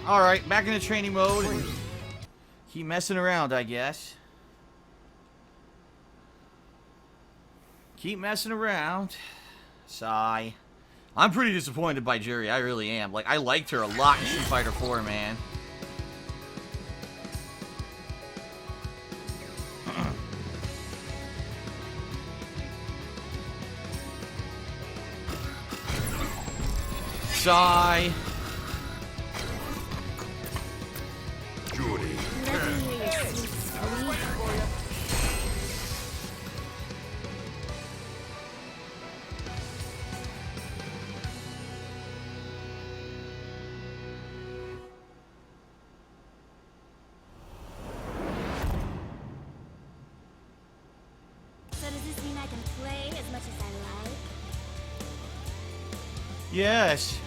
Alright, back into training mode. And keep messing around, I guess. Keep messing around. Sigh. I'm pretty disappointed by Juri. I really am. Like, I liked her a lot in Street Fighter 4, man. Sigh. Juri. Let me hear your sweet squeak. So does this mean I can play as much as I like? Yes.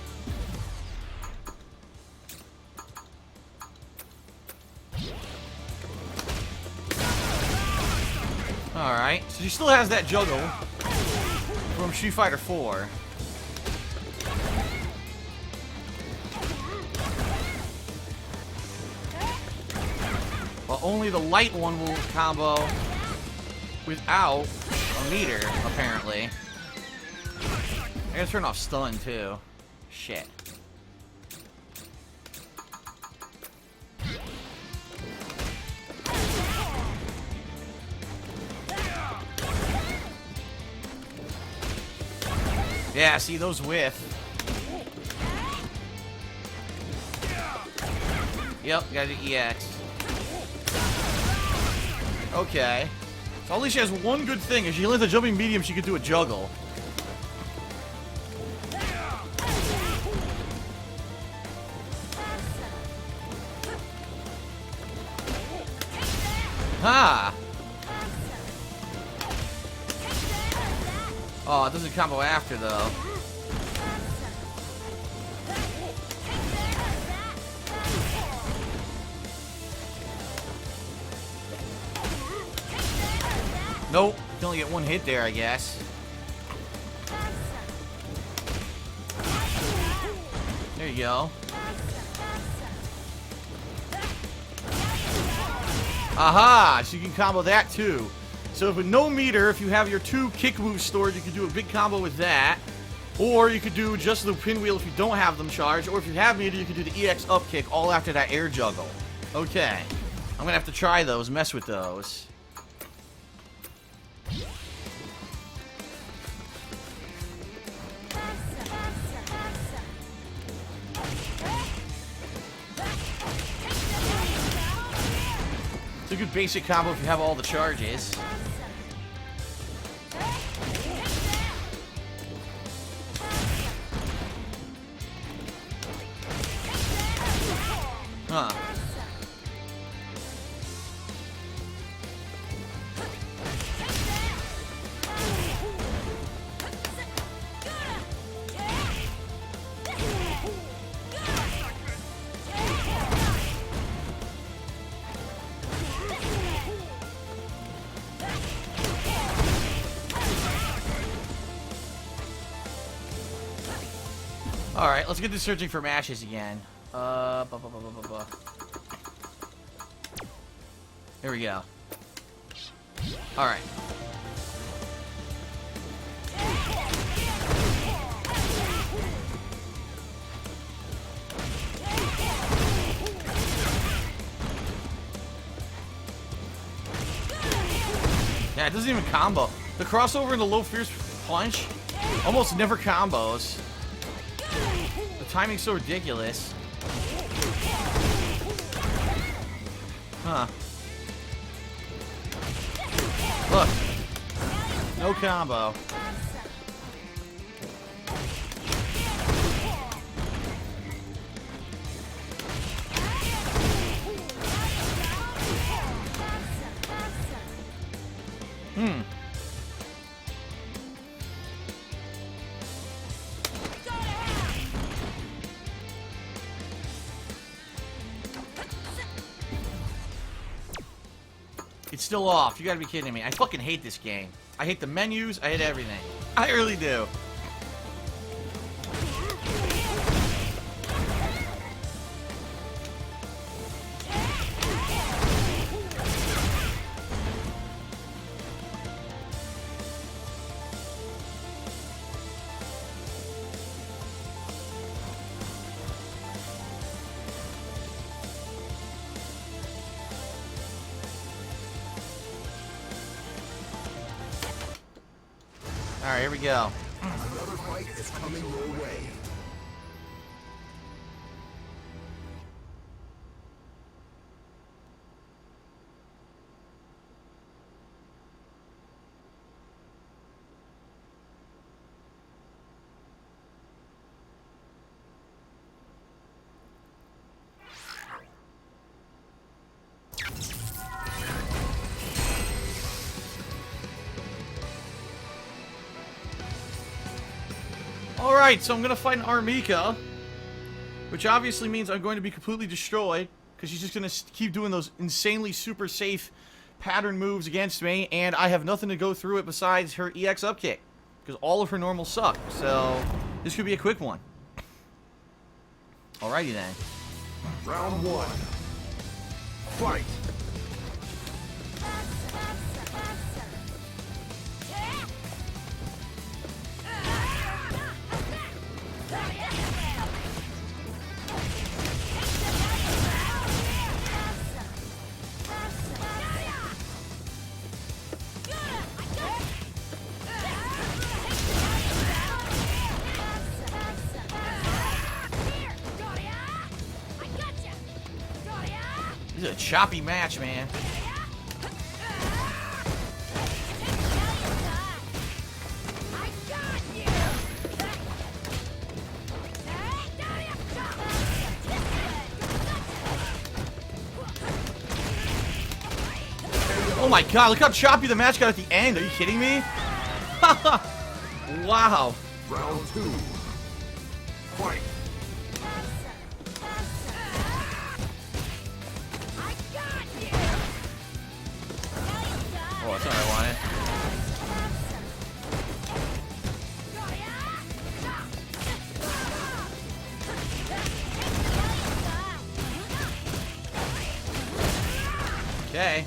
Alright, so she still has that juggle from Street Fighter 4. But only the light one will combo without a meter, apparently. I gotta turn off stun, too. Shit. Yeah, see, those whiff. Yep, gotta do EX. Okay. So at least she has one good thing. If she lands a jumping medium, she could do a juggle. Ha! Oh, it doesn't combo after, though. Nope. You can only get one hit there, I guess. There you go. Aha! So you can combo that, too. So with no meter, if you have your 2 kick moves stored, you can do a big combo with that. Or you could do just the pinwheel if you don't have them charged. Or if you have meter, you can do the EX up kick all after that air juggle. Okay. I'm gonna have to try those, mess with those. It's a good basic combo if you have all the charges. Huh. Alright, let's get to searching for matches again. Here we go. Alright. Yeah, it doesn't even combo. The crossover and the low fierce punch almost never combos. The timing's so ridiculous. Huh. Look. No combo. It's still off. You gotta be kidding me. I fucking hate this game. I hate the menus. I hate everything. I really do. Alright, here we go. Another fight is coming your way. Alright, so I'm gonna fight an Armika, which obviously means I'm going to be completely destroyed, because she's just gonna keep doing those insanely super safe pattern moves against me, and I have nothing to go through it besides her EX upkick, because all of her normals suck, so this could be a quick one. Alrighty then. Round one. Fight. This is a choppy match, man. Oh my god, look how choppy the match got at the end. Are you kidding me? Wow. Round two. Fight. Oh, that's not what I wanted. Okay.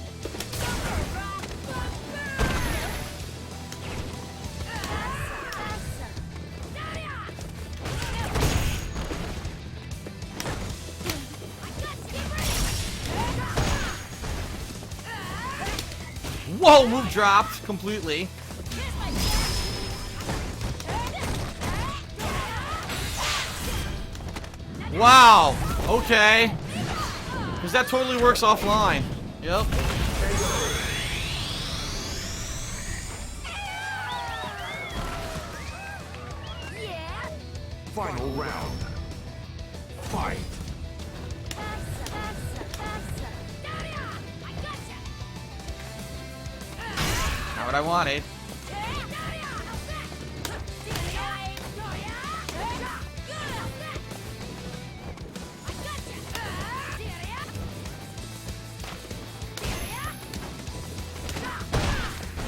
Whoa, move dropped completely. Wow. Okay. Because that totally works offline. Yep. Final round. Fight. Not what I wanted.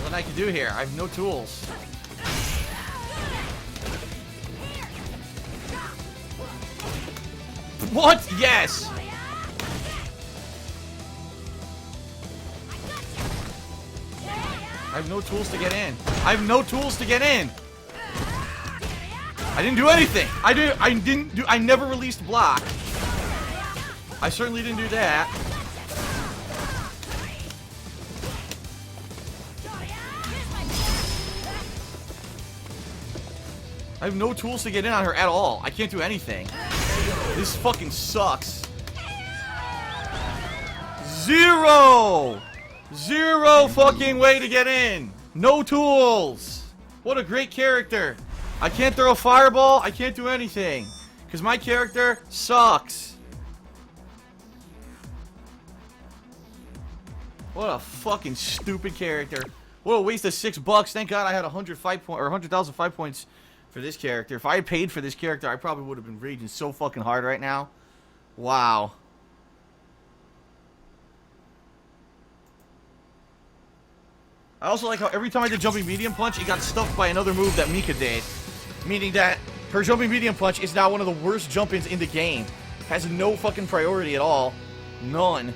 Nothing I can do here. I have no tools. What? Yes! I have no tools to get in. I have no tools to get in. I didn't do anything. I never released block. I certainly didn't do that. I have no tools to get in on her at all. I can't do anything. This fucking sucks. Zero fucking way to get in. No tools. What a great character. I can't throw a fireball. I can't do anything. Because my character sucks. What a fucking stupid character. What a waste of $6. Thank God I had 100,000 fight points for this character. If I had paid for this character, I probably would have been raging so fucking hard right now. Wow. I also like how every time I did jumping medium punch, it got stuffed by another move that Mika did. Meaning that her jumping medium punch is now one of the worst jump-ins in the game. Has no fucking priority at all. None.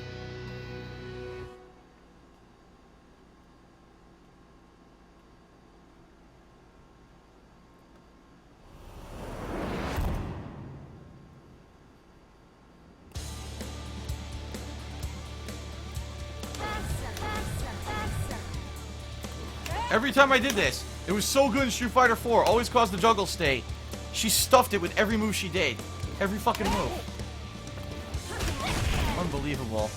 Every time I did this, it was so good in Street Fighter 4. Always caused the juggle state. She stuffed it with every move she did. Every fucking move. Unbelievable.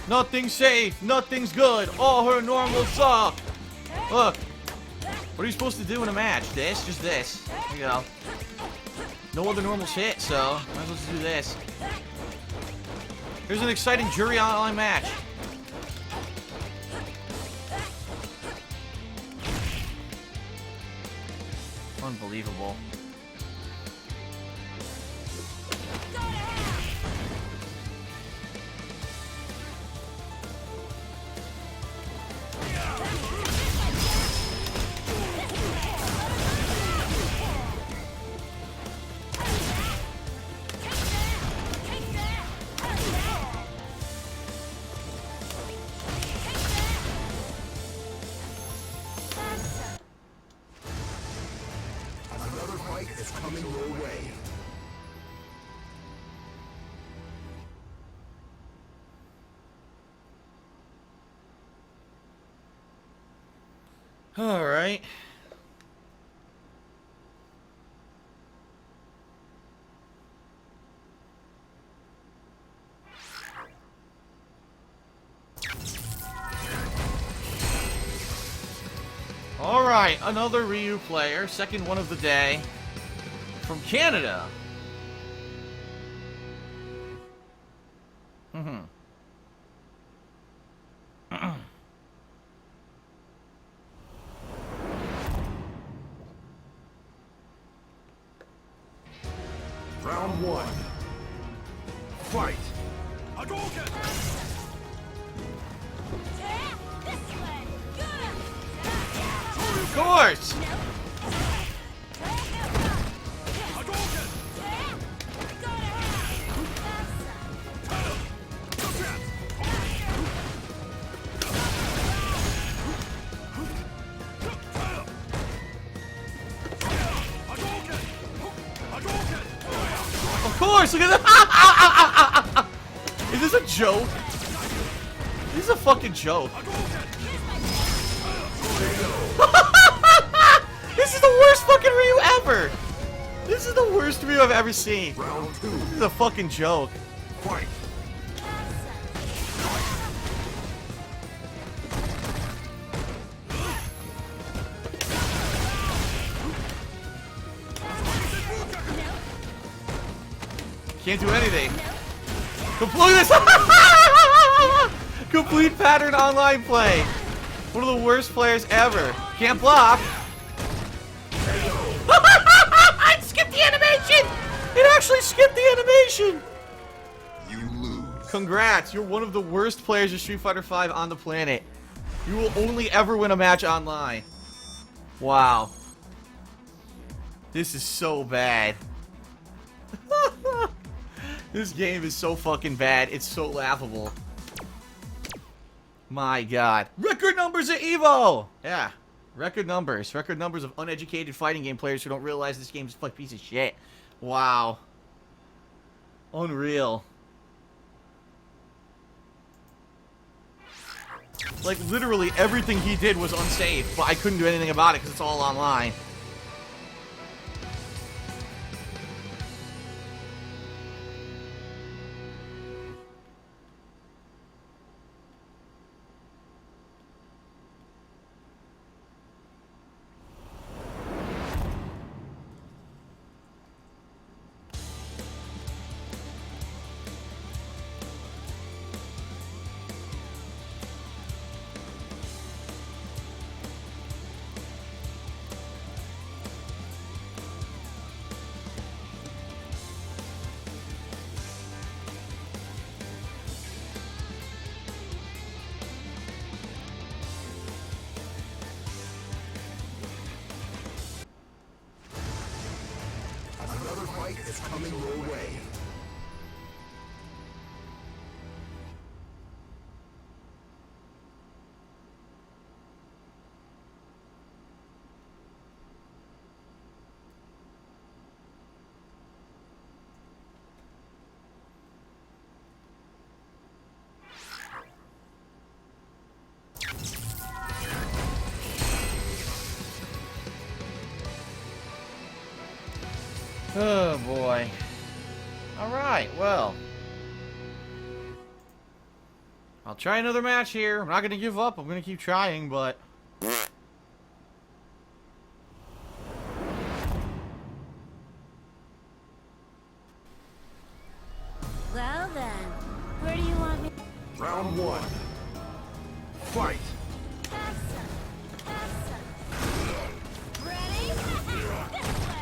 Nothing's safe. Nothing's good. All her normals suck. Look. What are you supposed to do in a match? This? Just this. There you go. No other normal shit, so might as well just do this. Here's an exciting Juri online match. Unbelievable. Another fight is coming your way. All right. All right, another Ryu player, second one of the day, from Canada. Round one. Fight. Of course! Of course! Look at that! Is this a joke? This is a fucking joke. This is the worst fucking Ryu ever! This is the worst Ryu I've ever seen. Round two. This is a fucking joke. Fight. Can't do anything. Complete this! Complete pattern online play. One of the worst players ever. Can't block. It skipped the animation! It actually skipped the animation! You lose. Congrats, you're one of the worst players of Street Fighter V on the planet. You will only ever win a match online. Wow. This is so bad. This game is so fucking bad. It's so laughable. My god. Record numbers at EVO! Yeah. Record numbers. Record numbers of uneducated fighting game players who don't realize this game's a piece of shit. Wow. Unreal. Like, literally everything he did was unsafe, but I couldn't do anything about it because it's all online. Oh, boy. Alright, well. I'll try another match here. I'm not going to give up. I'm going to keep trying, but... Well then, where do you want me? Round one. Fight. Ready? This way.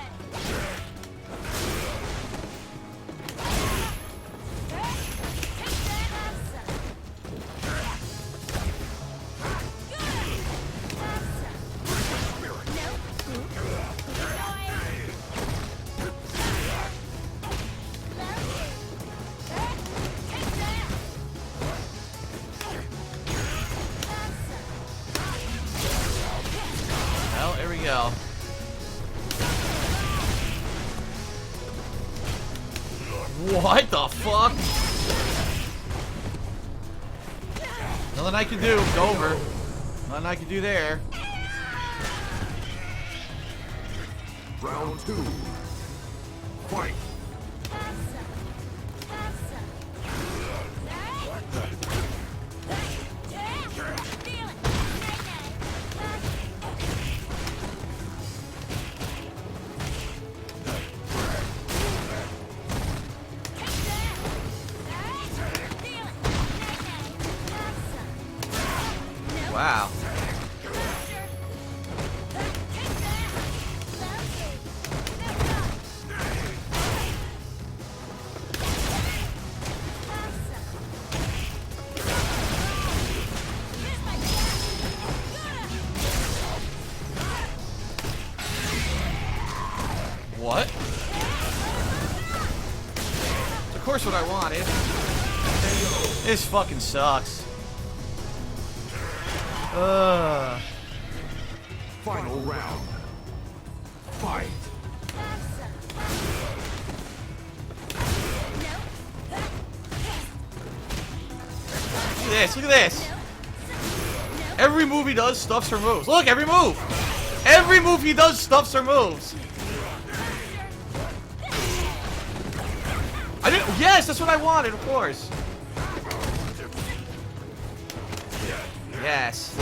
Well, here we go. What the fuck? Nothing I can do. It's over. Nothing I can do there. Round two. Fight. Wow. What? Of course what I wanted. This fucking sucks. Final round. Fight. Look at this, look at this. Every move he does stuffs her moves. Look, every move. Every move he does stuffs her moves. I didn't. Yes, that's what I wanted, of course. Yes.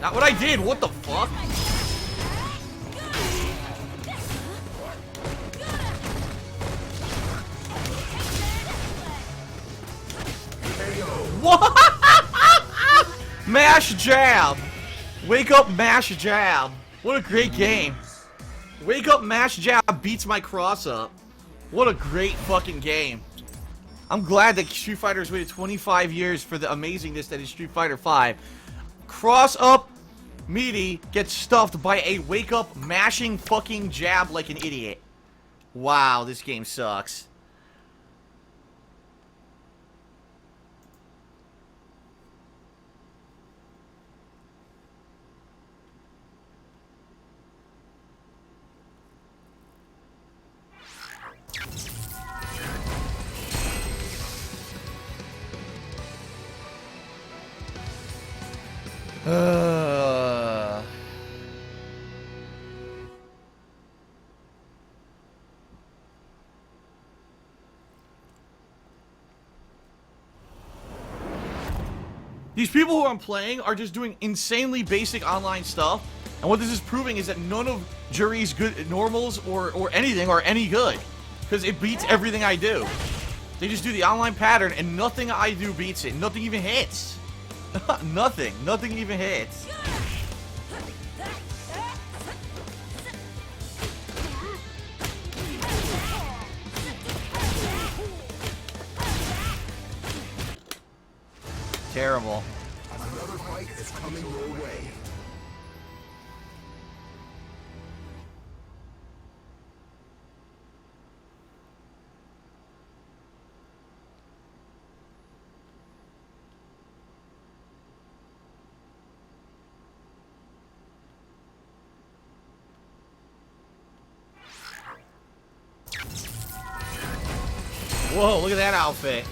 Not what I did. What the fuck? What? Mash jab. Wake up, mash jab. What a great game. Wake up, mash jab beats my cross up. What a great fucking game. I'm glad that Street Fighter's waited 25 years for the amazingness that is Street Fighter 5. Cross up meaty gets stuffed by a wake up mashing fucking jab like an idiot. Wow, this game sucks. These people who I'm playing are just doing insanely basic online stuff, and what this is proving is that none of Juri's good normals or anything are any good, because it beats everything I do. They just do the online pattern, and nothing I do beats it. Nothing even hits. Nothing even hits. Terrible. Another fight is coming your way. Whoa, look at that outfit.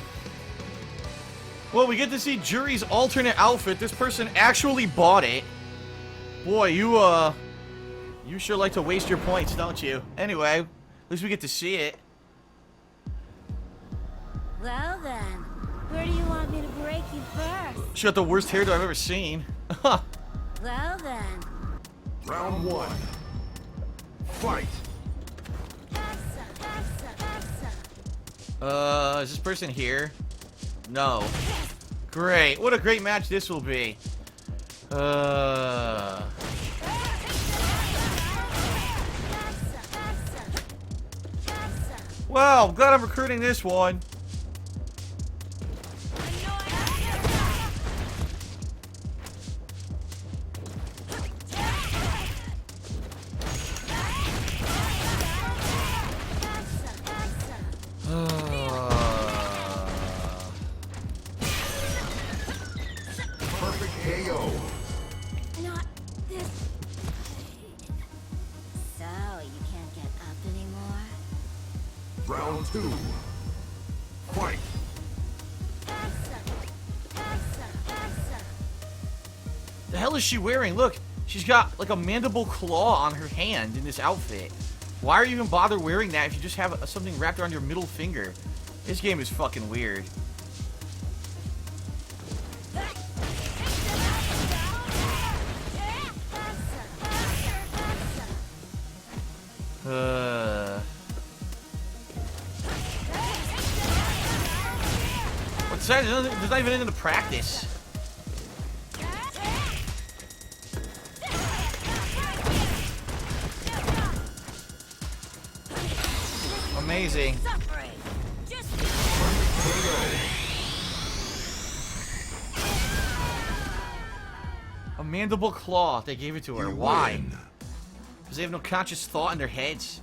Well, we get to see Juri's alternate outfit. This person actually bought it. Boy, you You sure like to waste your points, don't you? Anyway, at least we get to see it. Well then, where do you want me to break you first? She got the worst hairdo I've ever seen. Well then. Round one. Fight. Is this person here? No. Great. What a great match this will be. Well, I'm glad I'm recruiting this one. Perfect KO. Not this. So, you can't get up anymore? Round two. Fight. The hell is she wearing? Look, she's got like a mandible claw on her hand in this outfit. Why are you even bother wearing that if you just have something wrapped around your middle finger? This game is fucking weird. What's that? There's not even into practice. Amazing. A mandible claw. They gave it to her. Why? Because they have no conscious thought in their heads.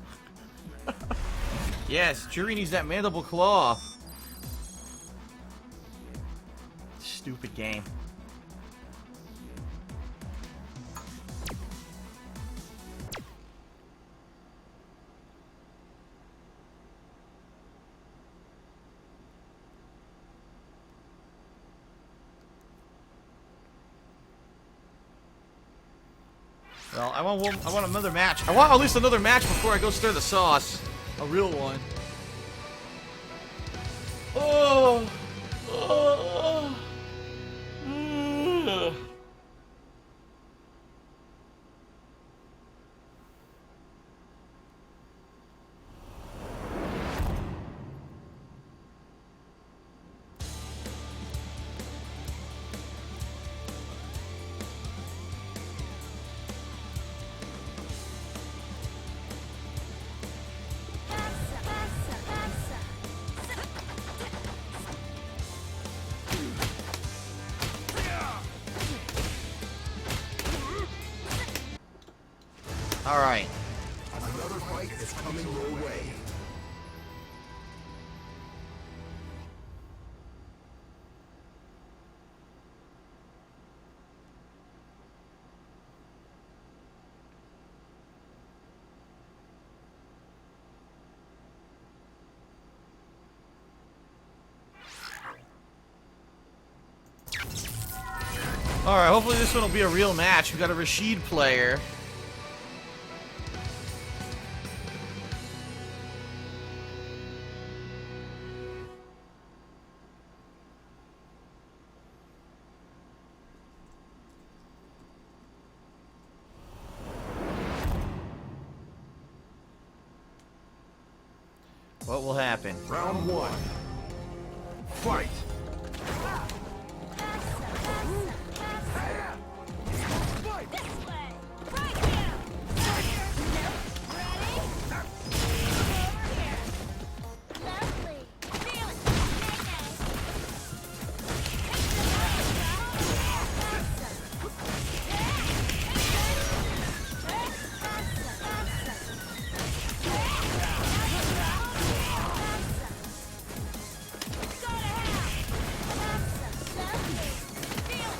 Yes, Juri needs that mandible claw. Stupid game. Well, I want another match. I want at least another match before I go stir the sauce. A real one. Oh. Oh. Mm. All right. Another fight is coming your way. All right. Hopefully this one will be a real match. We got a Rashid player. What will happen? Round one. Fight.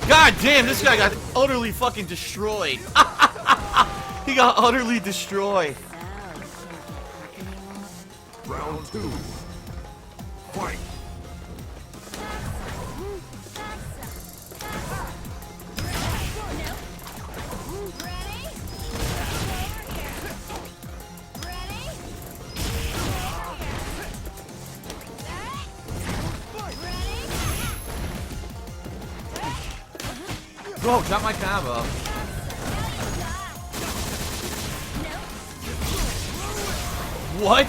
God damn, this guy got utterly fucking destroyed. He got utterly destroyed. Round two. Fight. Whoa, drop my combo. What?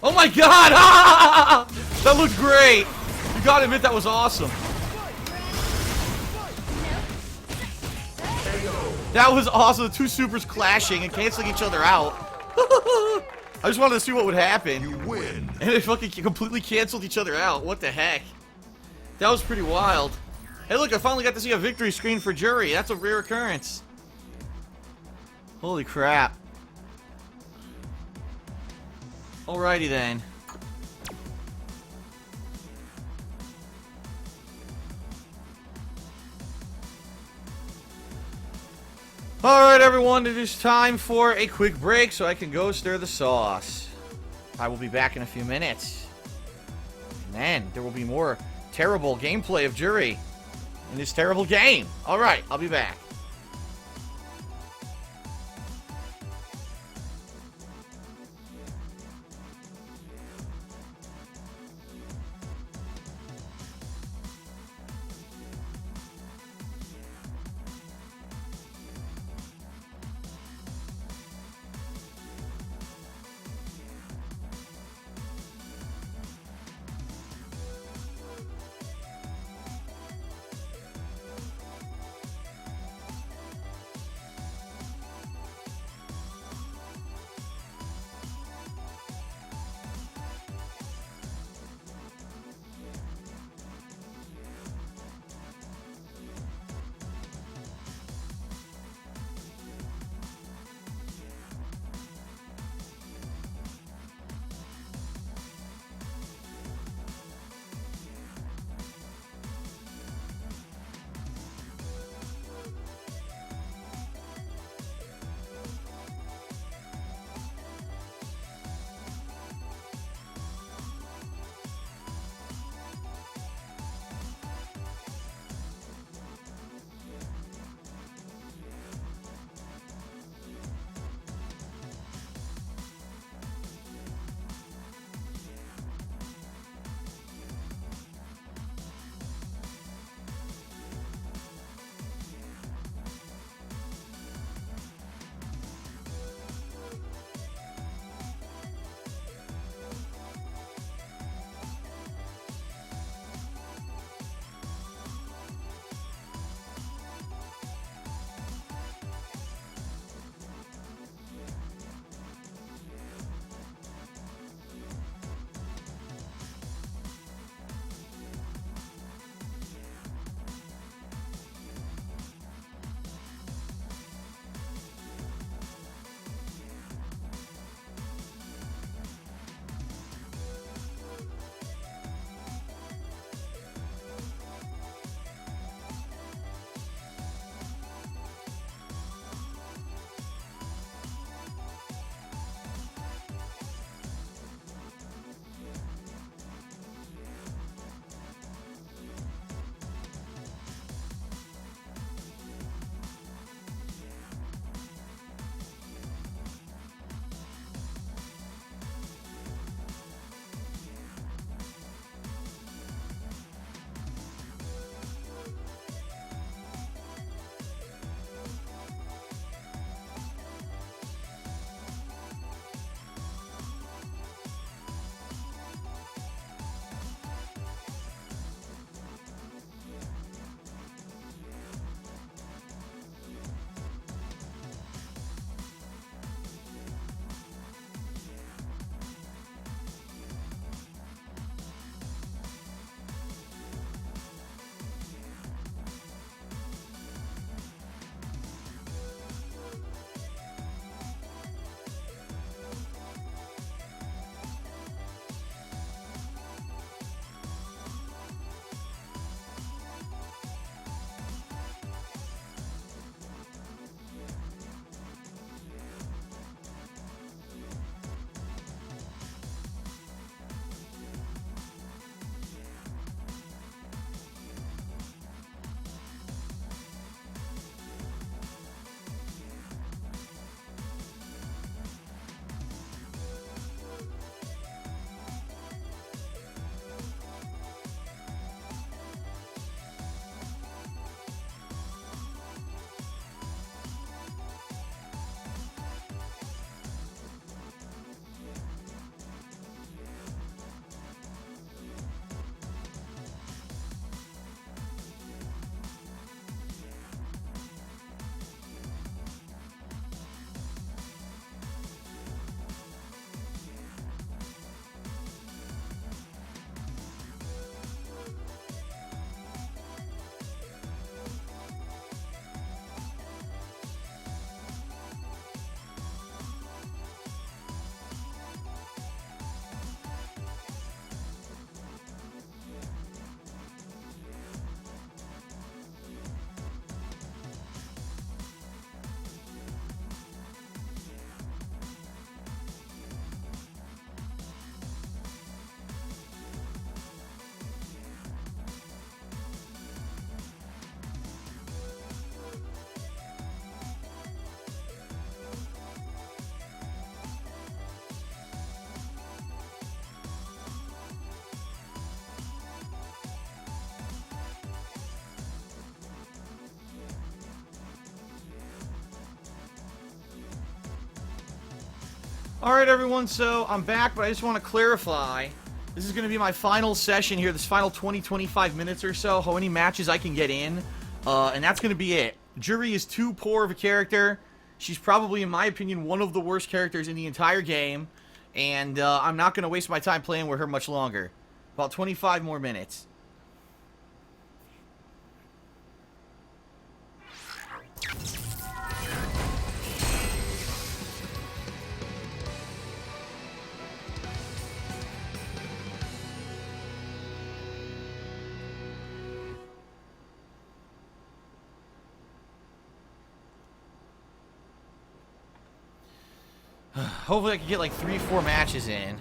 Oh my god! Ah! That looked great! You gotta admit that was awesome. That was awesome. The two supers clashing and canceling each other out. I just wanted to see what would happen. You win. And they fucking completely canceled each other out. What the heck? That was pretty wild. Hey look, I finally got to see a victory screen for Juri. That's a rare occurrence. Holy crap. Alrighty then. Alright everyone, it is time for a quick break so I can go stir the sauce. I will be back in a few minutes. And then there will be more terrible gameplay of Juri in this terrible game. Alright, I'll be back. Alright everyone, so I'm back, but I just want to clarify. This is going to be my final session here, this final 20-25 minutes or so, how many matches I can get in. And that's going to be it. Juri is too poor of a character. She's probably, in my opinion, one of the worst characters in the entire game. And I'm not going to waste my time playing with her much longer. About 25 more minutes. Hopefully I can get like 3-4 matches in.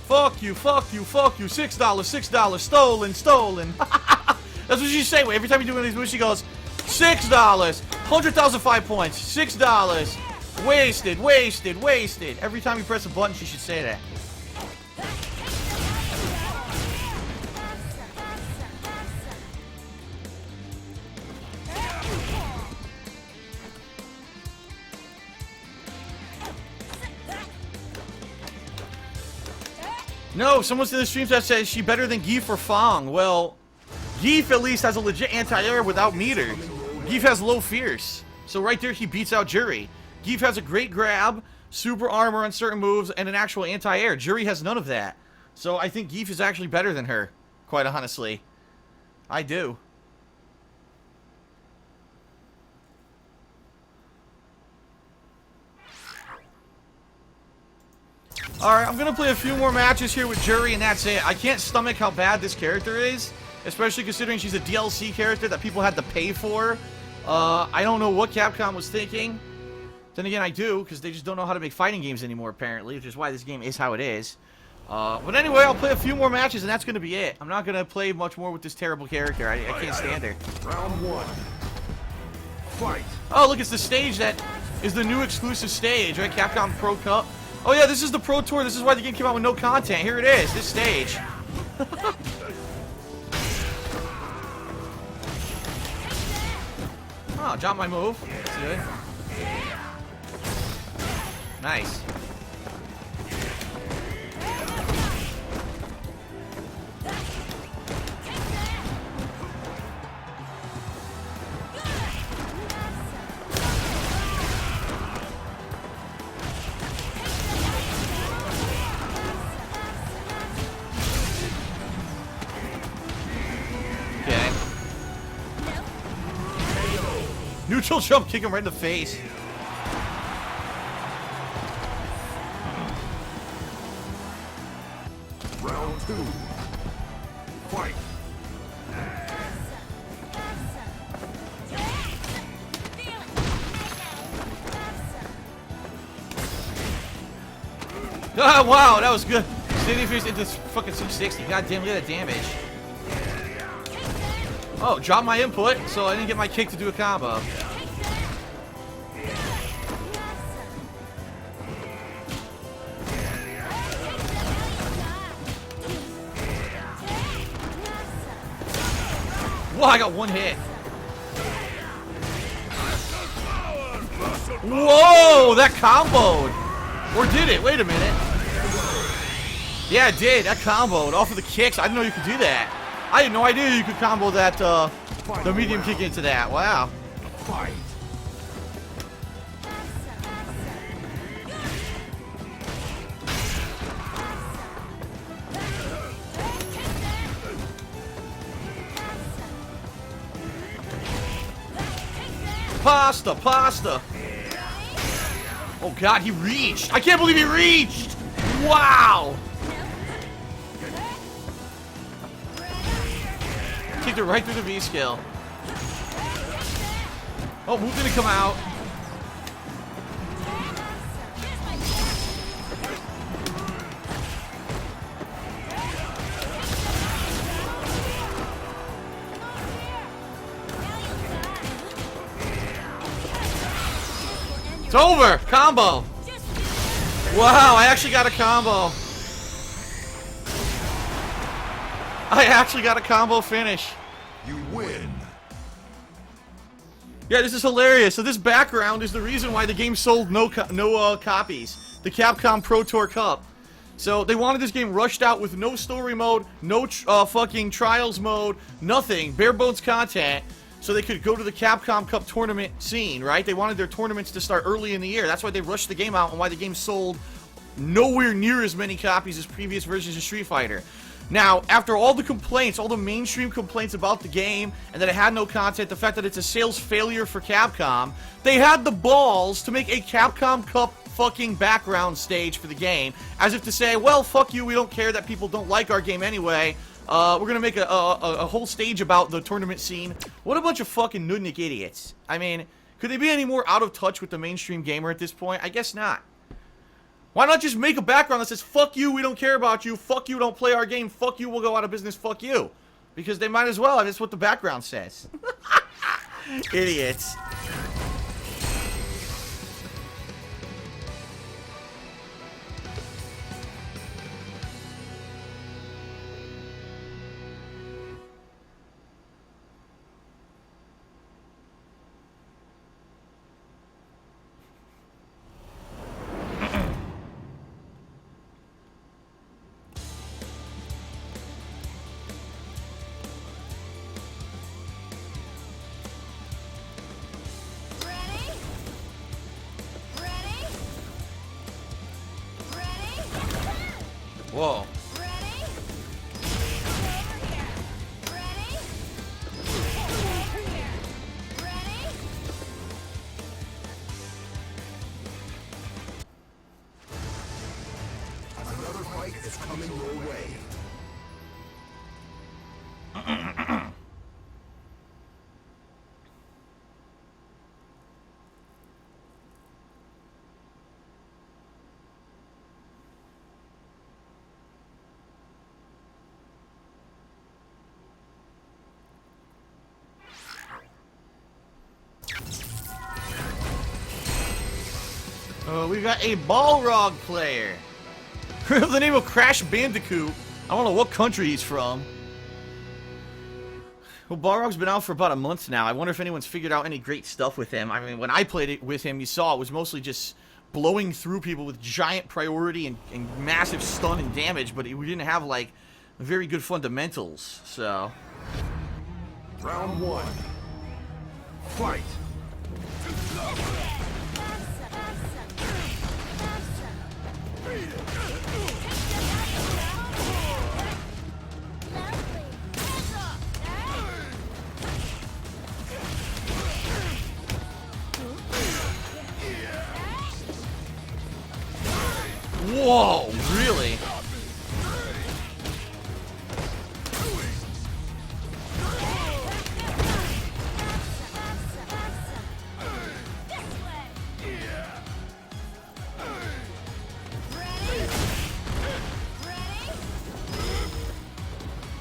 Fuck you, fuck you, fuck you. $6, $6, stolen, stolen. That's what she say. Every time you do one of these moves, she goes, $6, 100,005 points, $6, wasted, wasted, wasted. Every time you press a button, she should say that. No, someone's in the stream that says she better than Geef or Fong. Well, Geef at least has a legit anti-air without meter. Geef has low fierce. So right there, he beats out Juri. Geef has a great grab, super armor on certain moves, and an actual anti-air. Juri has none of that. So I think Geef is actually better than her, quite honestly. I do. Alright, I'm gonna play a few more matches here with Juri, and that's it. I can't stomach how bad this character is, especially considering she's a DLC character that people had to pay for. I don't know what Capcom was thinking. Then again, I do, because they just don't know how to make fighting games anymore, apparently, which is why this game is how it is. But anyway, I'll play a few more matches, and that's gonna be it. I'm not gonna play much more with this terrible character. I can't stand her. Round one. Fight. Oh, look, it's the stage that is the new exclusive stage, right? Capcom Pro Cup. Oh yeah, this is the Pro Tour. This is why the game came out with no content. Here it is, this stage. Oh, drop my move. That's good. Nice. Neutral jump, kick him right in the face. Round two. Fight. Ah, wow, that was good. Standing face into fucking 660. God damn, look at that damage. Oh, dropped my input, so I didn't get my kick to do a combo. Whoa, I got one hit. Whoa, that comboed. Or did it? Wait a minute. Yeah, it did. That comboed off of the kicks. I didn't know you could do that. I had no idea you could combo that, the medium kick into that. Wow. Fight. Pasta, pasta. Oh god, he reached. I can't believe he reached. Wow. Kicked it right through the V skill. Oh, move didn't come out. It's over! Combo! Wow, I actually got a combo. I actually got a combo finish. You win. Yeah, this is hilarious. So this background is the reason why the game sold no copies. The Capcom Pro Tour Cup. So they wanted this game rushed out with no story mode, no fucking trials mode, nothing, bare bones content, so they could go to the Capcom Cup tournament scene, right? They wanted their tournaments to start early in the year. That's why they rushed the game out and why the game sold nowhere near as many copies as previous versions of Street Fighter. Now, after all the complaints, all the mainstream complaints about the game, and that it had no content, the fact that it's a sales failure for Capcom, they had the balls to make a Capcom Cup fucking background stage for the game, as if to say, well, fuck you, we don't care that people don't like our game anyway, we're gonna make a whole stage about the tournament scene. What a bunch of fucking nudnik idiots. I mean, could they be any more out of touch with the mainstream gamer at this point? I guess not. Why not just make a background that says, fuck you, we don't care about you, fuck you, don't play our game, fuck you, we'll go out of business, fuck you. Because they might as well, and that's what the background says. Idiots. Whoa. Another fight is coming your way. We got a Balrog player. The name of Crash Bandicoot. I don't know what country he's from. Well, Balrog's been out for about a month now. I wonder if anyone's figured out any great stuff with him. I mean, when I played it with him, you saw it was mostly just blowing through people with giant priority and massive stun and damage, but we didn't have, like, very good fundamentals, so... Round one. Fight. Whoa, really?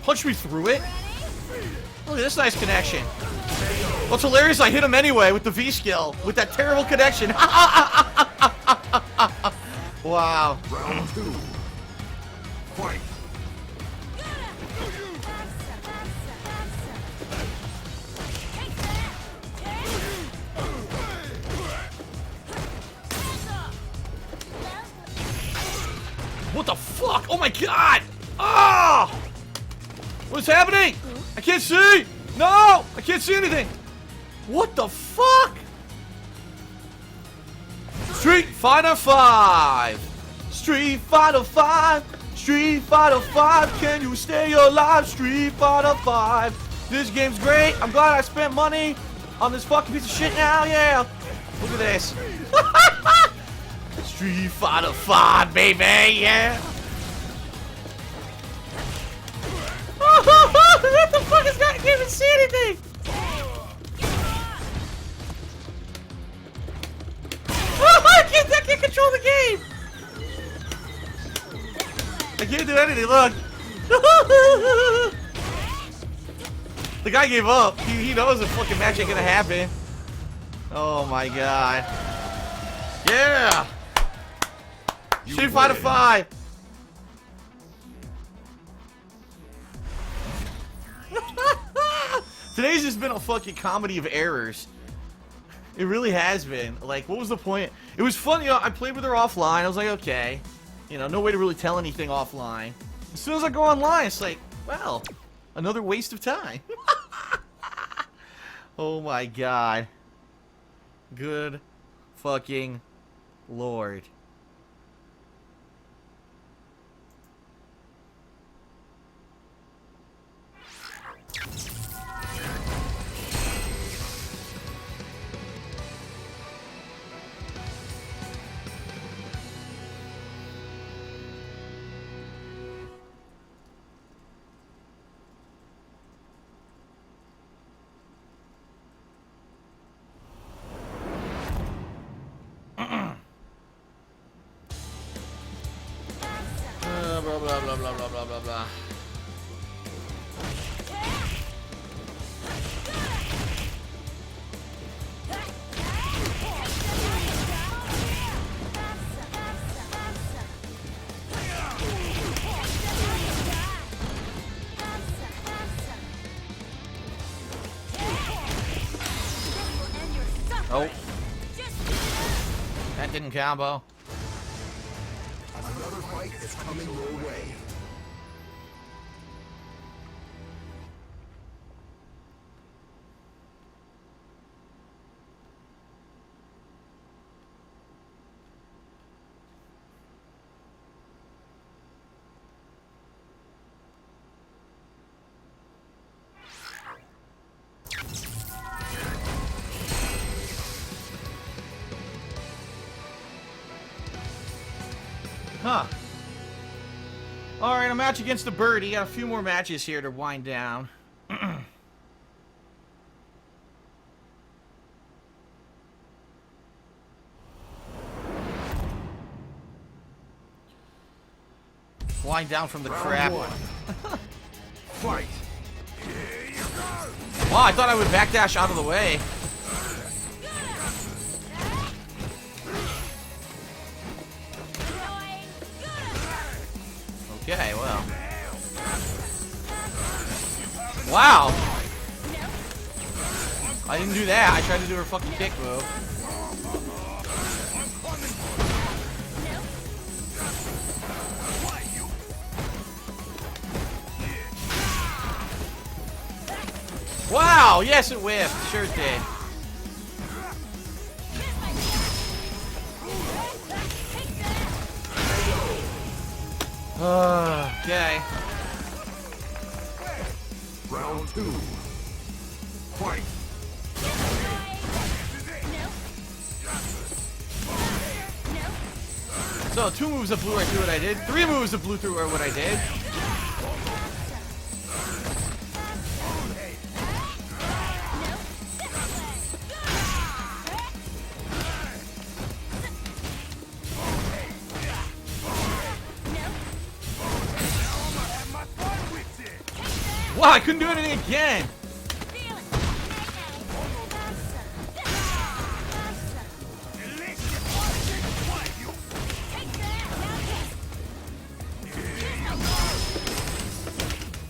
Punch me through it? Look at this nice connection. What's hilarious, I hit him anyway with the V skill, with that terrible connection. Wow. Round two. Fight. What the fuck? Oh my god! Ah! What's happening? I can't see! No! I can't see anything! What the fuck? Street Fighter 5! Street Fighter 5! Street Fighter 5! Can you stay alive? Street Fighter 5! This game's great! I'm glad I spent money on this fucking piece of shit now, yeah! Look at this! Street Fighter 5, baby, yeah! What the fuck is that? I can't even see anything! I can't control the game! I can't do anything, look! The guy gave up. He knows the fucking match ain't gonna happen. Oh my god. Yeah! Street Fighter 5! Today's just been a fucking comedy of errors. It really has been. Like, what was the point? It was fun, you know, I played with her offline. I was like, okay. You know, no way to really tell anything offline. As soon as I go online, it's like, well, another waste of time. Oh my god. Good fucking lord. Blah, blah, blah, blah, blah, blah, blah, blah. Oh. That didn't combo. Another fight is coming your way. Huh. Alright, a match against the birdie. Got a few more matches here to wind down. Wind down from the crap. Fight. Wow, I thought I would backdash out of the way. Okay, well. Wow! I didn't do that. I tried to do her fucking kick move. Wow! Yes, it whiffed. Sure did. Okay. Round 2. Fight. So, 2 moves of blue right through what I did. 3 moves of blue through what I did. Wow, I couldn't do anything again.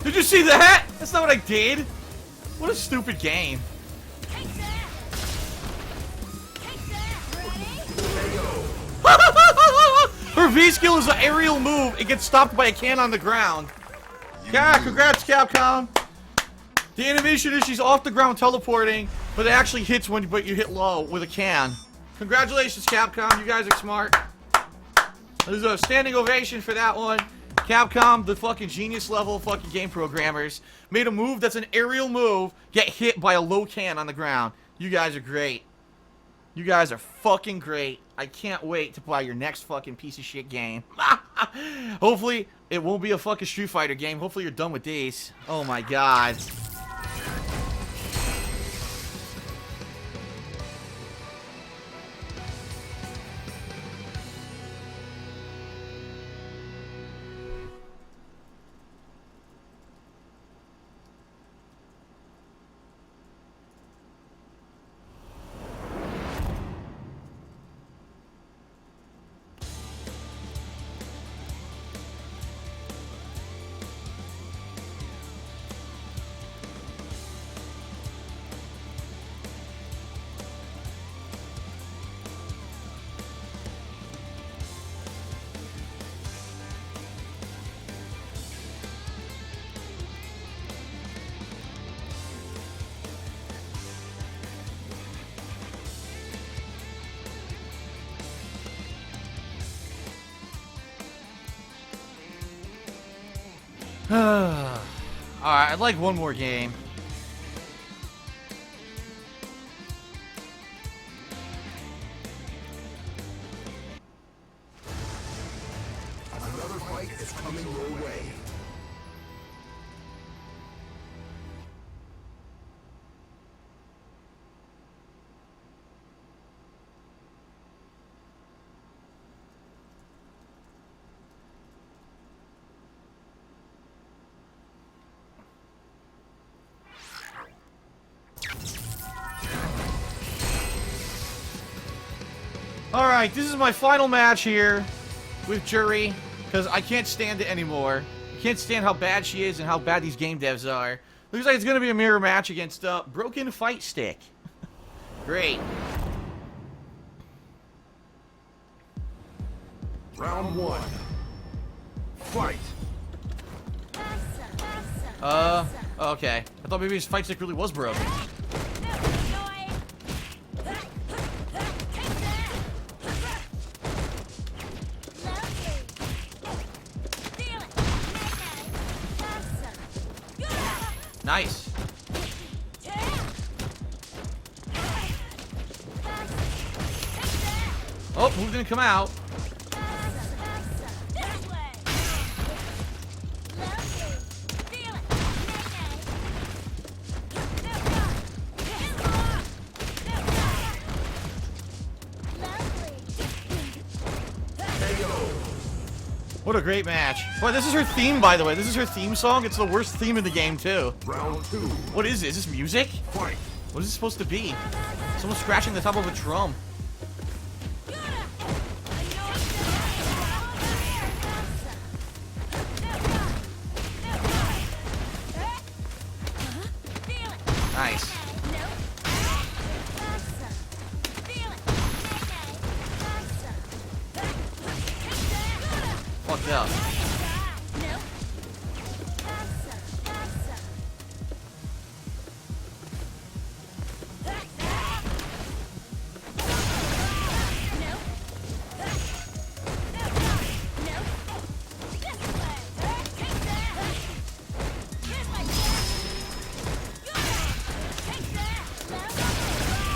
Did you see that? That's not what I did. What a stupid game. Her V skill is an aerial move. It gets stopped by a can on the ground. Yeah, congrats, Capcom. The animation is she's off the ground teleporting, but it actually hits when you hit low with a can. Congratulations, Capcom. You guys are smart. There's a standing ovation for that one. Capcom, the fucking genius level fucking game programmers, made a move that's an aerial move get hit by a low can on the ground. You guys are great. You guys are fucking great. I can't wait to buy your next fucking piece of shit game. Hopefully, it won't be a fucking Street Fighter game. Hopefully, you're done with these. Oh my god. Alright, I'd like one more game. Another fight is coming your way. Alright, this is my final match here with Juri, because I can't stand it anymore. I can't stand how bad she is and how bad these game devs are. Looks like it's going to be a mirror match against Broken Fight Stick. Great. Round 1. Fight. Okay. I thought maybe his fight stick really was broken. Nice. Oh, move didn't come out. What a great match. Boy, this is her theme, by the way. This is her theme song. It's the worst theme in the game, too. Round 2. What is this? Is this music? Fight. What is this supposed to be? Someone scratching the top of a drum. Nice. Fucked up.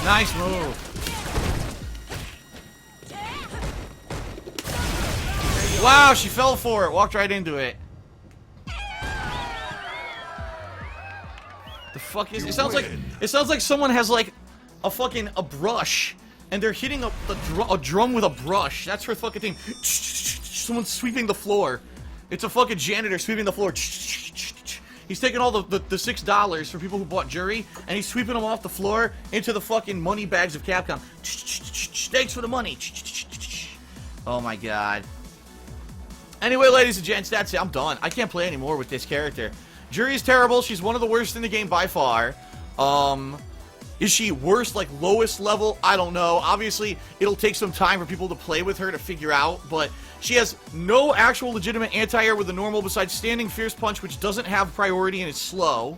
Nice move. Wow, she fell for it. Walked right into it. The fuck is it? Sounds like someone has like a brush and they're hitting a drum with a brush. That's her fucking thing. Someone's sweeping the floor. It's a fucking janitor sweeping the floor. He's taking all the $6 for people who bought Juri, and he's sweeping them off the floor into the fucking money bags of Capcom. Thanks for the money. Oh my god. Anyway, ladies and gents, that's it. I'm done. I can't play anymore with this character. Juri is terrible. She's one of the worst in the game by far. Is she worst, like lowest level? I don't know. Obviously, it'll take some time for people to play with her to figure out, but she has no actual legitimate anti-air with the normal besides standing fierce punch, which doesn't have priority and is slow.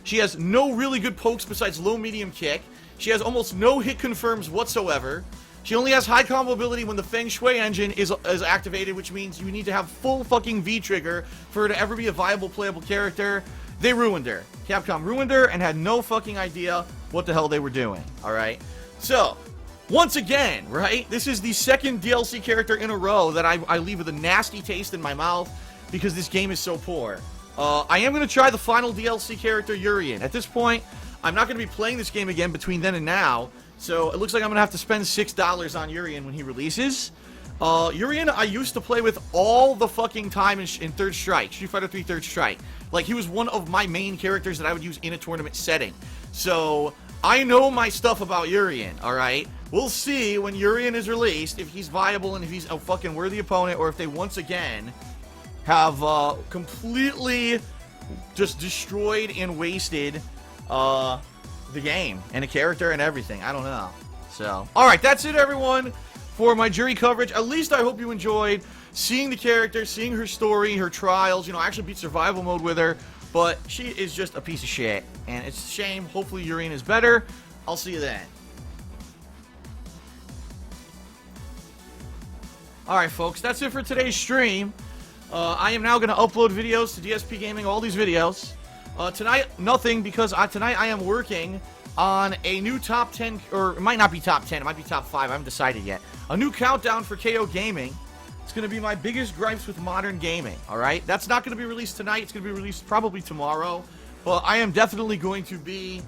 She has no really good pokes besides low medium kick. She has almost no hit confirms whatsoever. She only has high combo ability when the Feng Shui engine is activated, which means you need to have full fucking V-trigger for her to ever be a viable playable character. They ruined her. Capcom ruined her and had no fucking idea what the hell they were doing, alright? So, once again, right, this is the second DLC character in a row that I leave with a nasty taste in my mouth because this game is so poor. I am going to try the final DLC character, Urian. At this point, I'm not going to be playing this game again between then and now, so it looks like I'm going to have to spend $6 on Urian when he releases. Urian, I used to play with all the fucking time in Third Strike, Street Fighter 3 Third Strike. Like, he was one of my main characters that I would use in a tournament setting. So, I know my stuff about Urian, alright? We'll see when Urian is released if he's viable and if he's a fucking worthy opponent, or if they once again have completely just destroyed and wasted the game and a character and everything. I don't know. So, alright, that's it, everyone, for my Juri coverage. At least I hope you enjoyed seeing the character, seeing her story, her trials. You know, I actually beat survival mode with her, but she is just a piece of shit, and it's a shame. Hopefully Urian is better. I'll see you then. Alright, folks, that's it for today's stream. I am now going to upload videos to DSP Gaming, all these videos. Tonight, nothing, because tonight I am working on a new top 10, or it might not be top 10, it might be top 5, I haven't decided yet. A new countdown for KO Gaming. It's going to be my biggest gripes with modern gaming, alright? That's not going to be released tonight, it's going to be released probably tomorrow. But I am definitely going to be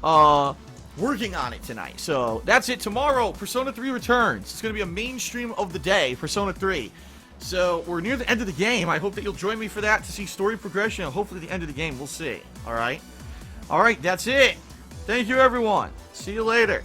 working on it tonight. So, that's it. Tomorrow, Persona 3 returns. It's going to be a mainstream of the day, Persona 3. So, we're near the end of the game. I hope that you'll join me for that to see story progression. And hopefully, at the end of the game, we'll see. Alright? Alright, that's it. Thank you, everyone. See you later.